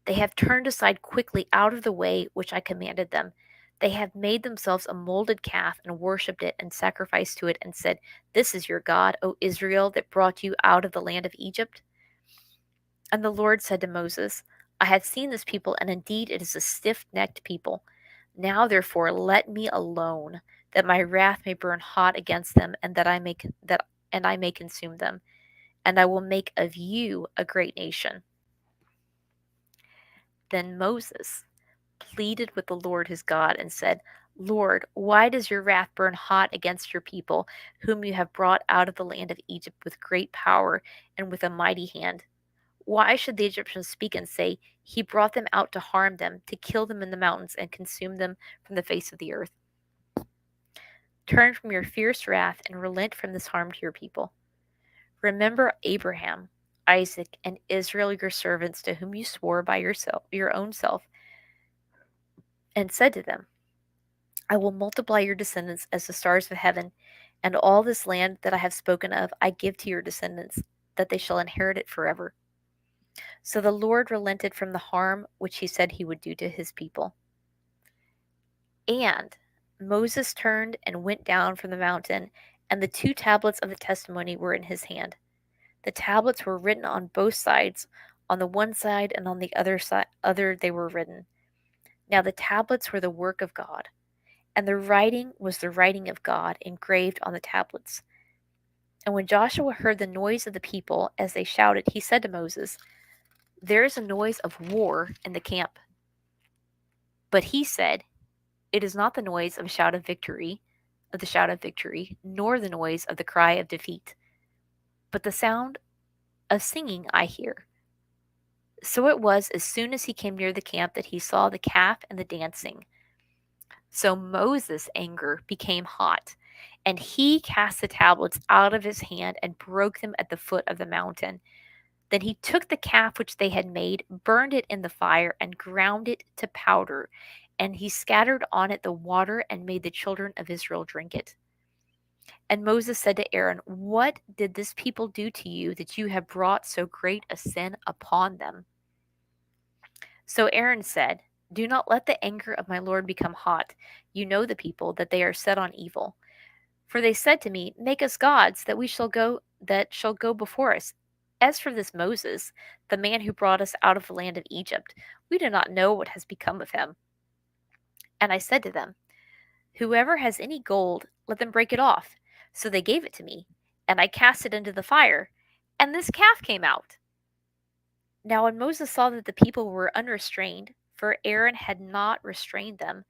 They have turned aside quickly out of the way which I commanded them. They have made themselves a molded calf and worshipped it and sacrificed to it and said, this is your God, O Israel, that brought you out of the land of Egypt. And the Lord said to Moses, I have seen this people, and indeed it is a stiff-necked people. Now, therefore, let me alone, that my wrath may burn hot against them, and I may consume them, and I will make of you a great nation." Then Moses pleaded with the Lord his God and said, "Lord, why does your wrath burn hot against your people, whom you have brought out of the land of Egypt with great power and with a mighty hand? Why should the Egyptians speak and say, 'He brought them out to harm them, to kill them in the mountains, and consume them from the face of the earth'? Turn from your fierce wrath and relent from this harm to your people. Remember Abraham, Isaac, and Israel your servants, to whom you swore by your own self, and said to them, 'I will multiply your descendants as the stars of heaven, and all this land that I have spoken of I give to your descendants, that they shall inherit it forever.' So the Lord relented from the harm which he said he would do to his people. And Moses turned and went down from the mountain, and the 2 tablets of the testimony were in his hand. The tablets were written on both sides, on the one side and on the other they were written. Now the tablets were the work of God, and the writing was the writing of God engraved on the tablets. And when Joshua heard the noise of the people as they shouted, he said to Moses, 'There is a noise of war in the camp.' But he said, 'It is not the noise of the shout of victory, nor the noise of the cry of defeat, but the sound of singing I hear.' So it was as soon as he came near the camp that he saw the calf and the dancing. So Moses' anger became hot, and he cast the tablets out of his hand and broke them at the foot of the mountain. Then he took the calf which they had made, burned it in the fire, and ground it to powder. And he scattered on it the water and made the children of Israel drink it. And Moses said to Aaron, 'What did this people do to you that you have brought so great a sin upon them?' So Aaron said, 'Do not let the anger of my Lord become hot. You know the people, that they are set on evil. For they said to me, Make us gods, that shall go before us. As for this Moses, the man who brought us out of the land of Egypt, we do not know what has become of him.' And I said to them, 'Whoever has any gold, let them break it off.' So they gave it to me, and I cast it into the fire, and this calf came out. Now when Moses saw that the people were unrestrained, for Aaron had not restrained them,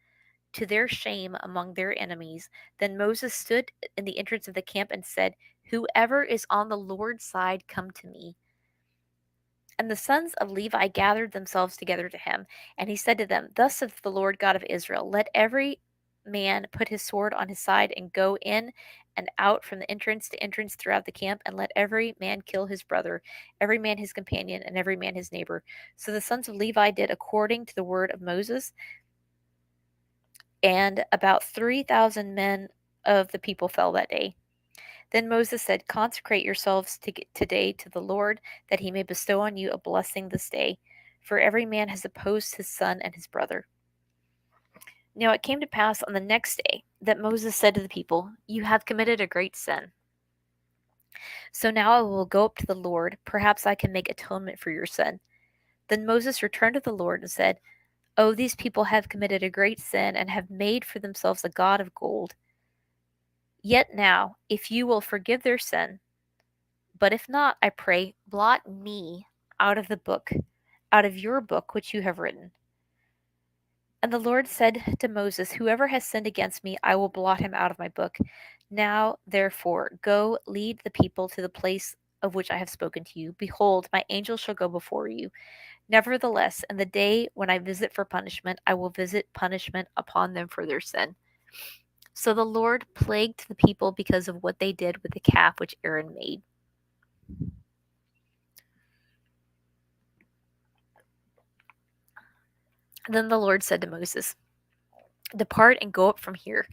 to their shame among their enemies, then Moses stood in the entrance of the camp and said, 'Whoever is on the Lord's side, come to me.' And the sons of Levi gathered themselves together to him, and he said to them, 'Thus saith the Lord God of Israel, let every man put his sword on his side and go in and out from the entrance to entrance throughout the camp, and let every man kill his brother, every man his companion, and every man his neighbor.' So the sons of Levi did according to the word of Moses, and about 3,000 men of the people fell that day. Then Moses said, 'Consecrate yourselves today to the Lord, that he may bestow on you a blessing this day. For every man has opposed his son and his brother.' Now it came to pass on the next day that Moses said to the people, 'You have committed a great sin. So now I will go up to the Lord. Perhaps I can make atonement for your sin.' Then Moses returned to the Lord and said, 'Oh, these people have committed a great sin and have made for themselves a god of gold. Yet now, if you will forgive their sin, but if not, I pray, blot me out of the book, out of your book which you have written.' And the Lord said to Moses, 'Whoever has sinned against me, I will blot him out of my book. Now, therefore, go lead the people to the place of which I have spoken to you. Behold, my angel shall go before you. Nevertheless, in the day when I visit for punishment, I will visit punishment upon them for their sin.' So the Lord plagued the people because of what they did with the calf which Aaron made. Then the Lord said to Moses, 'Depart and go up from here,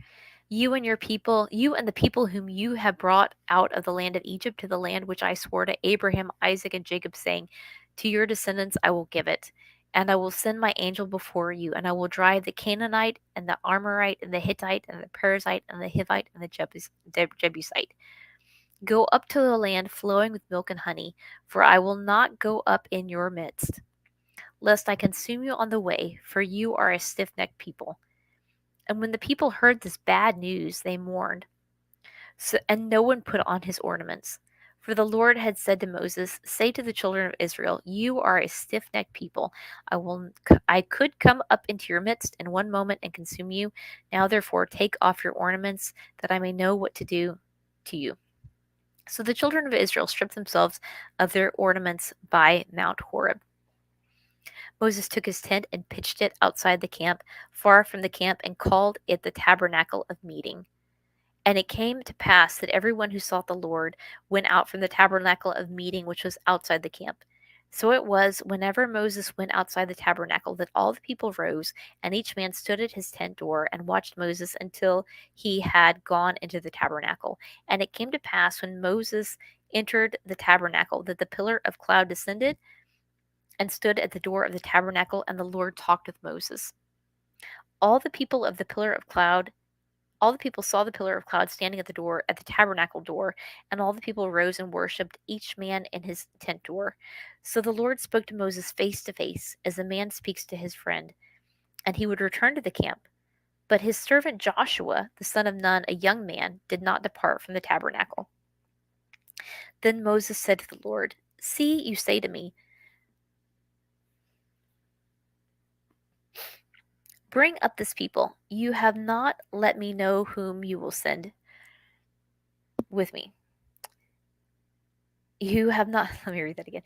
you and the people whom you have brought out of the land of Egypt to the land which I swore to Abraham, Isaac, and Jacob, saying, To your descendants I will give it. And I will send my angel before you, and I will drive the Canaanite, and the Amorite, and the Hittite, and the Perizzite, and the Hivite, and the Jebusite. Go up to the land flowing with milk and honey, for I will not go up in your midst. lest I consume you on the way, for you are a stiff necked people. And when the people heard this bad news, they mourned. And no one put on his ornaments. For the Lord had said to Moses, "Say to the children of Israel, you are a stiff necked people. I could come up into your midst in one moment and consume you. Now therefore take off your ornaments, that I may know what to do to you." So the children of Israel stripped themselves of their ornaments by Mount Horeb. Moses took his tent and pitched it outside the camp, far from the camp, and called it the tabernacle of meeting. And it came to pass that everyone who sought the Lord went out from the tabernacle of meeting which was outside the camp. So it was, whenever Moses went outside the tabernacle, that all the people rose, and each man stood at his tent door and watched Moses until he had gone into the tabernacle. And it came to pass, when Moses entered the tabernacle, that the pillar of cloud descended and stood at the door of the tabernacle, and the Lord talked with Moses. All the people of the pillar of cloud All the people saw the pillar of cloud standing at the door, at the tabernacle door, and all the people rose and worshipped, each man in his tent door. So the Lord spoke to Moses face to face, as a man speaks to his friend, and he would return to the camp. But his servant Joshua, the son of Nun, a young man, did not depart from the tabernacle. Then Moses said to the Lord, "See, you say to me, bring up this people. You have not let me know whom you will send with me. You have not, let me read that again.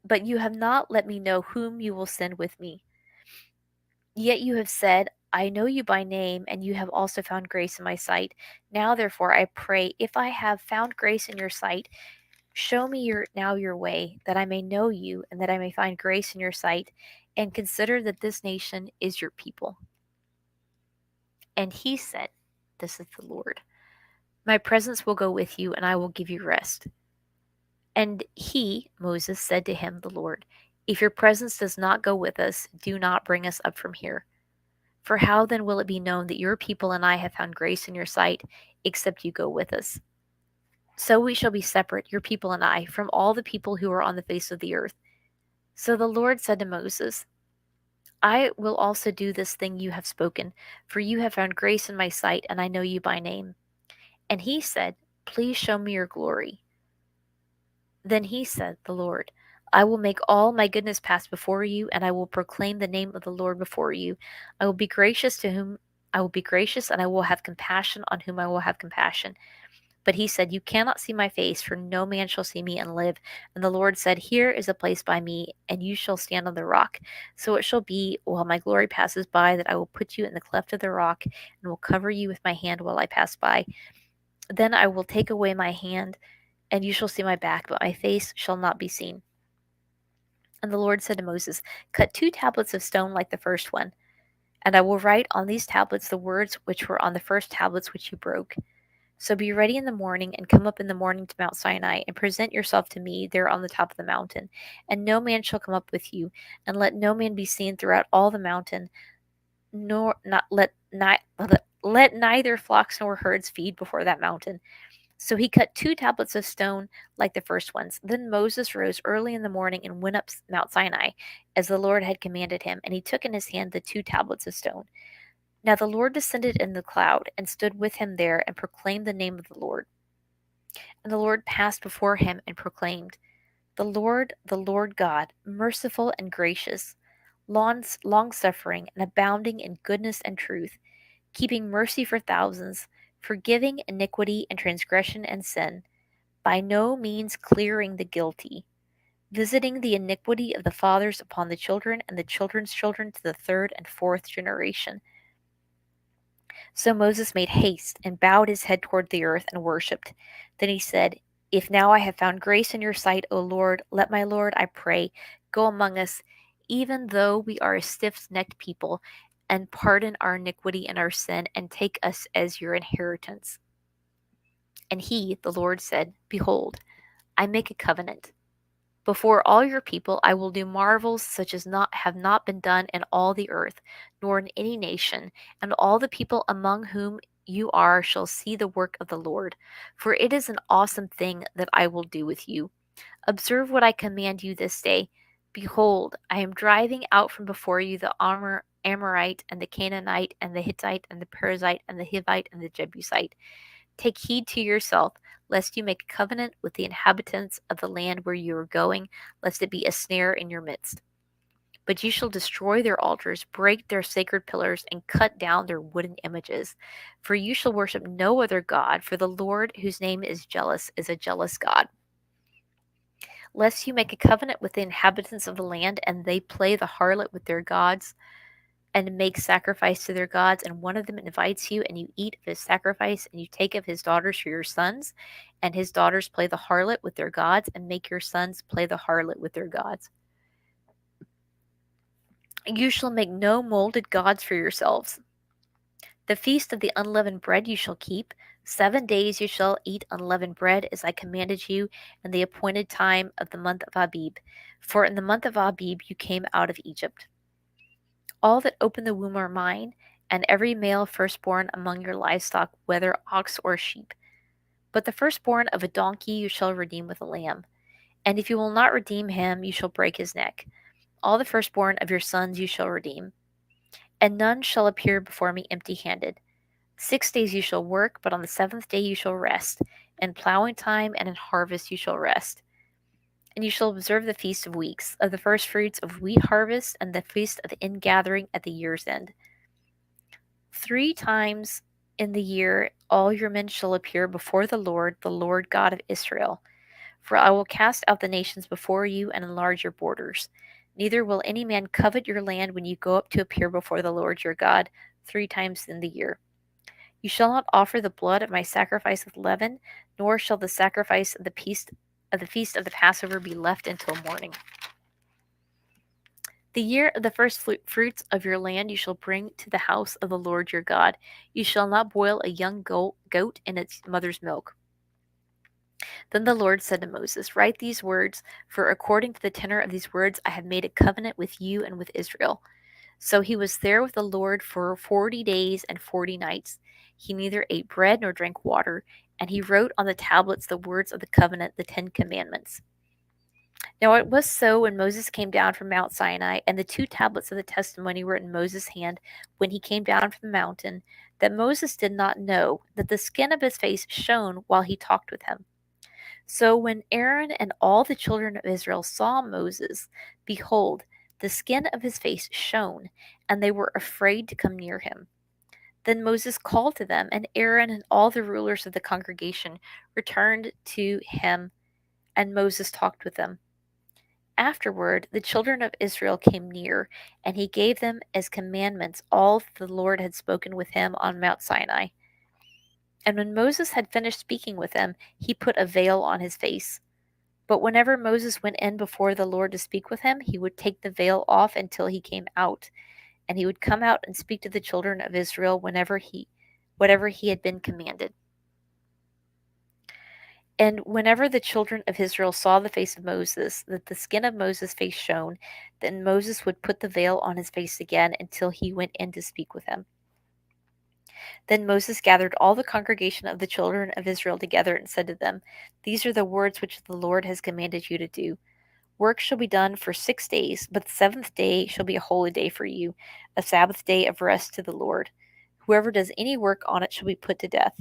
But you have not let me know whom you will send with me. Yet you have said, I know you by name, and you have also found grace in my sight. Now, therefore, I pray, if I have found grace in your sight, show me your way, that I may know you, and that I may find grace in your sight, and consider that this nation is your people." And he said, this is the Lord, "My presence will go with you, and I will give you rest." And he, Moses, said to him, the Lord, "If your presence does not go with us, do not bring us up from here. For how then will it be known that your people and I have found grace in your sight, except you go with us? So we shall be separate, your people and I, from all the people who are on the face of the earth." So the Lord said to Moses, "I will also do this thing you have spoken, for you have found grace in my sight, and I know you by name." And he said, "Please show me your glory." Then he said, the Lord, "I will make all my goodness pass before you, and I will proclaim the name of the Lord before you. I will be gracious to whom I will be gracious, and I will have compassion on whom I will have compassion." But he said, "You cannot see my face, for no man shall see me and live." And the Lord said, "Here is a place by me, and you shall stand on the rock. So it shall be, while my glory passes by, that I will put you in the cleft of the rock, and will cover you with my hand while I pass by. Then I will take away my hand, and you shall see my back, but my face shall not be seen." And the Lord said to Moses, "Cut 2 tablets of stone like the first one, and I will write on these tablets the words which were on the first tablets which you broke. So be ready in the morning, and come up in the morning to Mount Sinai, and present yourself to me there on the top of the mountain. And no man shall come up with you, and let no man be seen throughout all the mountain, nor not let neither flocks nor herds feed before that mountain." So he cut 2 tablets of stone like the first ones. Then Moses rose early in the morning and went up Mount Sinai, as the Lord had commanded him, and he took in his hand the 2 tablets of stone. Now the Lord descended in the cloud, and stood with him there, and proclaimed the name of the Lord. And the Lord passed before him, and proclaimed, the Lord God, merciful and gracious, long suffering, and abounding in goodness and truth, keeping mercy for thousands, forgiving iniquity and transgression and sin, by no means clearing the guilty, visiting the iniquity of the fathers upon the children and the children's children to the third and fourth generation. So Moses made haste and bowed his head toward the earth and worshipped. Then he said, "If now I have found grace in your sight, O Lord, let my Lord, I pray, go among us, even though we are a stiff necked people, and pardon our iniquity and our sin, and take us as your inheritance." And he, the Lord, said, "Behold, I make a covenant. Before all your people I will do marvels such as have not been done in all the earth, nor in any nation, and all the people among whom you are shall see the work of the Lord. For it is an awesome thing that I will do with you. Observe what I command you this day. Behold, I am driving out from before you the Amorite and the Canaanite and the Hittite and the Perizzite and the Hivite and the Jebusite. Take heed to yourself, lest you make a covenant with the inhabitants of the land where you are going, lest it be a snare in your midst. But you shall destroy their altars, break their sacred pillars, and cut down their wooden images. For you shall worship no other God, for the Lord, whose name is jealous, is a jealous God. Lest you make a covenant with the inhabitants of the land, and they play the harlot with their gods, and make sacrifice to their gods, and one of them invites you, and you eat of his sacrifice, and you take of his daughters for your sons, and his daughters play the harlot with their gods, and make your sons play the harlot with their gods. You shall make no molded gods for yourselves. The feast of the unleavened bread you shall keep. 7 days you shall eat unleavened bread, as I commanded you, in the appointed time of the month of Abib. For in the month of Abib you came out of Egypt. All that open the womb are mine, and every male firstborn among your livestock, whether ox or sheep. But the firstborn of a donkey you shall redeem with a lamb. And if you will not redeem him, you shall break his neck. All the firstborn of your sons you shall redeem. And none shall appear before me empty handed. 6 days you shall work, but on the seventh day you shall rest. In plowing time and in harvest you shall rest. And you shall observe the feast of weeks, of the first fruits of wheat harvest, and the feast of ingathering at the year's end. 3 times in the year all your men shall appear before the Lord God of Israel. For I will cast out the nations before you and enlarge your borders. Neither will any man covet your land when you go up to appear before the Lord your God 3 times in the year. You shall not offer the blood of my sacrifice with leaven, nor shall the sacrifice of the feast of the Passover be left until morning. The year of the first fruits of your land you shall bring to the house of the Lord your God. You shall not boil a young goat in its mother's milk. Then the Lord said to Moses, Write these words, for according to the tenor of these words I have made a covenant with you and with Israel. So he was there with the Lord for 40 days and 40 nights. He neither ate bread nor drank water, and he wrote on the tablets the words of the covenant, the 10 Commandments. Now it was so when Moses came down from Mount Sinai, and the 2 tablets of the testimony were in Moses' hand when he came down from the mountain, that Moses did not know that the skin of his face shone while he talked with him. So when Aaron and all the children of Israel saw Moses, behold, the skin of his face shone, and they were afraid to come near him. Then Moses called to them, and Aaron and all the rulers of the congregation returned to him, and Moses talked with them. Afterward, the children of Israel came near, and he gave them as commandments all the Lord had spoken with him on Mount Sinai. And when Moses had finished speaking with them, he put a veil on his face. But whenever Moses went in before the Lord to speak with him, he would take the veil off until he came out, and he would come out and speak to the children of Israel whatever he had been commanded. And whenever the children of Israel saw the face of Moses, that the skin of Moses' face shone, then Moses would put the veil on his face again until he went in to speak with him. Then Moses gathered all the congregation of the children of Israel together and said to them, These are the words which the Lord has commanded you to do. Work shall be done for 6 days, but the seventh day shall be a holy day for you, a Sabbath day of rest to the Lord. Whoever does any work on it shall be put to death.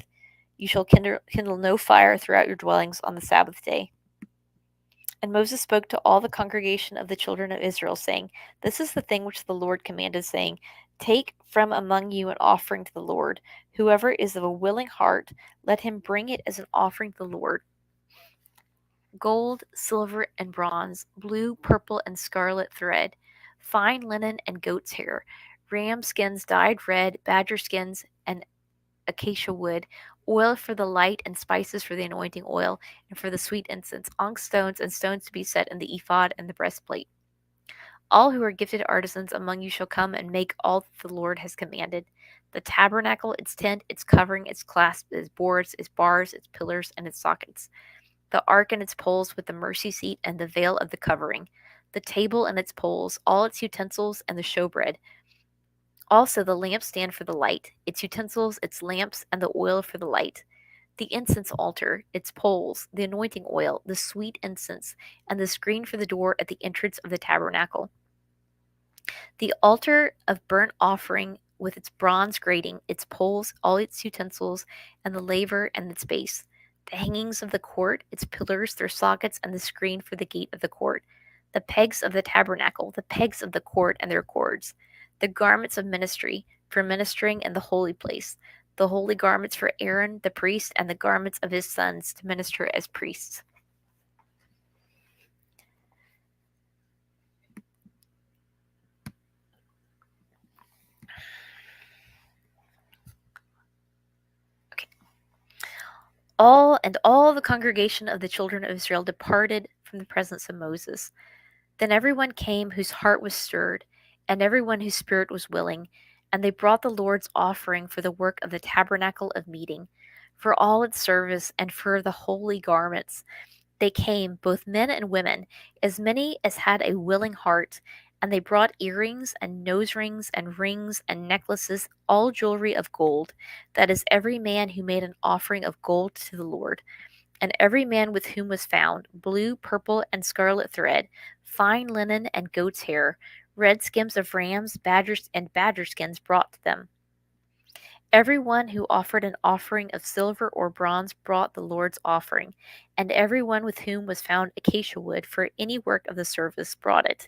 You shall kindle no fire throughout your dwellings on the Sabbath day. And Moses spoke to all the congregation of the children of Israel, saying, This is the thing which the Lord commanded, saying, Take from among you an offering to the Lord. Whoever is of a willing heart, let him bring it as an offering to the Lord. Gold, silver, and bronze, blue, purple, and scarlet thread, fine linen and goat's hair, ram skins dyed red, badger skins, and acacia wood, oil for the light, and spices for the anointing oil, and for the sweet incense, onyx stones, and stones to be set in the ephod and the breastplate. All who are gifted artisans among you shall come and make all that the Lord has commanded: the tabernacle, its tent, its covering, its clasps, its boards, its bars, its pillars, and its sockets, the ark and its poles with the mercy seat and the veil of the covering, the table and its poles, all its utensils, and the showbread. Also the lampstand for the light, its utensils, its lamps, and the oil for the light, the incense altar, its poles, the anointing oil, the sweet incense, and the screen for the door at the entrance of the tabernacle. The altar of burnt offering with its bronze grating, its poles, all its utensils, and the laver and its base. The hangings of the court, its pillars, their sockets, and the screen for the gate of the court. The pegs of the tabernacle, the pegs of the court and their cords. The garments of ministry for ministering in the holy place. The holy garments for Aaron the priest and the garments of his sons to minister as priests. All the congregation of the children of Israel departed from the presence of Moses. Then everyone came whose heart was stirred, and everyone whose spirit was willing, and they brought the Lord's offering for the work of the tabernacle of meeting, for all its service, and for the holy garments. They came, both men and women, as many as had a willing heart, and they brought earrings and nose rings and rings and necklaces, all jewelry of gold. That is, every man who made an offering of gold to the Lord. And every man with whom was found blue, purple, and scarlet thread, fine linen and goat's hair, red skins of rams, badgers, and badger skins brought to them. Every one who offered an offering of silver or bronze brought the Lord's offering, and every one with whom was found acacia wood for any work of the service brought it.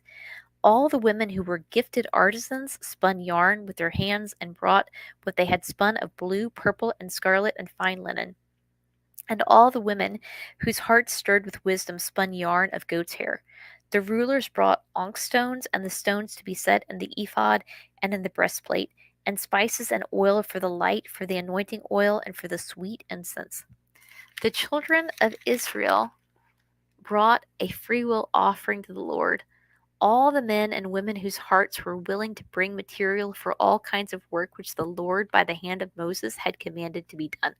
All the women who were gifted artisans spun yarn with their hands and brought what they had spun of blue, purple, and scarlet and fine linen. And all the women whose hearts stirred with wisdom spun yarn of goat's hair. The rulers brought onyx stones and the stones to be set in the ephod and in the breastplate, and spices and oil for the light, for the anointing oil, and for the sweet incense. The children of Israel brought a freewill offering to the Lord. All the men and women whose hearts were willing to bring material for all kinds of work which the Lord by the hand of Moses had commanded to be done.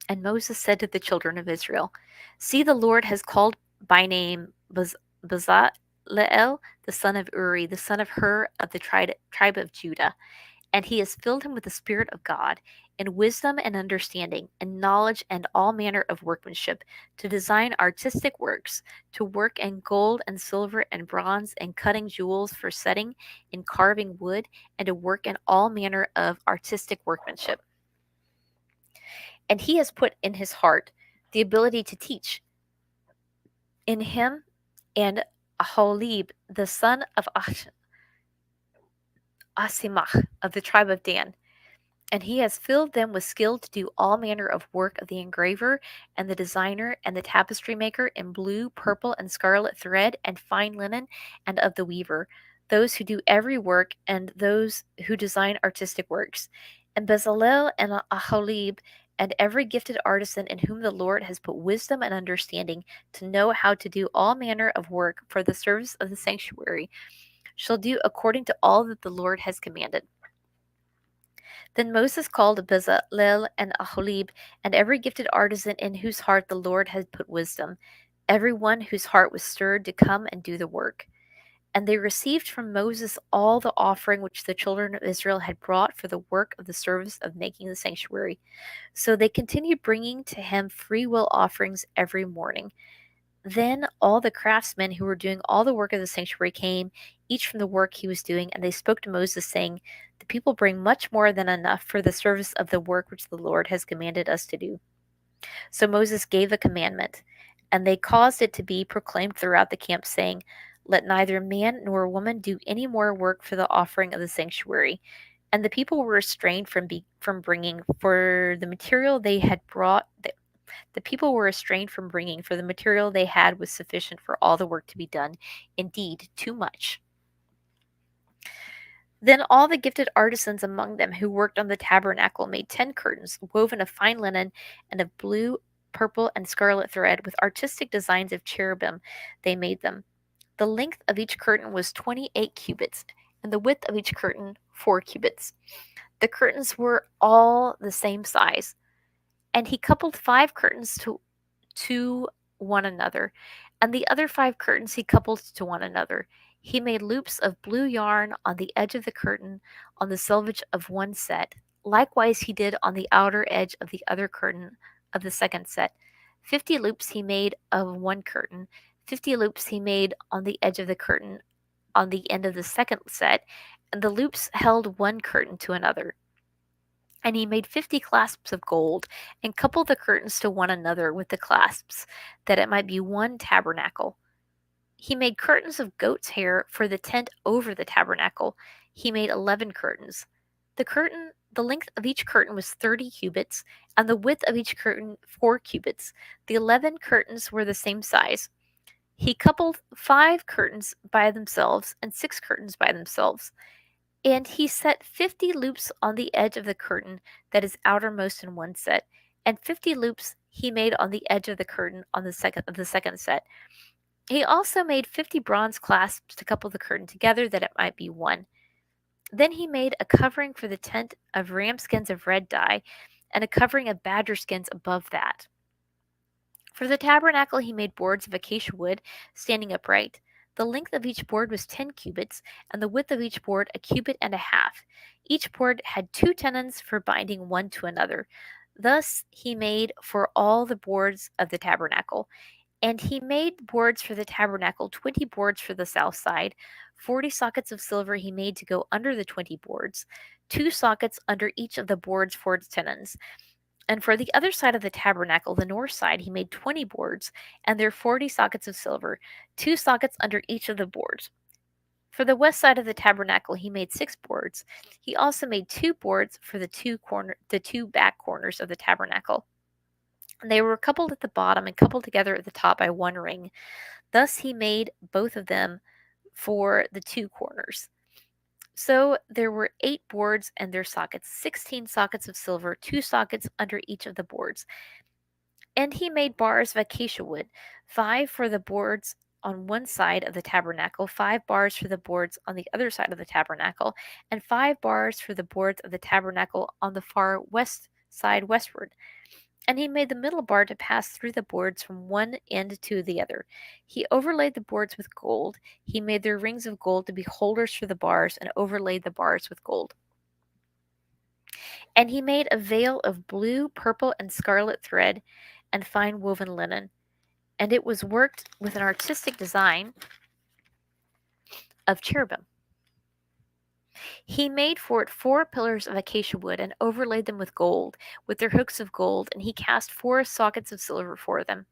And Moses said to the children of Israel, See, the Lord has called by name Bezalel, the son of Uri, the son of Hur of the tribe of Judah, and he has filled him with the Spirit of God, in wisdom and understanding, and knowledge and all manner of workmanship, to design artistic works, to work in gold and silver and bronze, and cutting jewels for setting, in carving wood, and to work in all manner of artistic workmanship. And he has put in his heart the ability to teach. In him and Aholib, the son of Asimach of the tribe of Dan, and he has filled them with skill to do all manner of work of the engraver and the designer and the tapestry maker in blue, purple, and scarlet thread and fine linen, and of the weaver, those who do every work and those who design artistic works. And Bezalel and Aholib and every gifted artisan in whom the Lord has put wisdom and understanding to know how to do all manner of work for the service of the sanctuary shall do according to all that the Lord has commanded. Then Moses called Bezalel and Aholib and every gifted artisan in whose heart the Lord had put wisdom, every one whose heart was stirred to come and do the work. And they received from Moses all the offering which the children of Israel had brought for the work of the service of making the sanctuary. So they continued bringing to him freewill offerings every morning. Then all the craftsmen who were doing all the work of the sanctuary came, each from the work he was doing, and they spoke to Moses, saying, The people bring much more than enough for the service of the work which the Lord has commanded us to do. So Moses gave a commandment, and they caused it to be proclaimed throughout the camp, saying, Let neither man nor woman do any more work for the offering of the sanctuary. And the people were restrained from bringing, for the material they had brought. The people were restrained from bringing, for the material they had was sufficient for all the work to be done, indeed, too much. Then all the gifted artisans among them who worked on the tabernacle made 10 curtains, woven of fine linen and of blue, purple, and scarlet thread, with artistic designs of cherubim they made them. The length of each curtain was 28 cubits, and the width of each curtain 4 cubits. The curtains were all the same size. And he coupled 5 curtains to one another, and the other 5 curtains he coupled to one another. He made loops of blue yarn on the edge of the curtain on the selvage of one set, Likewise he did on the outer edge of the other curtain of the second set. 50 loops he made of one curtain, 50 loops he made on the edge of the curtain on the end of the second set, and the loops held one curtain to another. And he made 50 clasps of gold, and coupled the curtains to one another with the clasps, that it might be one tabernacle. He made curtains of goat's hair for the tent over the tabernacle. He made 11 curtains. The length of each curtain was 30 cubits, and the width of each curtain 4 cubits. The 11 curtains were the same size. He coupled 5 curtains by themselves and 6 curtains by themselves. And he set 50 loops on the edge of the curtain that is outermost in one set, and 50 loops he made on the edge of the curtain on the second set. He also made 50 bronze clasps to couple the curtain together that it might be one. Then he made a covering for the tent of ram skins of red dye, and a covering of badger skins above that. For the tabernacle he made boards of acacia wood, standing upright. The length of each board was 10 cubits, and the width of each board a cubit and a half. Each board had 2 tenons for binding one to another. Thus he made for all the boards of the tabernacle. And he made boards for the tabernacle, 20 boards for the south side. 40 sockets of silver he made to go under the 20 boards, 2 sockets under each of the boards for its tenons. And for the other side of the tabernacle, the north side, he made 20 boards, and there 40 sockets of silver, 2 sockets under each of the boards. For the west side of the tabernacle, he made 6 boards. He also made 2 boards for the two back corners of the tabernacle. And they were coupled at the bottom and coupled together at the top by one ring. Thus he made both of them for the 2 corners. So there were 8 boards and their sockets, 16 sockets of silver, 2 sockets under each of the boards. And he made bars of acacia wood, 5 for the boards on one side of the tabernacle, 5 bars for the boards on the other side of the tabernacle, and 5 bars for the boards of the tabernacle on the far west side westward. And he made the middle bar to pass through the boards from one end to the other. He overlaid the boards with gold. He made their rings of gold to be holders for the bars, and overlaid the bars with gold. And he made a veil of blue, purple, and scarlet thread and fine woven linen. And it was worked with an artistic design of cherubim. He made for it 4 pillars of acacia wood, and overlaid them with gold, with their hooks of gold, and he cast 4 sockets of silver for them.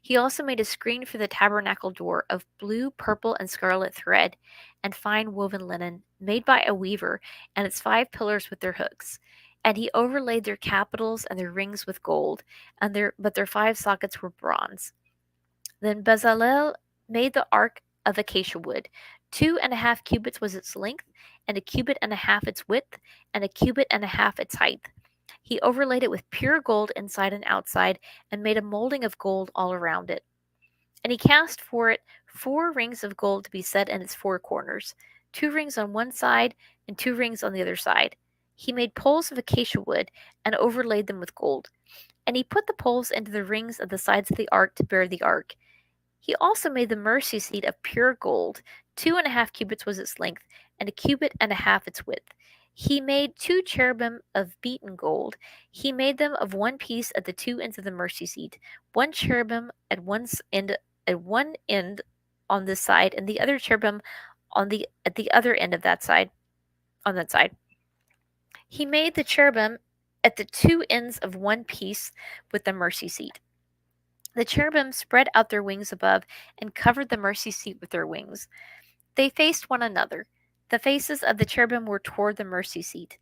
He also made a screen for the tabernacle door of blue, purple, and scarlet thread, and fine woven linen, made by a weaver, and its 5 pillars with their hooks. And he overlaid their capitals and their rings with gold, but their 5 sockets were bronze. Then Bezalel made the ark of acacia wood. 2.5 cubits was its length, and a cubit and a half its width, and a cubit and a half its height. He overlaid it with pure gold inside and outside, and made a molding of gold all around it. And he cast for it 4 rings of gold to be set in its 4 corners, 2 rings on one side and 2 rings on the other side. He made poles of acacia wood, and overlaid them with gold. And he put the poles into the rings of the sides of the ark to bear the ark. He also made the mercy seat of pure gold. 2.5 cubits was its length, and a cubit and a half its width. He made 2 cherubim of beaten gold. He made them of one piece at the 2 ends of the mercy seat, one cherubim at one end on this side, and the other cherubim at the other end of that side on that side. He made the cherubim at the 2 ends of one piece with the mercy seat. The cherubim spread out their wings above and covered the mercy seat with their wings. They faced one another. The faces of the cherubim were toward the mercy seat.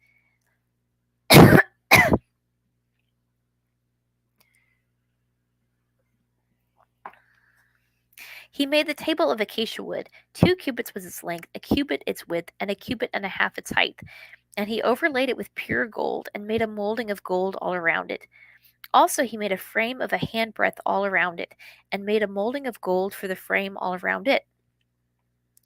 He made the table of acacia wood. 2 cubits was its length, a cubit its width, and a cubit and a half its height. And he overlaid it with pure gold, and made a molding of gold all around it. Also he made a frame of a handbreadth all around it, and made a molding of gold for the frame all around it.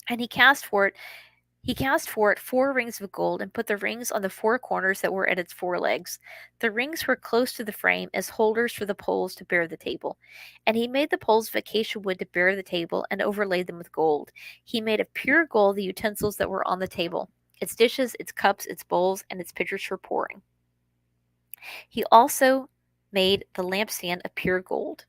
And he cast for it 4 rings of gold, and put the rings on the 4 corners that were at its 4 legs. The rings were close to the frame as holders for the poles to bear the table. And he made the poles of acacia wood to bear the table, and overlaid them with gold. He made of pure gold the utensils that were on the table. its dishes, its cups, its bowls, and its pitchers for pouring. He also made the lampstand of pure gold.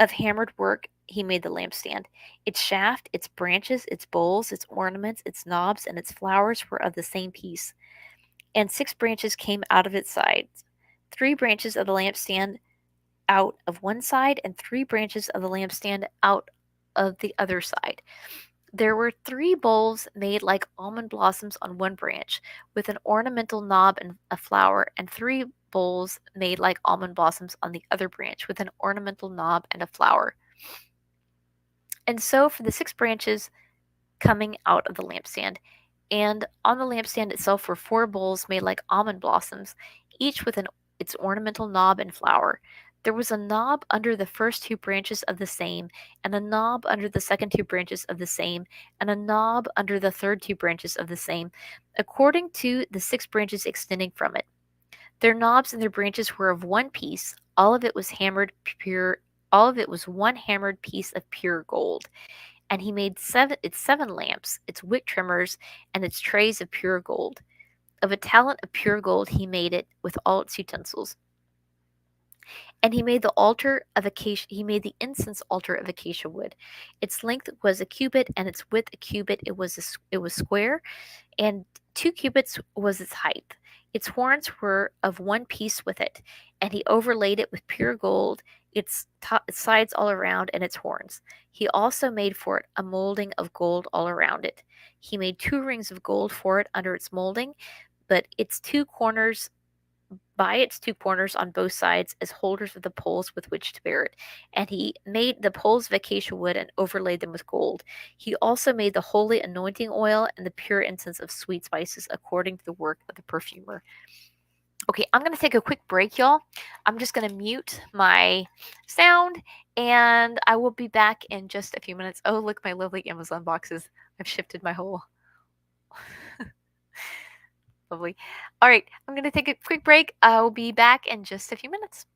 Of hammered work he made the lampstand. Its shaft, its branches, its bowls, its ornaments, its knobs, and its flowers were of the same piece. And 6 branches came out of its sides. 3 branches of the lampstand out of one side, and 3 branches of the lampstand out of the other side. There were 3 bowls made like almond blossoms on one branch, with an ornamental knob and a flower, and 3 bowls made like almond blossoms on the other branch, with an ornamental knob and a flower. And so for the 6 branches coming out of the lampstand, and on the lampstand itself were 4 bowls made like almond blossoms, each with its ornamental knob and flower. There was a knob under the first 2 branches of the same, and a knob under the second 2 branches of the same, and a knob under the third 2 branches of the same, according to the 6 branches extending from it. Their knobs and their branches were of one piece. All of it was hammered pure. All of it was one hammered piece of pure gold. And he made its 7 lamps, its wick trimmers, and its trays of pure gold. Of a talent of pure gold he made it with all its utensils. And he made the altar of acacia. He made the incense altar of acacia wood. Its length was a cubit, and its width a cubit. It was square, and 2 cubits was its height. Its horns were of one piece with it, and he overlaid it with pure gold, its sides all around, and its horns. He also made for it a molding of gold all around it. He made 2 rings of gold for it under its molding, but by its 2 corners on both sides as holders of the poles with which to bear it. And he made the poles of acacia wood and overlaid them with gold. He also made the holy anointing oil and the pure incense of sweet spices according to the work of the perfumer. Okay, I'm going to take a quick break, y'all. I'm just going to mute my sound and I will be back in just a few minutes. Oh, look, my lovely Amazon boxes. I've shifted my whole. Lovely. All right, I'm going to take a quick break. I'll be back in just a few minutes.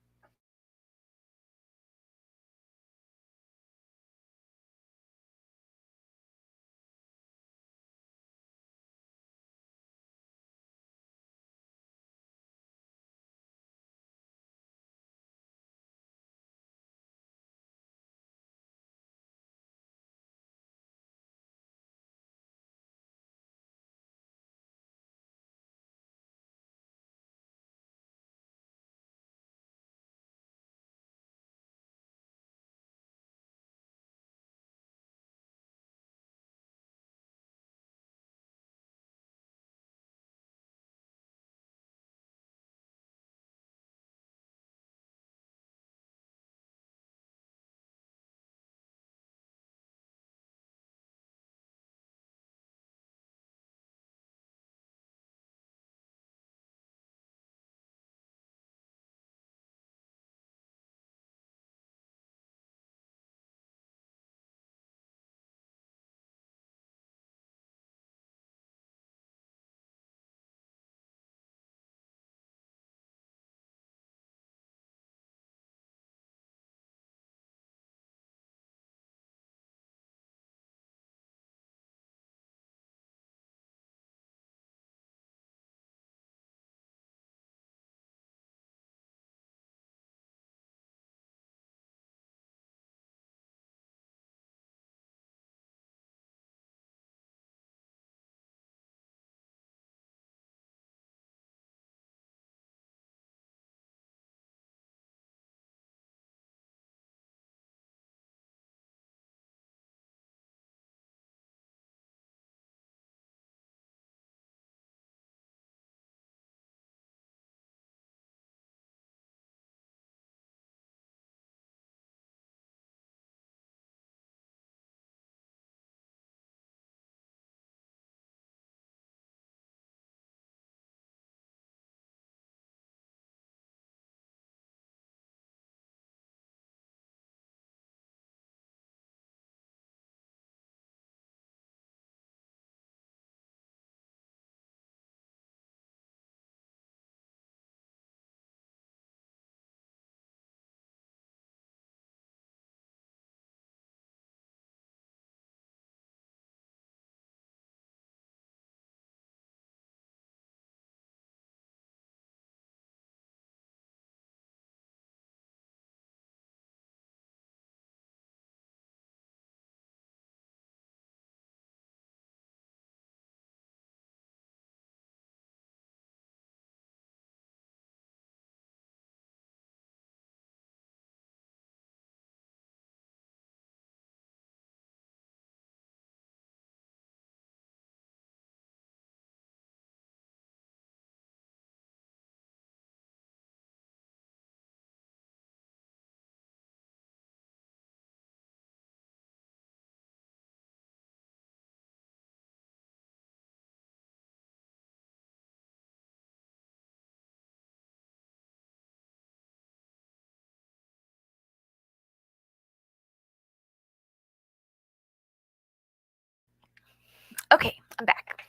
Okay, I'm back.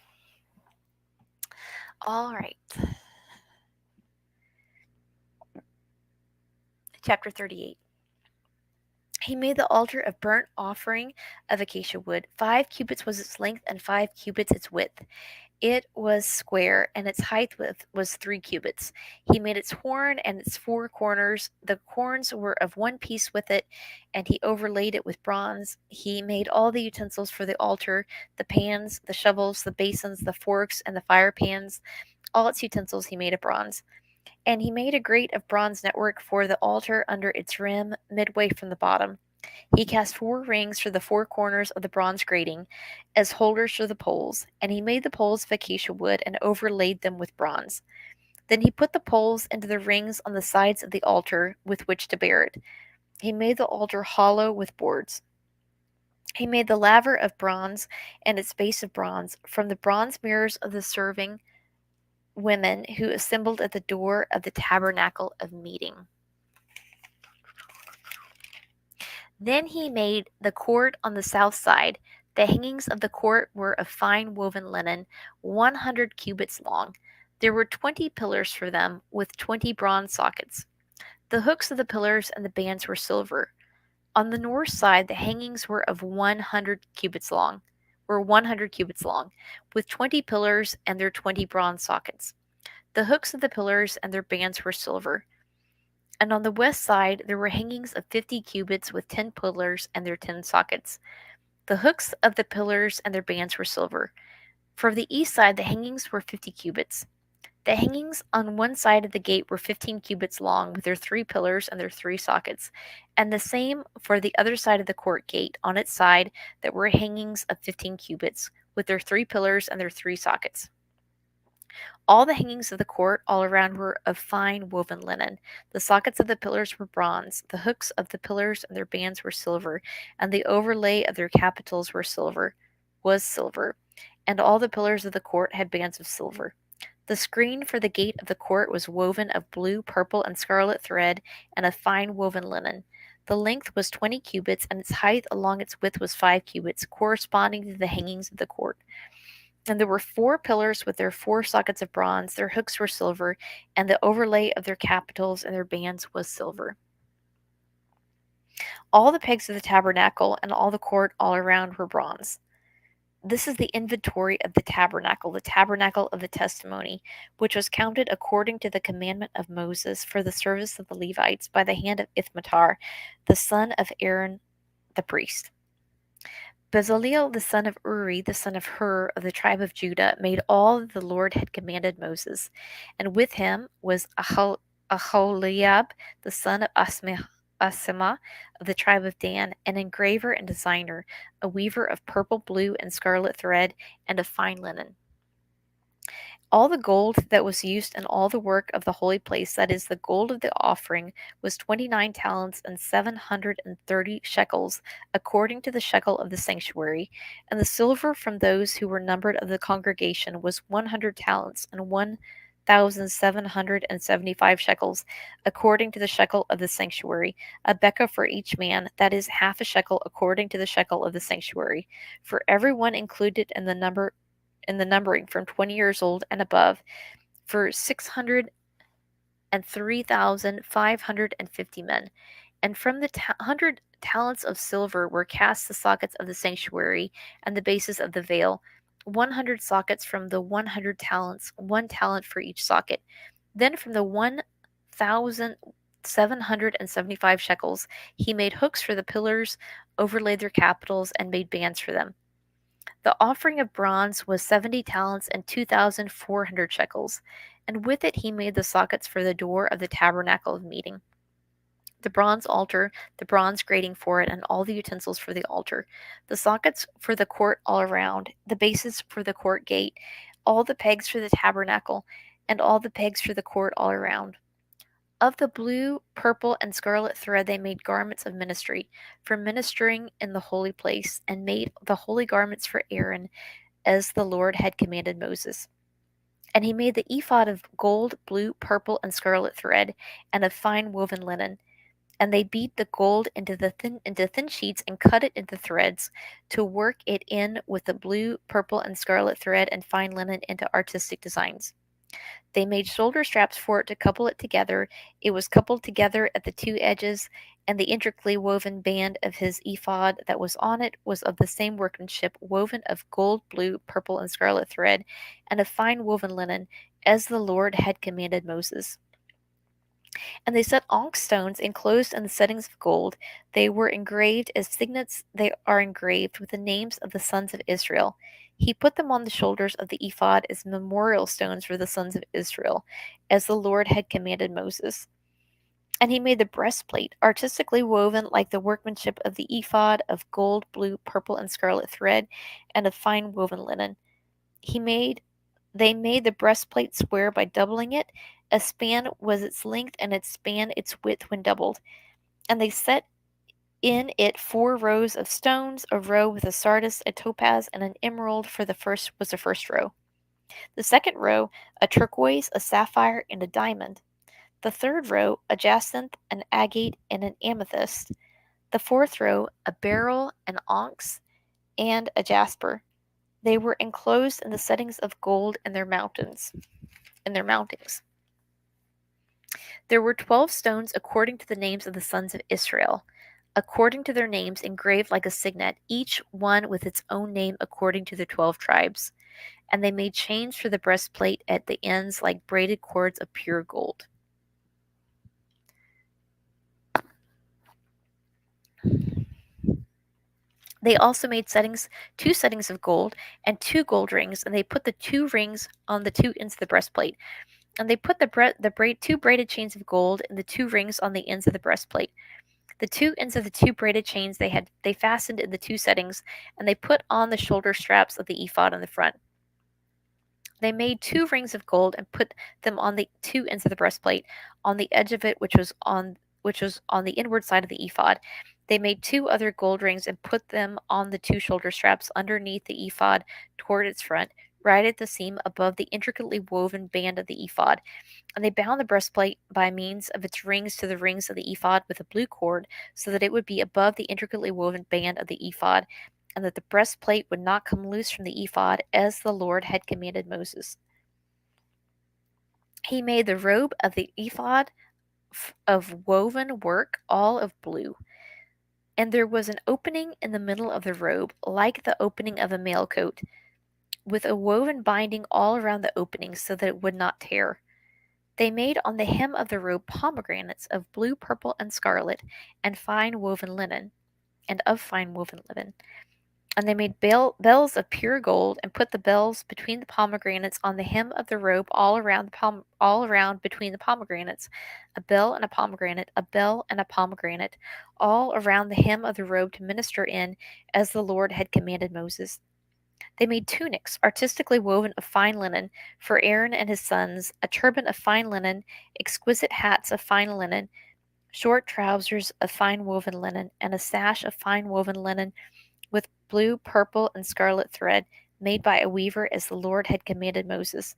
All right. Chapter 38. He made the altar of burnt offering of acacia wood. 5 cubits was its length, and 5 cubits its width. It was square, and its height was 3 cubits. He made its horn and its 4 corners. The horns were of one piece with it, and he overlaid it with bronze. He made all the utensils for the altar, the pans, the shovels, the basins, the forks, and the fire pans. All its utensils he made of bronze. And he made a grate of bronze network for the altar under its rim, midway from the bottom. He cast 4 rings for the 4 corners of the bronze grating, as holders for the poles, and he made the poles of acacia wood and overlaid them with bronze. Then he put the poles into the rings on the sides of the altar with which to bear it. He made the altar hollow with boards. He made the laver of bronze and its base of bronze from the bronze mirrors of the serving women who assembled at the door of the tabernacle of meeting. Then he made the court on the south side. The hangings of the court were of fine woven linen, 100 cubits long. There were 20 pillars for them, with 20 bronze sockets. The hooks of the pillars and the bands were silver. On the north side, the hangings were 100 cubits long, with 20 pillars and their 20 bronze sockets. The hooks of the pillars and their bands were silver. And on the west side there were hangings of 50 cubits with 10 pillars and their 10 sockets. The hooks of the pillars and their bands were silver. For the east side the hangings were 50 cubits. The hangings on one side of the gate were 15 cubits long, with their 3 pillars and their 3 sockets, and the same for the other side of the court gate on its side that were hangings of 15 cubits, with their 3 pillars and their 3 sockets. All the hangings of the court all around were of fine woven linen. The sockets of the pillars were bronze, the hooks of the pillars and their bands were silver, and the overlay of their capitals was silver, and all the pillars of the court had bands of silver. The screen for the gate of the court was woven of blue, purple, and scarlet thread, and of fine woven linen. The length was 20 cubits, and its height along its width was 5 cubits, corresponding to the hangings of the court. And there were 4 pillars with their 4 sockets of bronze, their hooks were silver, and the overlay of their capitals and their bands was silver. All the pegs of the tabernacle and all the court all around were bronze. This is the inventory of the tabernacle of the testimony, which was counted according to the commandment of Moses for the service of the Levites by the hand of Ithmatar, the son of Aaron the priest. Bezaleel the son of Uri, the son of Hur, of the tribe of Judah, made all that the Lord had commanded Moses, and with him was Aholiab, the son of Asimah, of the tribe of Dan, an engraver and designer, a weaver of purple, blue, and scarlet thread, and of fine linen. All the gold that was used in all the work of the holy place, that is, the gold of the offering, was 29 talents and 730 shekels, according to the shekel of the sanctuary. And the silver from those who were numbered of the congregation was 100 talents and 1,775 shekels, according to the shekel of the sanctuary, a bekah for each man, that is, half a shekel, according to the shekel of the sanctuary, for every one included in the numbering from 20 years old and above, for 603,550 men. And from the 100 talents of silver were cast the sockets of the sanctuary and the bases of the veil, 100 sockets from the 100 talents, 1 talent for each socket. Then from the 1,775 shekels he made hooks for the pillars, overlaid their capitals, and made bands for them. The offering of bronze was 70 talents and 2,400 shekels, and with it he made the sockets for the door of the tabernacle of meeting, the bronze altar, the bronze grating for it, and all the utensils for the altar, the sockets for the court all around, the bases for the court gate, all the pegs for the tabernacle, and all the pegs for the court all around. Of the blue, purple, and scarlet thread they made garments of ministry, for ministering in the holy place, and made the holy garments for Aaron, as the Lord had commanded Moses. And he made the ephod of gold, blue, purple, and scarlet thread, and of fine woven linen. And they beat the gold into thin sheets and cut it into threads to work it in with the blue, purple, and scarlet thread and fine linen into artistic designs. They made shoulder straps for it to couple it together. It was coupled together at the two edges, and the intricately woven band of his ephod that was on it was of the same workmanship, woven of gold, blue, purple, and scarlet thread, and of fine woven linen, as the Lord had commanded Moses. And they set onyx stones enclosed in the settings of gold. They were engraved as signets, they are engraved with the names of the sons of Israel. He put them on the shoulders of the ephod as memorial stones for the sons of Israel, as the Lord had commanded Moses. And he made the breastplate, artistically woven like the workmanship of the ephod, of gold, blue, purple, and scarlet thread, and of fine woven linen. They made the breastplate square by doubling it. A span was its length, and its span its width when doubled. And they set in it 4 rows of stones, a row with a sardius, a topaz, and an emerald for the first row. The second row, a turquoise, a sapphire, and a diamond. The third row, a jacinth, an agate, and an amethyst. The fourth row, a beryl, an onyx, and a jasper. They were enclosed in the settings of gold in their mountings. There were 12 stones according to the names of the sons of Israel, according to their names engraved like a signet, each one with its own name according to the 12 tribes. And they made chains for the breastplate at the ends like braided cords of pure gold. They also made 2 settings of gold, and 2 gold rings, and they put the 2 rings on the 2 ends of the breastplate. And they put the 2 braided chains of gold and the 2 rings on the ends of the breastplate. The 2 ends of the 2 braided chains they fastened in the 2 settings, and they put on the shoulder straps of the ephod on the front. They made 2 rings of gold and put them on the 2 ends of the breastplate, on the edge of it which was on the inward side of the ephod. They made 2 other gold rings and put them on the 2 shoulder straps underneath the ephod toward its front, right at the seam above the intricately woven band of the ephod. And they bound the breastplate by means of its rings to the rings of the ephod with a blue cord, so that it would be above the intricately woven band of the ephod, and that the breastplate would not come loose from the ephod, as the Lord had commanded Moses. He made the robe of the ephod of woven work, all of blue. And there was an opening in the middle of the robe, like the opening of a mail coat, with a woven binding all around the opening so that it would not tear. They made on the hem of the robe pomegranates of blue, purple, and scarlet, and fine woven linen, And they made bells of pure gold, and put the bells between the pomegranates on the hem of the robe, all around between the pomegranates, a bell and a pomegranate, a bell and a pomegranate, all around the hem of the robe to minister in, as the Lord had commanded Moses. They made tunics, artistically woven of fine linen, for Aaron and his sons, a turban of fine linen, exquisite hats of fine linen, short trousers of fine woven linen, and a sash of fine woven linen with blue, purple, and scarlet thread, made by a weaver as the Lord had commanded Moses.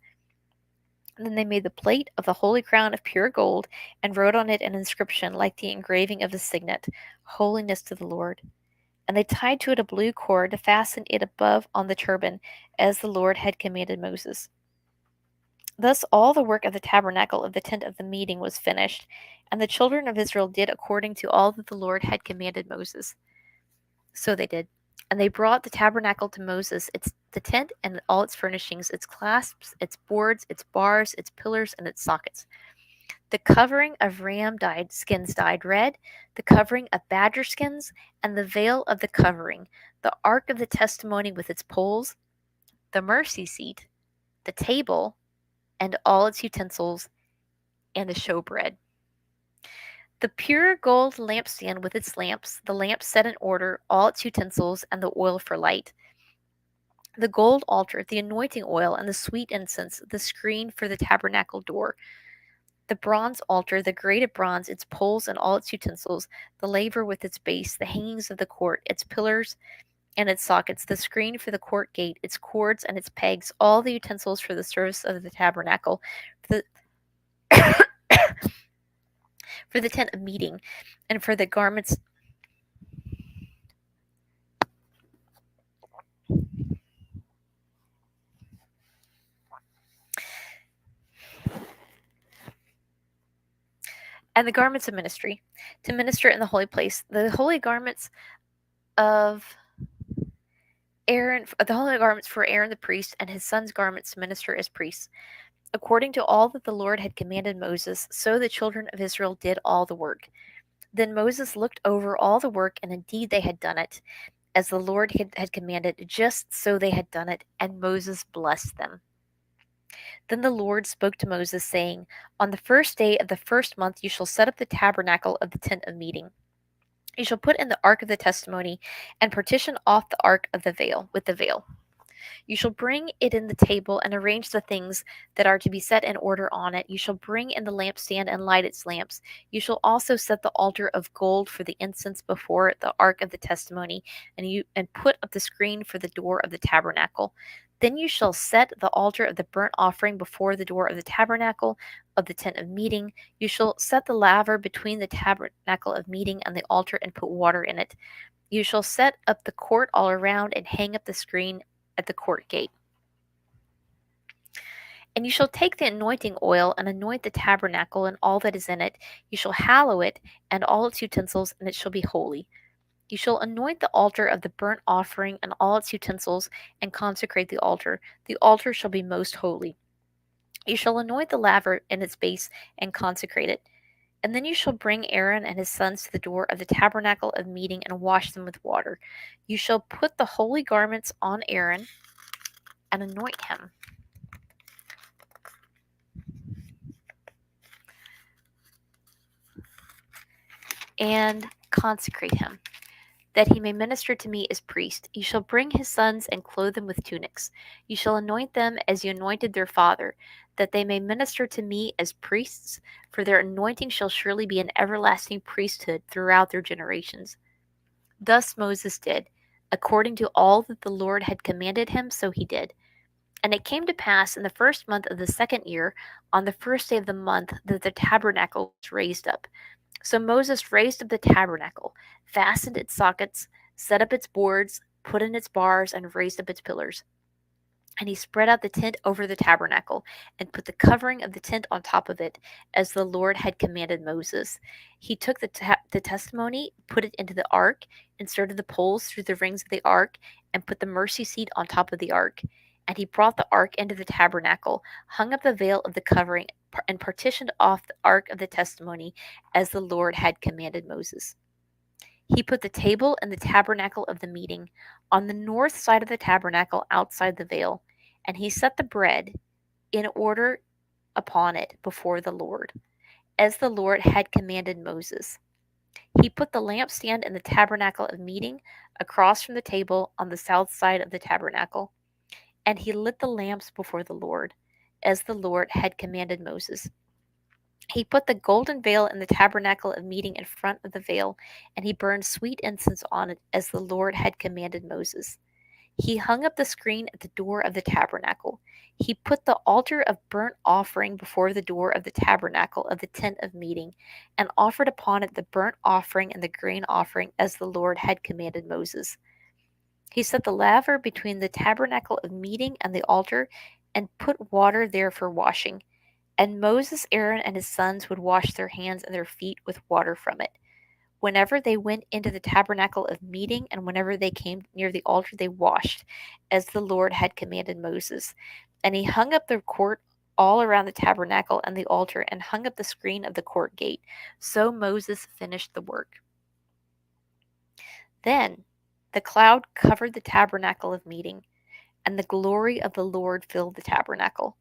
And then they made the plate of the holy crown of pure gold, and wrote on it an inscription like the engraving of the signet, Holiness to the Lord. And they tied to it a blue cord to fasten it above on the turban, as the Lord had commanded Moses. Thus all the work of the tabernacle of the tent of the meeting was finished, and the children of Israel did according to all that the Lord had commanded Moses. So they did. And they brought the tabernacle to Moses, the tent and all its furnishings, its clasps, its boards, its bars, its pillars, and its sockets. The covering of ram skins dyed red, the covering of badger skins, and the veil of the covering, the ark of the testimony with its poles, the mercy seat, the table, and all its utensils, and the showbread. The pure gold lampstand with its lamps, the lamps set in order, all its utensils, and the oil for light. The gold altar, the anointing oil, and the sweet incense, the screen for the tabernacle door. The bronze altar, the grated bronze, its poles and all its utensils, the laver with its base, the hangings of the court, its pillars and its sockets, the screen for the court gate, its cords and its pegs, all the utensils for the service of the tabernacle, for the tent of meeting, and for the garments and the garments of ministry, to minister in the holy place. The holy garments of Aaron, the holy garments for Aaron the priest, and his son's garments to minister as priests. According to all that the Lord had commanded Moses, so the children of Israel did all the work. Then Moses looked over all the work, and indeed they had done it, as the Lord had commanded, just so they had done it, and Moses blessed them. Then the Lord spoke to Moses, saying, On the first day of the first month you shall set up the tabernacle of the tent of meeting. You shall put in the ark of the testimony, and partition off the ark of the veil with the veil. You shall bring it in the table, and arrange the things that are to be set in order on it. You shall bring in the lampstand and light its lamps. You shall also set the altar of gold for the incense before the ark of the testimony, and put up the screen for the door of the tabernacle. Then you shall set the altar of the burnt offering before the door of the tabernacle of the tent of meeting. You shall set the laver between the tabernacle of meeting and the altar, and put water in it. You shall set up the court all around, and hang up the screen at the court gate. And you shall take the anointing oil, and anoint the tabernacle and all that is in it. You shall hallow it and all its utensils, and it shall be holy. You shall anoint the altar of the burnt offering and all its utensils, and consecrate the altar. The altar shall be most holy. You shall anoint the laver in its base, and consecrate it. And then you shall bring Aaron and his sons to the door of the tabernacle of meeting, and wash them with water. You shall put the holy garments on Aaron and anoint him. And consecrate him, that he may minister to me as priest. You shall bring his sons and clothe them with tunics. You shall anoint them as you anointed their father, that they may minister to me as priests, for their anointing shall surely be an everlasting priesthood throughout their generations. Thus Moses did, according to all that the Lord had commanded him, so he did. And it came to pass in the first month of the second year, on the first day of the month, that the tabernacle was raised up. So Moses raised up the tabernacle, fastened its sockets, set up its boards, put in its bars, and raised up its pillars. And he spread out the tent over the tabernacle, and put the covering of the tent on top of it, as the Lord had commanded Moses. He took the testimony, put it into the ark, inserted the poles through the rings of the ark, and put the mercy seat on top of the ark. And he brought the ark into the tabernacle, hung up the veil of the covering, and partitioned off the ark of the testimony, as the Lord had commanded Moses. He put the table in the tabernacle of the meeting, on the north side of the tabernacle outside the veil, and he set the bread in order upon it before the Lord, as the Lord had commanded Moses. He put the lampstand in the tabernacle of meeting, across from the table on the south side of the tabernacle, and he lit the lamps before the Lord, as the Lord had commanded Moses. He put the golden veil in the tabernacle of meeting in front of the veil, and he burned sweet incense on it, as the Lord had commanded Moses. He hung up the screen at the door of the tabernacle. He put the altar of burnt offering before the door of the tabernacle of the tent of meeting, and offered upon it the burnt offering and the grain offering, as the Lord had commanded Moses. He set the laver between the tabernacle of meeting and the altar, and put water there for washing. And Moses, Aaron, and his sons would wash their hands and their feet with water from it. Whenever they went into the tabernacle of meeting, and whenever they came near the altar, they washed, as the Lord had commanded Moses. And he hung up the court all around the tabernacle and the altar, and hung up the screen of the court gate. So Moses finished the work. Then the cloud covered the tabernacle of meeting, and the glory of the Lord filled the tabernacle.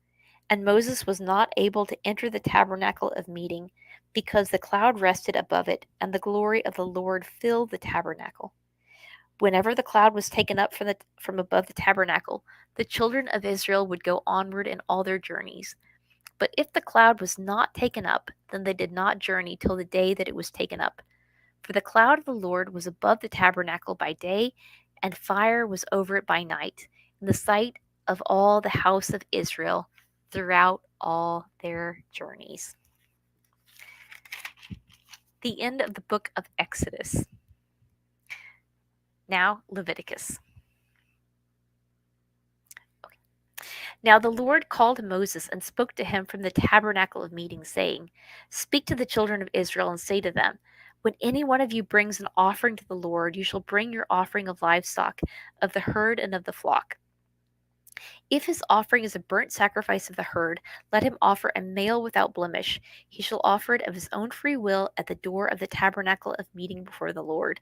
And Moses was not able to enter the tabernacle of meeting, because the cloud rested above it, and the glory of the Lord filled the tabernacle. Whenever the cloud was taken up from above the tabernacle, the children of Israel would go onward in all their journeys. But if the cloud was not taken up, then they did not journey till the day that it was taken up. For the cloud of the Lord was above the tabernacle by day, and fire was over it by night, in the sight of all the house of Israel throughout all their journeys. The end of the book of Exodus. Now, Leviticus. Okay. Now the Lord called Moses and spoke to him from the tabernacle of meeting, saying, Speak to the children of Israel and say to them, When any one of you brings an offering to the Lord, you shall bring your offering of livestock, of the herd and of the flock. If his offering is a burnt sacrifice of the herd, let him offer a male without blemish. He shall offer it of his own free will at the door of the tabernacle of meeting before the Lord.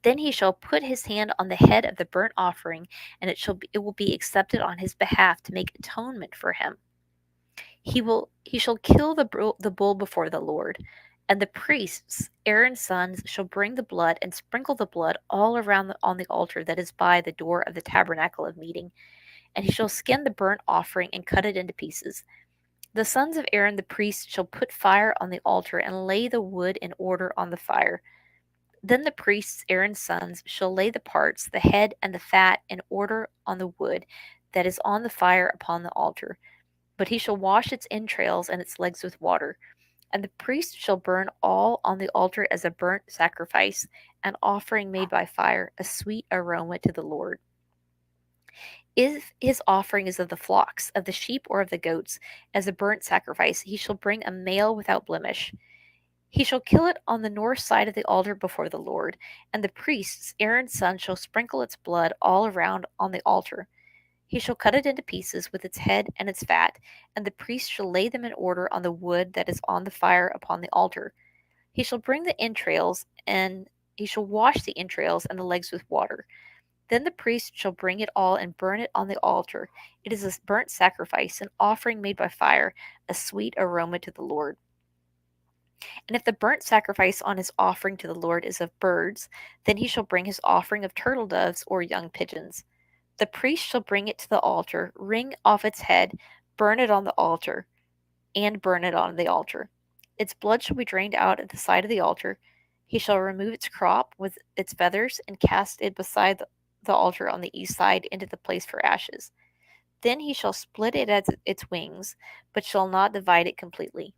Then he shall put his hand on the head of the burnt offering, and it will be accepted on his behalf to make atonement for him. He shall kill the bull before the Lord, and the priests, Aaron's sons, shall bring the blood and sprinkle the blood all around on the altar that is by the door of the tabernacle of meeting. And he shall skin the burnt offering and cut it into pieces. The sons of Aaron the priest shall put fire on the altar and lay the wood in order on the fire. Then the priests, Aaron's sons, shall lay the parts, the head and the fat, in order on the wood that is on the fire upon the altar. But he shall wash its entrails and its legs with water. And the priest shall burn all on the altar as a burnt sacrifice, an offering made by fire, a sweet aroma to the Lord. If his offering is of the flocks, of the sheep, or of the goats, as a burnt sacrifice, he shall bring a male without blemish. He shall kill it on the north side of the altar before the Lord, and the priests, Aaron's son, shall sprinkle its blood all around on the altar. He shall cut it into pieces with its head and its fat, and the priest shall lay them in order on the wood that is on the fire upon the altar. He shall bring the entrails, and he shall wash the entrails and the legs with water. Then the priest shall bring it all and burn it on the altar. It is a burnt sacrifice, an offering made by fire, a sweet aroma to the Lord. And if the burnt sacrifice on his offering to the Lord is of birds, then he shall bring his offering of turtle doves or young pigeons. The priest shall bring it to the altar, wring off its head, burn it on the altar, and burn it on the altar. Its blood shall be drained out at the side of the altar. He shall remove its crop with its feathers and cast it beside the altar on the east side into the place for ashes. Then he shall split it at its wings, but shall not divide it completely.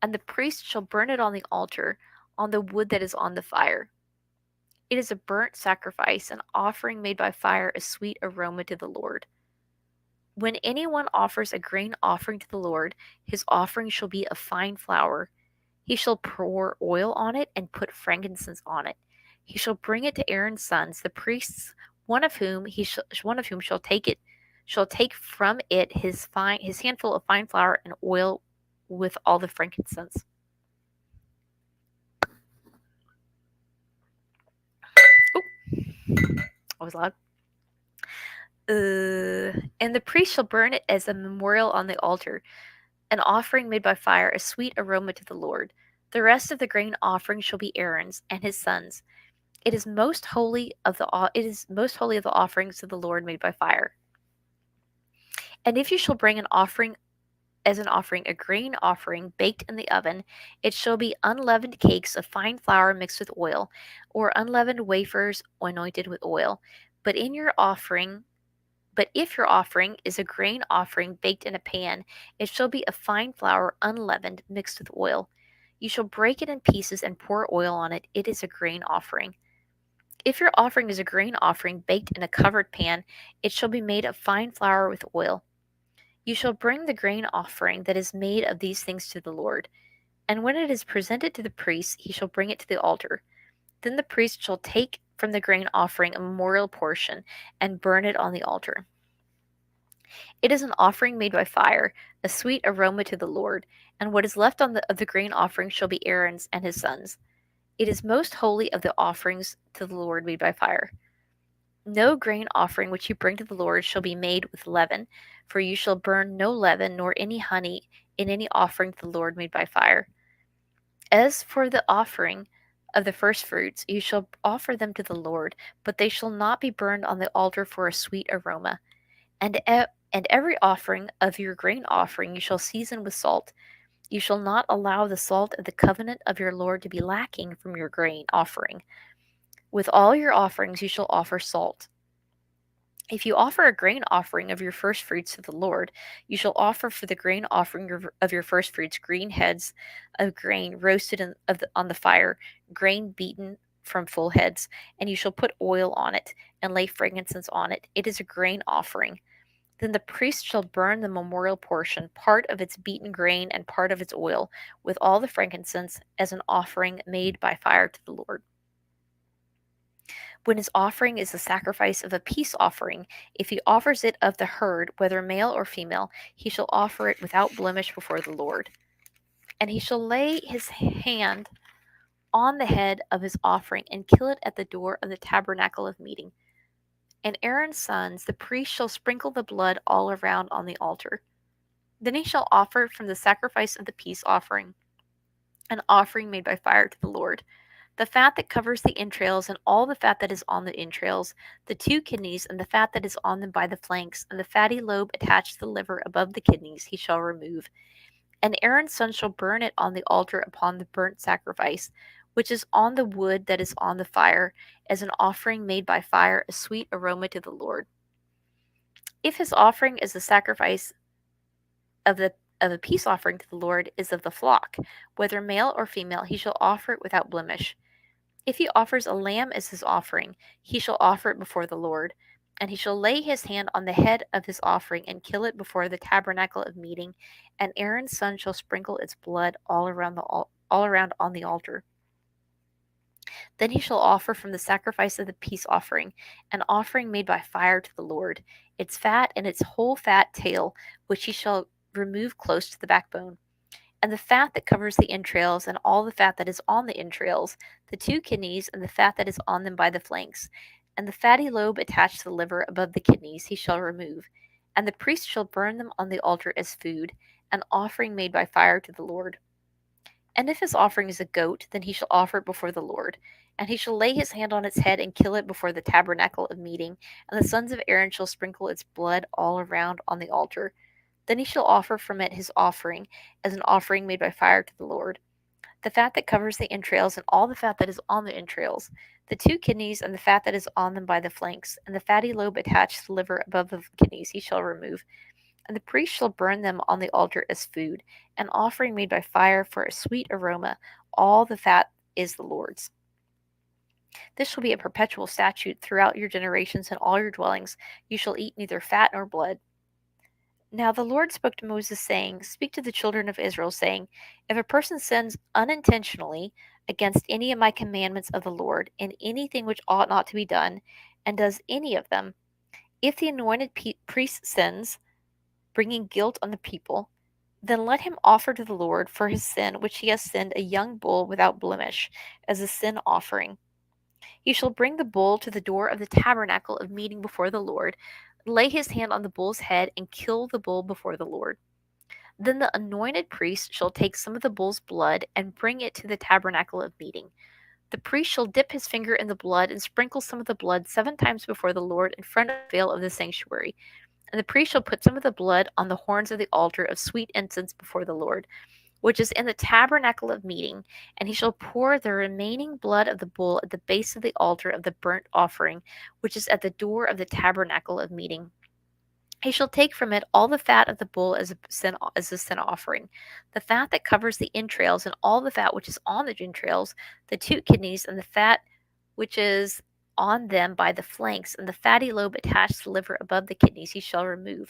And the priest shall burn it on the altar, on the wood that is on the fire. It is a burnt sacrifice, an offering made by fire, a sweet aroma to the Lord. When anyone offers a grain offering to the Lord, his offering shall be of fine flour. He shall pour oil on it and put frankincense on it. He shall bring it to Aaron's sons, the priests, one of whom shall take from it his handful of fine flour and oil with all the frankincense. Oh, that was loud. And the priest shall burn it as a memorial on the altar, an offering made by fire, a sweet aroma to the Lord. The rest of the grain offering shall be Aaron's and his sons. It is most holy of the offerings to the Lord made by fire. And if you shall bring an offering as an offering, a grain offering baked in the oven, it shall be unleavened cakes of fine flour mixed with oil, or unleavened wafers anointed with oil. But if your offering is a grain offering baked in a pan, it shall be of fine flour unleavened mixed with oil. You shall break it in pieces and pour oil on it. It is a grain offering. If your offering is a grain offering baked in a covered pan, it shall be made of fine flour with oil. You shall bring the grain offering that is made of these things to the Lord. And when it is presented to the priest, he shall bring it to the altar. Then the priest shall take from the grain offering a memorial portion and burn it on the altar. It is an offering made by fire, a sweet aroma to the Lord, and what is left of the grain offering shall be Aaron's and his sons. It is most holy of the offerings to the Lord made by fire. No grain offering which you bring to the Lord shall be made with leaven, for you shall burn no leaven nor any honey in any offering to the Lord made by fire. As for the offering of the firstfruits, you shall offer them to the Lord, but they shall not be burned on the altar for a sweet aroma. And every offering of your grain offering you shall season with salt. You shall not allow the salt of the covenant of your Lord to be lacking from your grain offering. With all your offerings you shall offer salt. If you offer a grain offering of your first fruits to the Lord, you shall offer for the grain offering of your first fruits green heads of grain roasted on the fire, grain beaten from full heads, and you shall put oil on it and lay frankincense on it. It is a grain offering. Then the priest shall burn the memorial portion, part of its beaten grain and part of its oil, with all the frankincense, as an offering made by fire to the Lord. When his offering is the sacrifice of a peace offering, if he offers it of the herd, whether male or female, he shall offer it without blemish before the Lord. And he shall lay his hand on the head of his offering and kill it at the door of the tabernacle of meeting. And Aaron's sons, the priest, shall sprinkle the blood all around on the altar. Then he shall offer from the sacrifice of the peace offering an offering made by fire to the Lord. The fat that covers the entrails, and all the fat that is on the entrails, the two kidneys, and the fat that is on them by the flanks, and the fatty lobe attached to the liver above the kidneys, he shall remove. And Aaron's son shall burn it on the altar upon the burnt sacrifice, which is on the wood that is on the fire, as an offering made by fire, a sweet aroma to the Lord. If his offering is the sacrifice of a peace offering to the Lord is of the flock, whether male or female, he shall offer it without blemish. If he offers a lamb as his offering, he shall offer it before the Lord. And he shall lay his hand on the head of his offering and kill it before the tabernacle of meeting, and Aaron's son shall sprinkle its blood all around on the altar. Then he shall offer from the sacrifice of the peace offering an offering made by fire to the Lord, its fat and its whole fat tail, which he shall remove close to the backbone, and the fat that covers the entrails, and all the fat that is on the entrails, the two kidneys, and the fat that is on them by the flanks, and the fatty lobe attached to the liver above the kidneys, he shall remove. And the priest shall burn them on the altar as food, an offering made by fire to the Lord. And if his offering is a goat, then he shall offer it before the Lord. And he shall lay his hand on its head and kill it before the tabernacle of meeting, and the sons of Aaron shall sprinkle its blood all around on the altar. Then he shall offer from it his offering, as an offering made by fire to the Lord. The fat that covers the entrails, and all the fat that is on the entrails, the two kidneys, and the fat that is on them by the flanks, and the fatty lobe attached to the liver above the kidneys, he shall remove. And the priest shall burn them on the altar as food, an offering made by fire for a sweet aroma. All the fat is the Lord's. This shall be a perpetual statute throughout your generations in all your dwellings. You shall eat neither fat nor blood. Now the Lord spoke to Moses, saying, Speak to the children of Israel, saying, If a person sins unintentionally against any of my commandments of the Lord, in anything which ought not to be done, and does any of them, if the anointed priest sins, bringing guilt on the people, then let him offer to the Lord for his sin which he has sinned a young bull without blemish, as a sin offering. He shall bring the bull to the door of the tabernacle of meeting before the Lord, lay his hand on the bull's head, and kill the bull before the Lord. Then the anointed priest shall take some of the bull's blood and bring it to the tabernacle of meeting. The priest shall dip his finger in the blood and sprinkle some of the blood 7 times before the Lord in front of the veil of the sanctuary. And the priest shall put some of the blood on the horns of the altar of sweet incense before the Lord, which is in the tabernacle of meeting, and he shall pour the remaining blood of the bull at the base of the altar of the burnt offering, which is at the door of the tabernacle of meeting. He shall take from it all the fat of the bull as a sin offering, the fat that covers the entrails, and all the fat which is on the entrails, the two kidneys, and the fat which is on them by the flanks, and the fatty lobe attached to the liver above the kidneys, he shall remove,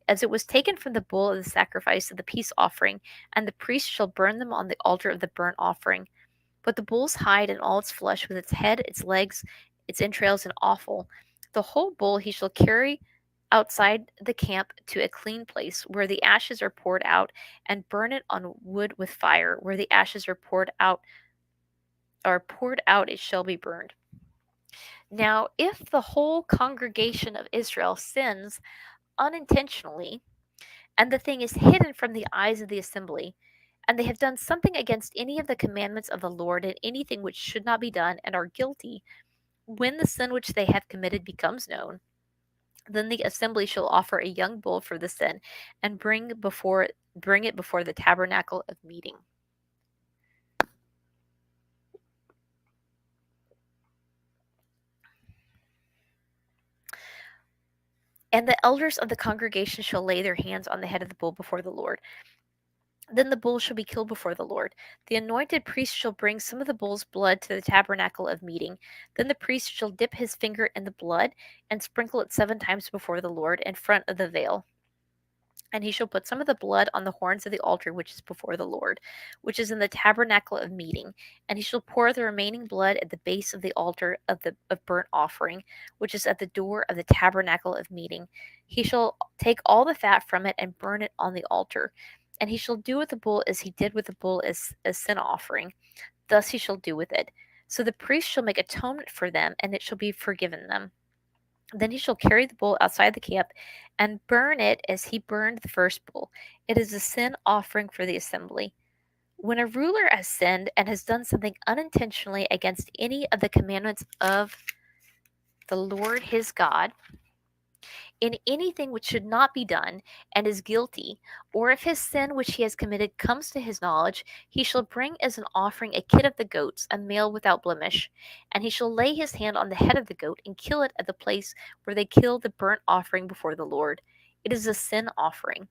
as it was taken from the bull of the sacrifice of the peace offering, and the priest shall burn them on the altar of the burnt offering. But the bull's hide and all its flesh, with its head, its legs, its entrails, and offal, the whole bull he shall carry outside the camp to a clean place, where the ashes are poured out, and burn it on wood with fire. Where the ashes are poured out, it shall be burned. Now, if the whole congregation of Israel sins unintentionally, and the thing is hidden from the eyes of the assembly, and they have done something against any of the commandments of the Lord, and anything which should not be done, and are guilty, when the sin which they have committed becomes known, then the assembly shall offer a young bull for the sin, and bring it before the tabernacle of meeting. And the elders of the congregation shall lay their hands on the head of the bull before the Lord. Then the bull shall be killed before the Lord. The anointed priest shall bring some of the bull's blood to the tabernacle of meeting. Then the priest shall dip his finger in the blood and sprinkle it 7 times before the Lord in front of the veil. And he shall put some of the blood on the horns of the altar which is before the Lord, which is in the tabernacle of meeting. And he shall pour the remaining blood at the base of the altar of burnt offering, which is at the door of the tabernacle of meeting. He shall take all the fat from it and burn it on the altar. And he shall do with the bull as he did with the bull as a sin offering. Thus he shall do with it. So the priest shall make atonement for them, and it shall be forgiven them. Then he shall carry the bull outside the camp and burn it as he burned the first bull. It is a sin offering for the assembly. When a ruler has sinned and has done something unintentionally against any of the commandments of the Lord his God, in anything which should not be done, and is guilty, or if his sin which he has committed comes to his knowledge, he shall bring as an offering a kid of the goats, a male without blemish, and he shall lay his hand on the head of the goat and kill it at the place where they kill the burnt offering before the Lord. It is a sin offering.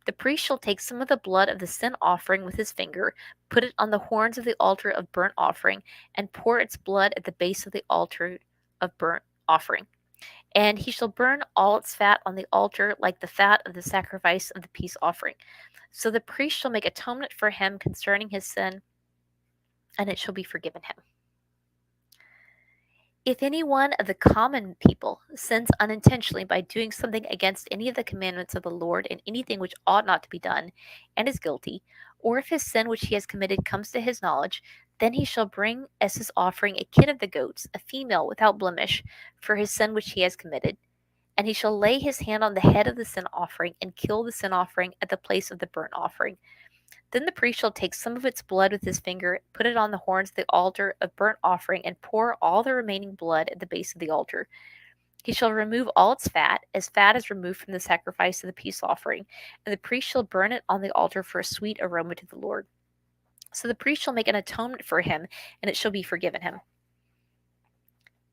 The priest shall take some of the blood of the sin offering with his finger, put it on the horns of the altar of burnt offering, and pour its blood at the base of the altar of burnt offering. And he shall burn all its fat on the altar like the fat of the sacrifice of the peace offering. So the priest shall make atonement for him concerning his sin, and it shall be forgiven him. If any one of the common people sins unintentionally by doing something against any of the commandments of the Lord in anything which ought not to be done, and is guilty, or if his sin which he has committed comes to his knowledge, then he shall bring as his offering a kid of the goats, a female without blemish, for his sin which he has committed. And he shall lay his hand on the head of the sin offering and kill the sin offering at the place of the burnt offering. Then the priest shall take some of its blood with his finger, put it on the horns of the altar of burnt offering, and pour all the remaining blood at the base of the altar. He shall remove all its fat, as fat is removed from the sacrifice of the peace offering, and the priest shall burn it on the altar for a sweet aroma to the Lord. So the priest shall make an atonement for him, and it shall be forgiven him.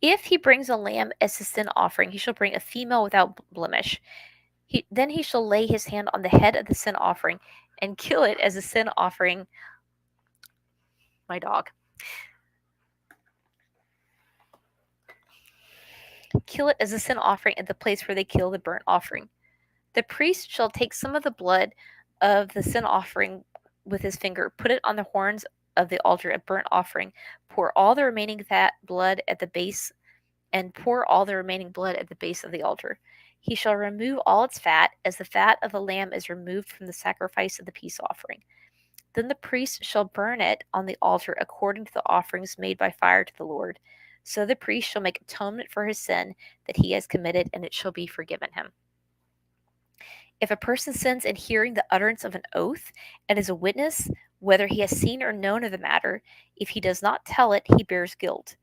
If he brings a lamb as his sin offering, he shall bring a female without blemish. Then he shall lay his hand on the head of the sin offering and kill it as a sin offering. My dog. Kill it as a sin offering at the place where they kill the burnt offering. The priest shall take some of the blood of the sin offering with his finger, put it on the horns of the altar of burnt offering, pour all the remaining blood at the base, and pour all the remaining blood at the base of the altar. He shall remove all its fat, as the fat of the lamb is removed from the sacrifice of the peace offering. Then the priest shall burn it on the altar according to the offerings made by fire to the Lord. So the priest shall make atonement for his sin that he has committed, and it shall be forgiven him. If a person sins in hearing the utterance of an oath and is a witness, whether he has seen or known of the matter, if he does not tell it, he bears guilt.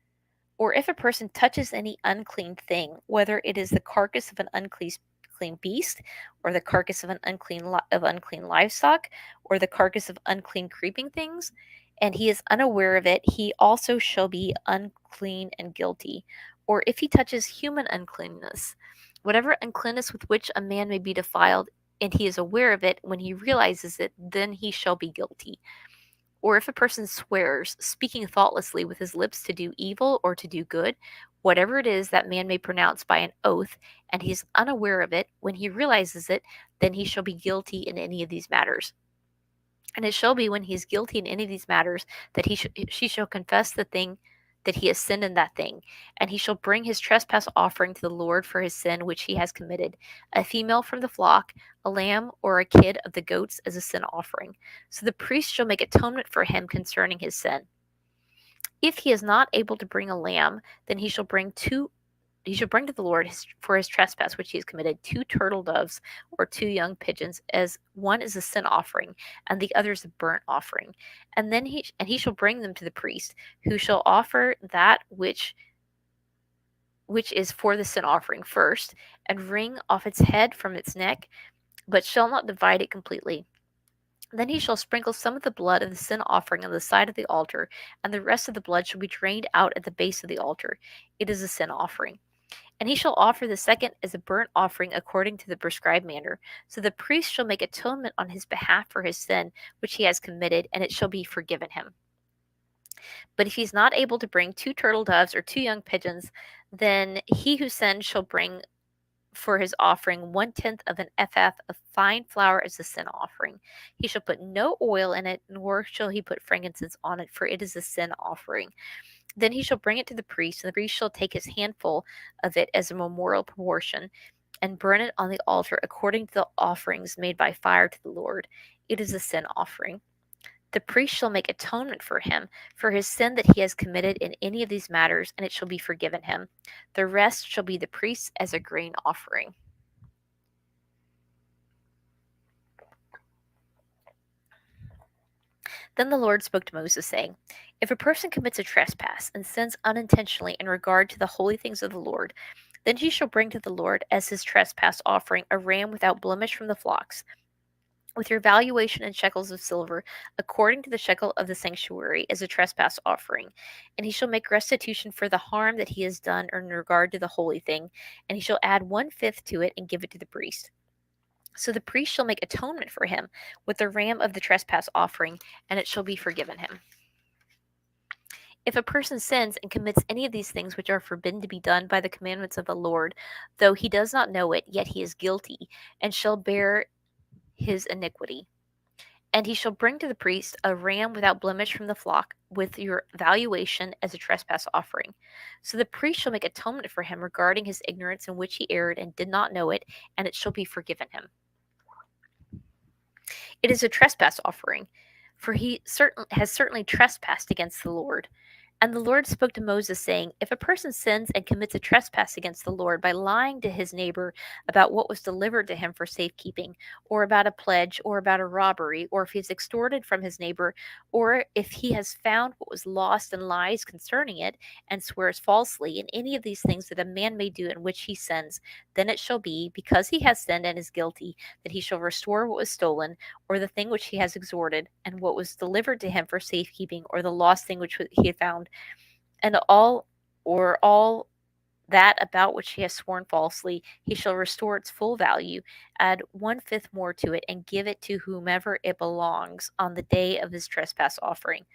Or if a person touches any unclean thing, whether it is the carcass of an unclean beast, or the carcass of an unclean livestock, or the carcass of unclean creeping things, and he is unaware of it, he also shall be unclean and guilty. Or if he touches human uncleanness, whatever uncleanness with which a man may be defiled, and he is aware of it when he realizes it, then he shall be guilty. Or if a person swears, speaking thoughtlessly with his lips to do evil or to do good, whatever it is that man may pronounce by an oath, and he is unaware of it, when he realizes it, then he shall be guilty in any of these matters. And it shall be when he is guilty in any of these matters that she shall confess the thing that he has sinned in that thing, and he shall bring his trespass offering to the Lord for his sin which he has committed, a female from the flock, a lamb or a kid of the goats as a sin offering. So the priest shall make atonement for him concerning his sin. If he is not able to bring a lamb, then he shall bring to the Lord for his trespass which he has committed 2 turtle doves or 2 young pigeons, as one is a sin offering and the other is a burnt offering. And then he shall bring them to the priest, who shall offer that which is for the sin offering first, and wring off its head from its neck, but shall not divide it completely. Then he shall sprinkle some of the blood of the sin offering on the side of the altar, and the rest of the blood shall be drained out at the base of the altar. It is a sin offering. And he shall offer the second as a burnt offering according to the prescribed manner. So the priest shall make atonement on his behalf for his sin which he has committed, and it shall be forgiven him. But if he is not able to bring 2 turtle doves or 2 young pigeons, then he who sinned shall bring for his offering 1/10 of an ephah of fine flour as a sin offering. He shall put no oil in it, nor shall he put frankincense on it, for it is a sin offering. Then he shall bring it to the priest, and the priest shall take his handful of it as a memorial proportion, and burn it on the altar according to the offerings made by fire to the Lord. It is a sin offering. The priest shall make atonement for him for his sin that he has committed in any of these matters, and it shall be forgiven him. The rest shall be the priest's as a grain offering. Then the Lord spoke to Moses, saying, If a person commits a trespass and sins unintentionally in regard to the holy things of the Lord, then he shall bring to the Lord as his trespass offering a ram without blemish from the flocks, with your valuation in shekels of silver, according to the shekel of the sanctuary, as a trespass offering. And he shall make restitution for the harm that he has done in regard to the holy thing, and he shall add 1/5 to it and give it to the priest. So the priest shall make atonement for him with the ram of the trespass offering, and it shall be forgiven him. If a person sins and commits any of these things which are forbidden to be done by the commandments of the Lord, though he does not know it, yet he is guilty, and shall bear his iniquity. And he shall bring to the priest a ram without blemish from the flock, with your valuation as a trespass offering. So the priest shall make atonement for him regarding his ignorance in which he erred and did not know it, and it shall be forgiven him. It is a trespass offering, for he has certainly trespassed against the Lord. And the Lord spoke to Moses, saying, If a person sins and commits a trespass against the Lord by lying to his neighbor about what was delivered to him for safekeeping, or about a pledge, or about a robbery, or if he has extorted from his neighbor, or if he has found what was lost and lies concerning it, and swears falsely in any of these things that a man may do in which he sins, then it shall be, because he has sinned and is guilty, that he shall restore what was stolen, or the thing which he has extorted, and what was delivered to him for safekeeping, or the lost thing which he had found, and all that about which he has sworn falsely, he shall restore its full value, add 1/5 more to it, and give it to whomever it belongs on the day of his trespass offering.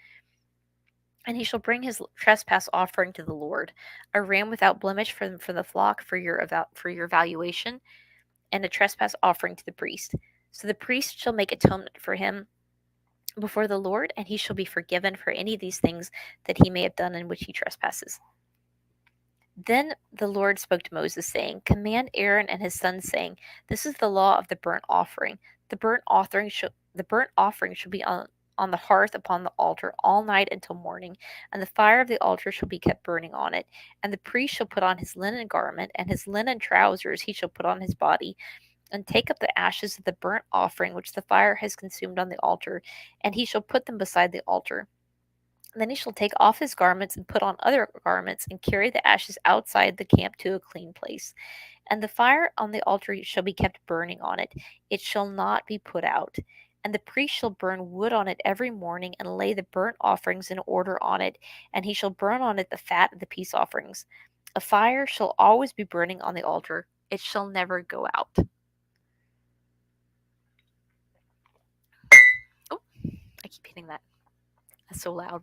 And he shall bring his trespass offering to the Lord, a ram without blemish from the flock for your valuation, and a trespass offering to the priest. So the priest shall make atonement for him before the Lord, and he shall be forgiven for any of these things that he may have done in which he trespasses. Then the Lord spoke to Moses, saying, Command Aaron and his sons, saying, This is the law of the burnt offering. The burnt offering should be on the hearth upon the altar all night until morning, and the fire of the altar shall be kept burning on it. And the priest shall put on his linen garment, and his linen trousers he shall put on his body, and take up the ashes of the burnt offering which the fire has consumed on the altar, and he shall put them beside the altar. Then he shall take off his garments and put on other garments, and carry the ashes outside the camp to a clean place. And the fire on the altar shall be kept burning on it, it shall not be put out. And the priest shall burn wood on it every morning, and lay the burnt offerings in order on it, and he shall burn on it the fat of the peace offerings. A fire shall always be burning on the altar, it shall never go out. Oh, I keep hitting that. That's so loud.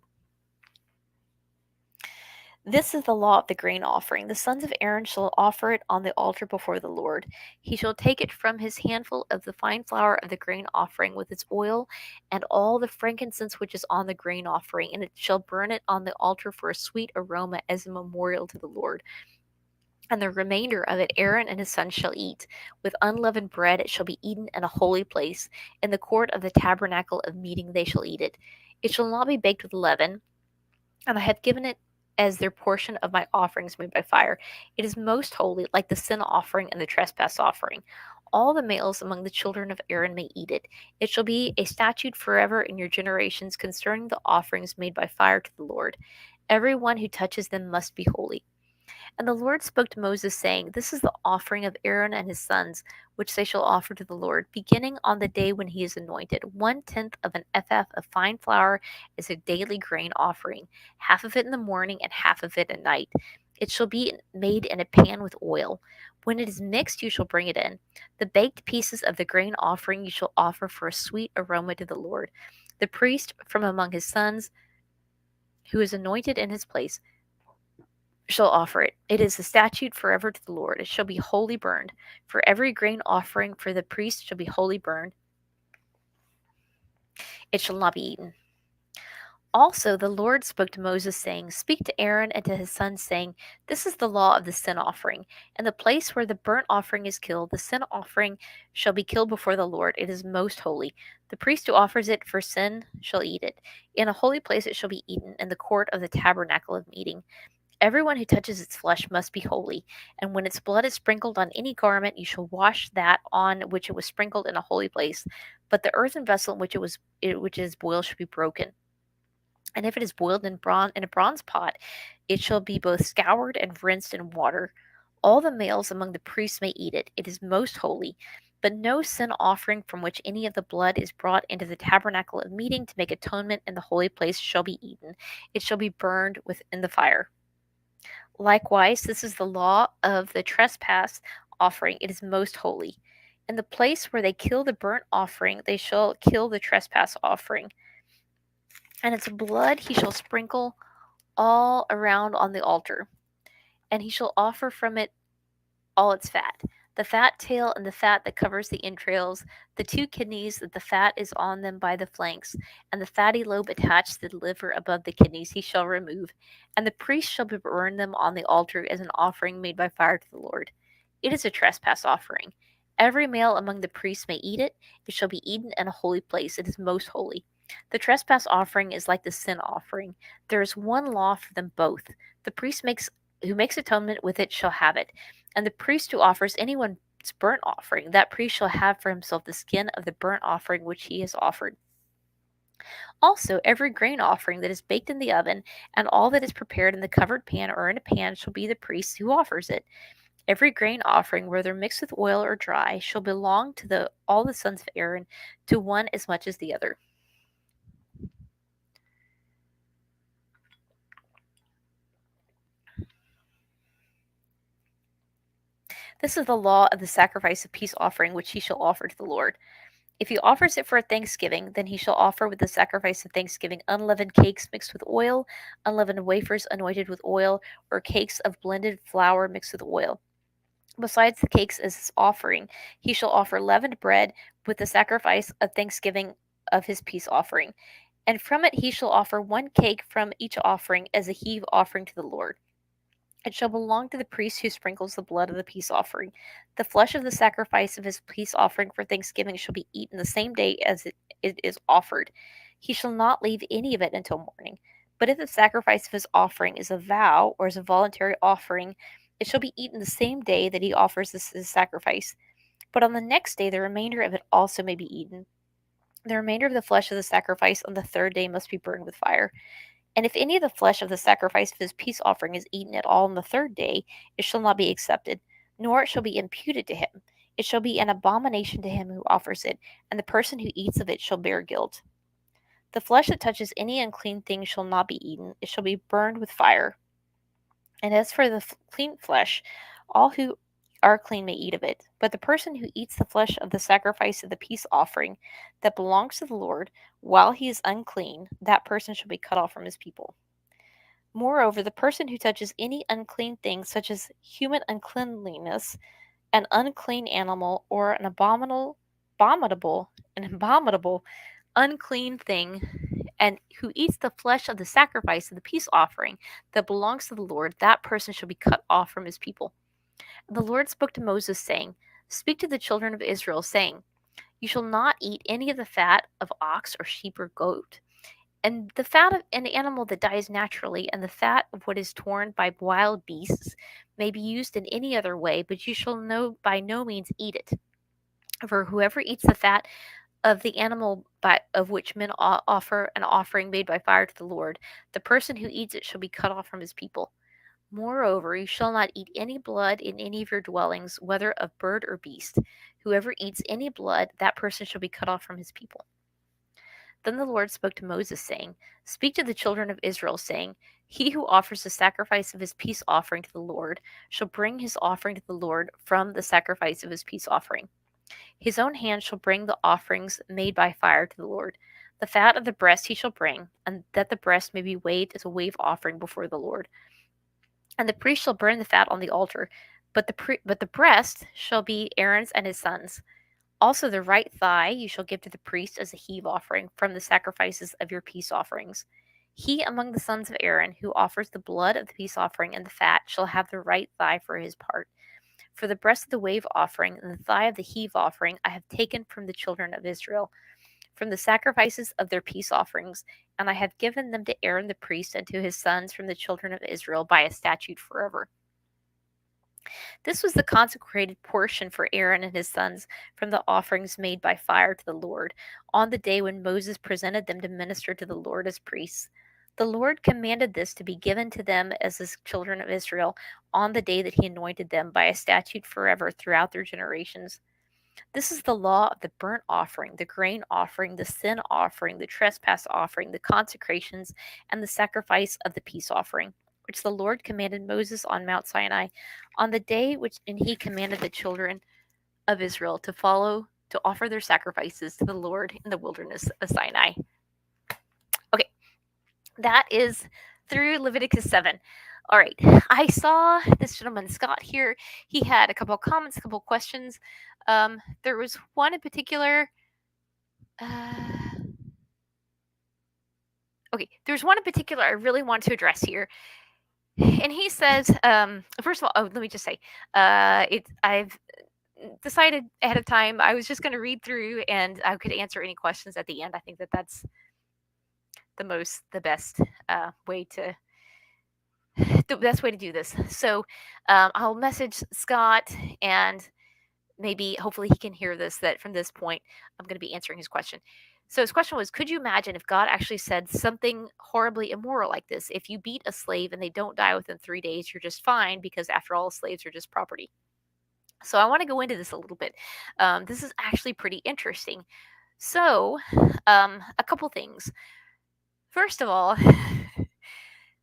This is the law of the grain offering. The sons of Aaron shall offer it on the altar before the Lord. He shall take it from his handful of the fine flour of the grain offering with its oil and all the frankincense which is on the grain offering, and it shall burn it on the altar for a sweet aroma as a memorial to the Lord. And the remainder of it Aaron and his sons shall eat. With unleavened bread it shall be eaten in a holy place. In the court of the tabernacle of meeting they shall eat it. It shall not be baked with leaven, and I have given it as their portion of my offerings made by fire. It is most holy, like the sin offering and the trespass offering. All the males among the children of Aaron may eat it. It shall be a statute forever in your generations concerning the offerings made by fire to the Lord. Everyone who touches them must be holy. And the Lord spoke to Moses, saying, This is the offering of Aaron and his sons, which they shall offer to the Lord, beginning on the day when he is anointed. 1/10 of an ephah of fine flour is a daily grain offering, half of it in the morning and half of it at night. It shall be made in a pan with oil. When it is mixed, you shall bring it in. The baked pieces of the grain offering you shall offer for a sweet aroma to the Lord. The priest from among his sons, who is anointed in his place, shall offer it. It is a statute forever to the Lord. It shall be wholly burned. For every grain offering for the priest shall be wholly burned. It shall not be eaten. Also, the Lord spoke to Moses, saying, Speak to Aaron and to his sons, saying, This is the law of the sin offering. In the place where the burnt offering is killed, the sin offering shall be killed before the Lord. It is most holy. The priest who offers it for sin shall eat it. In a holy place it shall be eaten, in the court of the tabernacle of meeting. Everyone who touches its flesh must be holy, and when its blood is sprinkled on any garment, you shall wash that on which it was sprinkled in a holy place. But the earthen vessel in which it is boiled should be broken. And if it is boiled in a bronze pot, it shall be both scoured and rinsed in water. All the males among the priests may eat it. It is most holy. But no sin offering from which any of the blood is brought into the tabernacle of meeting to make atonement in the holy place shall be eaten. It shall be burned within the fire. Likewise, this is the law of the trespass offering. It is most holy. In the place where they kill the burnt offering, they shall kill the trespass offering. And its blood he shall sprinkle all around on the altar, and he shall offer from it all its fat, the fat tail and the fat that covers the entrails, the two kidneys that the fat is on them by the flanks, and the fatty lobe attached to the liver above the kidneys he shall remove, and the priest shall burn them on the altar as an offering made by fire to the Lord. It is a trespass offering. Every male among the priests may eat it. It shall be eaten in a holy place. It is most holy. The trespass offering is like the sin offering. There is one law for them both. The priest who makes atonement with it shall have it, and the priest who offers anyone's burnt offering, that priest shall have for himself the skin of the burnt offering which he has offered. Also, every grain offering that is baked in the oven, and all that is prepared in the covered pan or in a pan, shall be the priest who offers it. Every grain offering, whether mixed with oil or dry, shall belong to all the sons of Aaron, to one as much as the other. This is the law of the sacrifice of peace offering which he shall offer to the Lord. If he offers it for a thanksgiving, then he shall offer with the sacrifice of thanksgiving unleavened cakes mixed with oil, unleavened wafers anointed with oil, or cakes of blended flour mixed with oil. Besides the cakes as his offering, he shall offer leavened bread with the sacrifice of thanksgiving of his peace offering. And from it he shall offer one cake from each offering as a heave offering to the Lord. It shall belong to the priest who sprinkles the blood of the peace offering. The flesh of the sacrifice of his peace offering for thanksgiving shall be eaten the same day as it is offered. He shall not leave any of it until morning. But if the sacrifice of his offering is a vow or is a voluntary offering, it shall be eaten the same day that he offers his sacrifice. But on the next day, the remainder of it also may be eaten. The remainder of the flesh of the sacrifice on the third day must be burned with fire. And if any of the flesh of the sacrifice of his peace offering is eaten at all on the third day, it shall not be accepted, nor it shall be imputed to him. It shall be an abomination to him who offers it, and the person who eats of it shall bear guilt. The flesh that touches any unclean thing shall not be eaten, it shall be burned with fire. And as for the clean flesh, all who are clean may eat of it. But the person who eats the flesh of the sacrifice of the peace offering that belongs to the Lord, while he is unclean, that person shall be cut off from his people. Moreover, the person who touches any unclean thing, such as human uncleanliness, an unclean animal, or an abominable, unclean thing, and who eats the flesh of the sacrifice of the peace offering that belongs to the Lord, that person shall be cut off from his people. And the Lord spoke to Moses, saying, Speak to the children of Israel, saying, You shall not eat any of the fat of ox or sheep or goat, and the fat of an animal that dies naturally, and the fat of what is torn by wild beasts may be used in any other way, but you shall by no means eat it. For whoever eats the fat of the animal of which men offer an offering made by fire to the Lord, the person who eats it shall be cut off from his people. Moreover, you shall not eat any blood in any of your dwellings, whether of bird or beast. Whoever eats any blood, that person shall be cut off from his people. Then the Lord spoke to Moses, saying, Speak to the children of Israel, saying, He who offers the sacrifice of his peace offering to the Lord shall bring his offering to the Lord from the sacrifice of his peace offering. His own hand shall bring the offerings made by fire to the Lord. The fat of the breast he shall bring, and that the breast may be weighed as a wave offering before the Lord. And the priest shall burn the fat on the altar, but the breast shall be Aaron's and his sons'. Also the right thigh you shall give to the priest as a heave offering from the sacrifices of your peace offerings. He among the sons of Aaron who offers the blood of the peace offering and the fat shall have the right thigh for his part. For the breast of the wave offering and the thigh of the heave offering I have taken from the children of Israel, from the sacrifices of their peace offerings, and I have given them to Aaron the priest and to his sons from the children of Israel by a statute forever. This was the consecrated portion for Aaron and his sons from the offerings made by fire to the Lord, on the day when Moses presented them to minister to the Lord as priests. The Lord commanded this to be given to them as the children of Israel on the day that he anointed them by a statute forever throughout their generations. This is the law of the burnt offering, the grain offering, the sin offering, the trespass offering, the consecrations, and the sacrifice of the peace offering, which the Lord commanded Moses on Mount Sinai, on the day which and he commanded the children of Israel to offer their sacrifices to the Lord in the wilderness of Sinai. Okay, that is through Leviticus 7. All right, I saw this gentleman Scott here. He had a couple of comments, a couple of questions. There was one in particular. Okay, there's one in particular I really want to address here, and he says, first of all, let me just say, I've decided ahead of time I was just going to read through, and I could answer any questions at the end. I think that that's the best way to the best way to do this. So I'll message Scott and maybe hopefully he can hear this, that from this point I'm going to be answering his question. So his question was, could you imagine if God actually said something horribly immoral like this? If you beat a slave and they don't die within 3 days, you're just fine, because after all, slaves are just property. So I want to go into this a little bit. This is actually pretty interesting. So a couple things. First of all,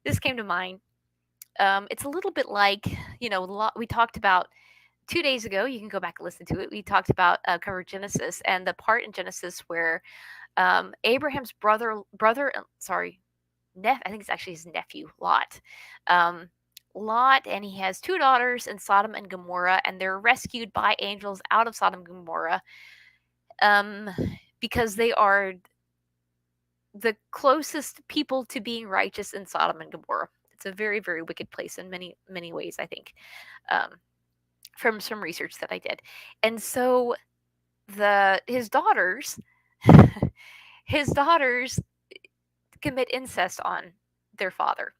this came to mind. It's a little bit like, we talked about 2 days ago. You can go back and listen to it. We talked about cover Genesis, and the part in Genesis where Abraham's I think it's actually his nephew, Lot. Lot, and he has two daughters in Sodom and Gomorrah, and they're rescued by angels out of Sodom and Gomorrah because they are the closest people to being righteous in Sodom and Gomorrah. It's a very, very wicked place in many, many ways, I think, from some research that I did. And so his daughters his daughters commit incest on their father.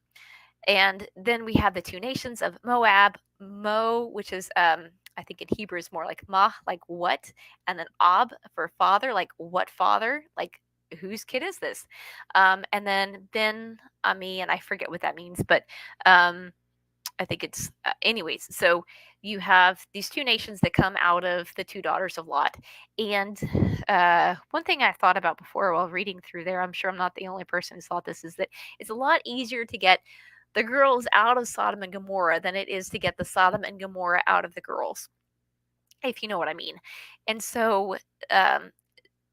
And then we have the two nations of Moab, Mo, which is I think in Hebrew is more like ma, like what, and then Ab for father, like what father, like whose kid is this? And then Ben Ami, and I forget what that means, but I think it's anyways. So you have these two nations that come out of the two daughters of Lot. And one thing I thought about before while reading through there, I'm sure I'm not the only person who thought this, is that it's a lot easier to get the girls out of Sodom and Gomorrah than it is to get the Sodom and Gomorrah out of the girls, if you know what I mean. And so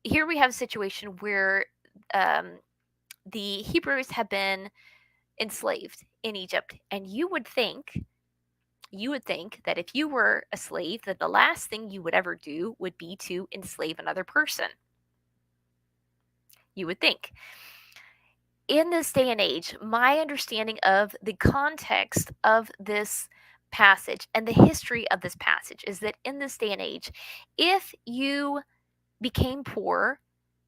here we have a situation where the Hebrews have been enslaved in Egypt, and you would think that if you were a slave, that the last thing you would ever do would be to enslave another person. You would think. In this day and age, my understanding of the context of this passage and the history of this passage is that in this day and age, if you became poor,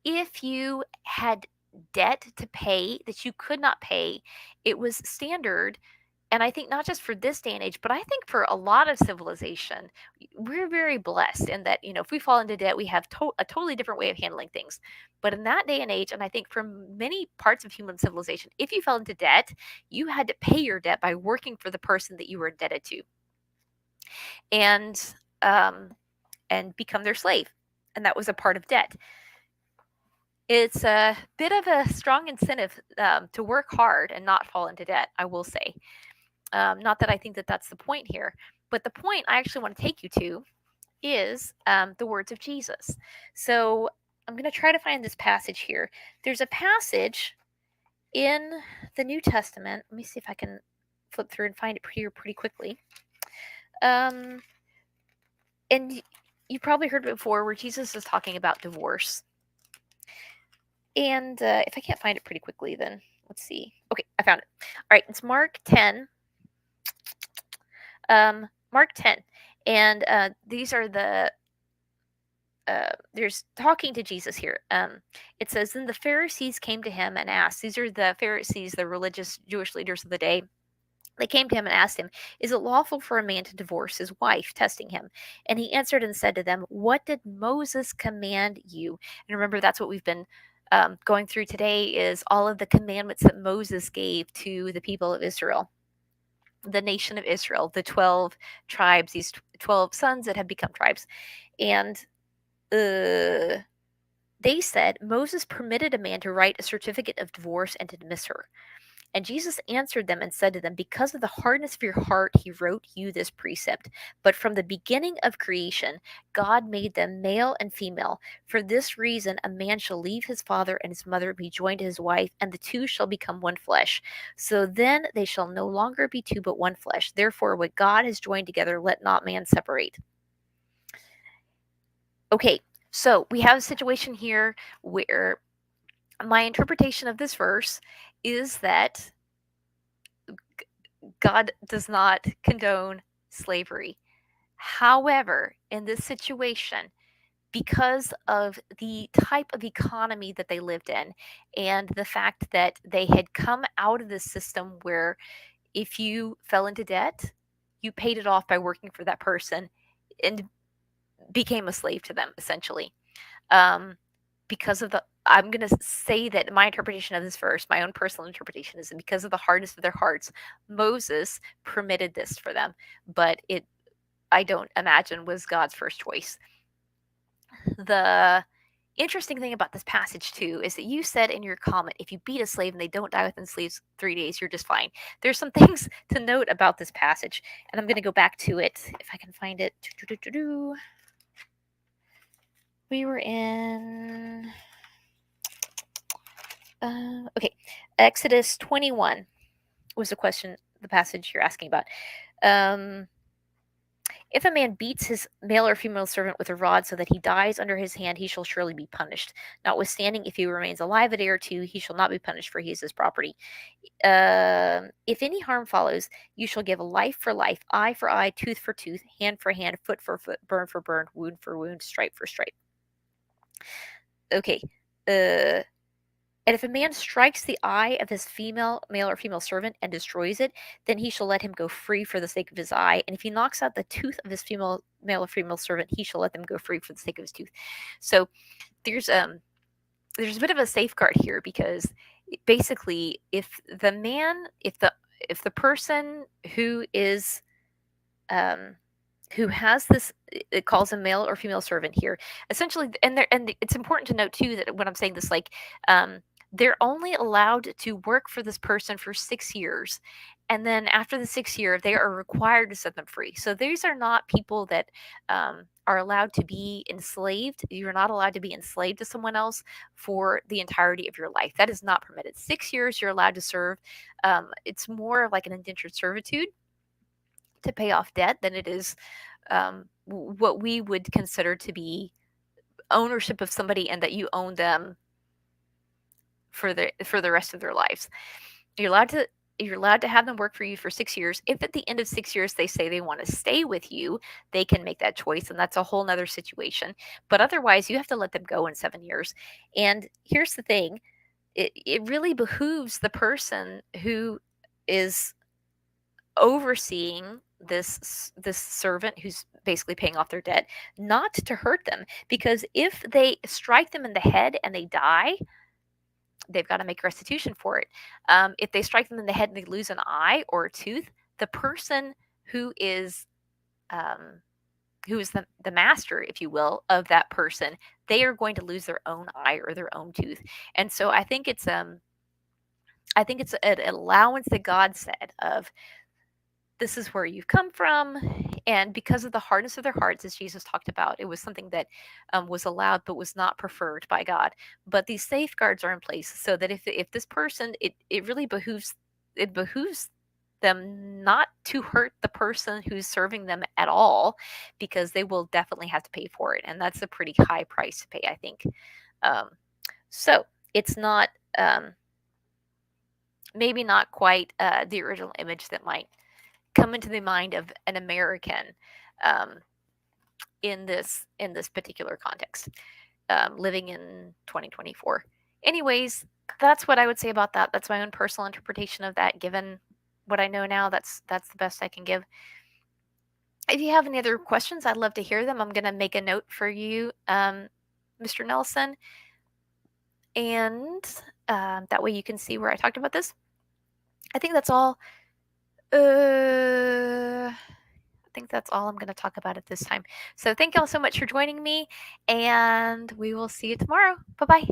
if you had debt to pay that you could not pay, it was standard. And I think not just for this day and age, but I think for a lot of civilization, we're very blessed in that, if we fall into debt, we have a totally different way of handling things. But in that day and age, and I think for many parts of human civilization, if you fell into debt, you had to pay your debt by working for the person that you were indebted to, and become their slave. And that was a part of debt. It's a bit of a strong incentive to work hard and not fall into debt, I will say. Not that I think that that's the point here, but the point I actually want to take you to is the words of Jesus. So I'm going to try to find this passage here. There's a passage in the New Testament. Let me see if I can flip through and find it here pretty quickly. And you probably heard it before, where Jesus is talking about divorce. And if I can't find it pretty quickly, then let's see. Okay, I found it. All right, it's Mark 10. Mark 10. And these are there's talking to Jesus here. It says, then the Pharisees came to him and asked, these are the Pharisees, the religious Jewish leaders of the day. They came to him and asked him, is it lawful for a man to divorce his wife, testing him? And he answered and said to them, what did Moses command you? And remember, that's what we've been going through today, is all of the commandments that Moses gave to the people of Israel, the nation of Israel, the 12 tribes, these 12 sons that have become tribes. And they said, Moses permitted a man to write a certificate of divorce and to dismiss her. And Jesus answered them and said to them, because of the hardness of your heart, he wrote you this precept. But from the beginning of creation, God made them male and female. For this reason, a man shall leave his father and his mother, be joined to his wife, and the two shall become one flesh. So then they shall no longer be two, but one flesh. Therefore, what God has joined together, let not man separate. Okay, so we have a situation here where my interpretation of this verse is that God does not condone slavery. However, in this situation, because of the type of economy that they lived in and the fact that they had come out of this system where if you fell into debt, you paid it off by working for that person and became a slave to them, essentially. Because of the, I'm going to say that my interpretation of this verse, my own personal interpretation, is that because of the hardness of their hearts, Moses permitted this for them, but it, I don't imagine, was God's first choice. The interesting thing about this passage too is that you said in your comment, if you beat a slave and they don't die within 3 days, you're just fine. There's some things to note about this passage, and I'm going to go back to it if I can find it. We were in okay, Exodus 21 was the question, the passage you're asking about. If a man beats his male or female servant with a rod so that he dies under his hand, he shall surely be punished. Notwithstanding, if he remains alive a day or two, he shall not be punished, for he is his property. If any harm follows, you shall give life for life, eye for eye, tooth for tooth, hand for hand, foot for foot, burn for burn, wound for wound, stripe for stripe. Okay. And if a man strikes the eye of his male or female servant and destroys it, then he shall let him go free for the sake of his eye. And if he knocks out the tooth of his male or female servant, he shall let them go free for the sake of his tooth. So there's a bit of a safeguard here, because basically, if the person who is who has this, it calls a male or female servant here, essentially, and it's important to note too that when I'm saying this, like, they're only allowed to work for this person for 6 years, and then after the 6th year they are required to set them free. So these are not people that are allowed to be enslaved. You're not allowed to be enslaved to someone else for the entirety of your life. That is not permitted. 6 years you're allowed to serve. It's more like an indentured servitude to pay off debt than it is what we would consider to be ownership of somebody, and that you own them for the rest of their lives. You're allowed to have them work for you for 6 years. If at the end of 6 years they say they want to stay with you, they can make that choice, and that's a whole nother situation. But otherwise, you have to let them go in 7 years. And here's the thing: it really behooves the person who is overseeing this servant who's basically paying off their debt not to hurt them, because if they strike them in the head and they die, they've got to make restitution for it. If they strike them in the head and they lose an eye or a tooth, the person who is who is the master, if you will, of that person, they are going to lose their own eye or their own tooth. And so I think it's an allowance that God said of, this is where you've come from, and because of the hardness of their hearts, as Jesus talked about, it was something that was allowed but was not preferred by God. But these safeguards are in place so that if this person, it really behooves them not to hurt the person who's serving them at all, because they will definitely have to pay for it, and that's a pretty high price to pay, I think. So it's not maybe not quite the original image that might come into the mind of an American um, in this particular context, living in 2024. Anyways, that's what I would say about that. That's my own personal interpretation of that. Given what I know now, that's the best I can give. If you have any other questions, I'd love to hear them. I'm going to make a note for you, Mr. Nelson, and that way you can see where I talked about this. I think that's all. I think that's all I'm going to talk about at this time. So thank y'all so much for joining me, and we will see you tomorrow. Bye bye.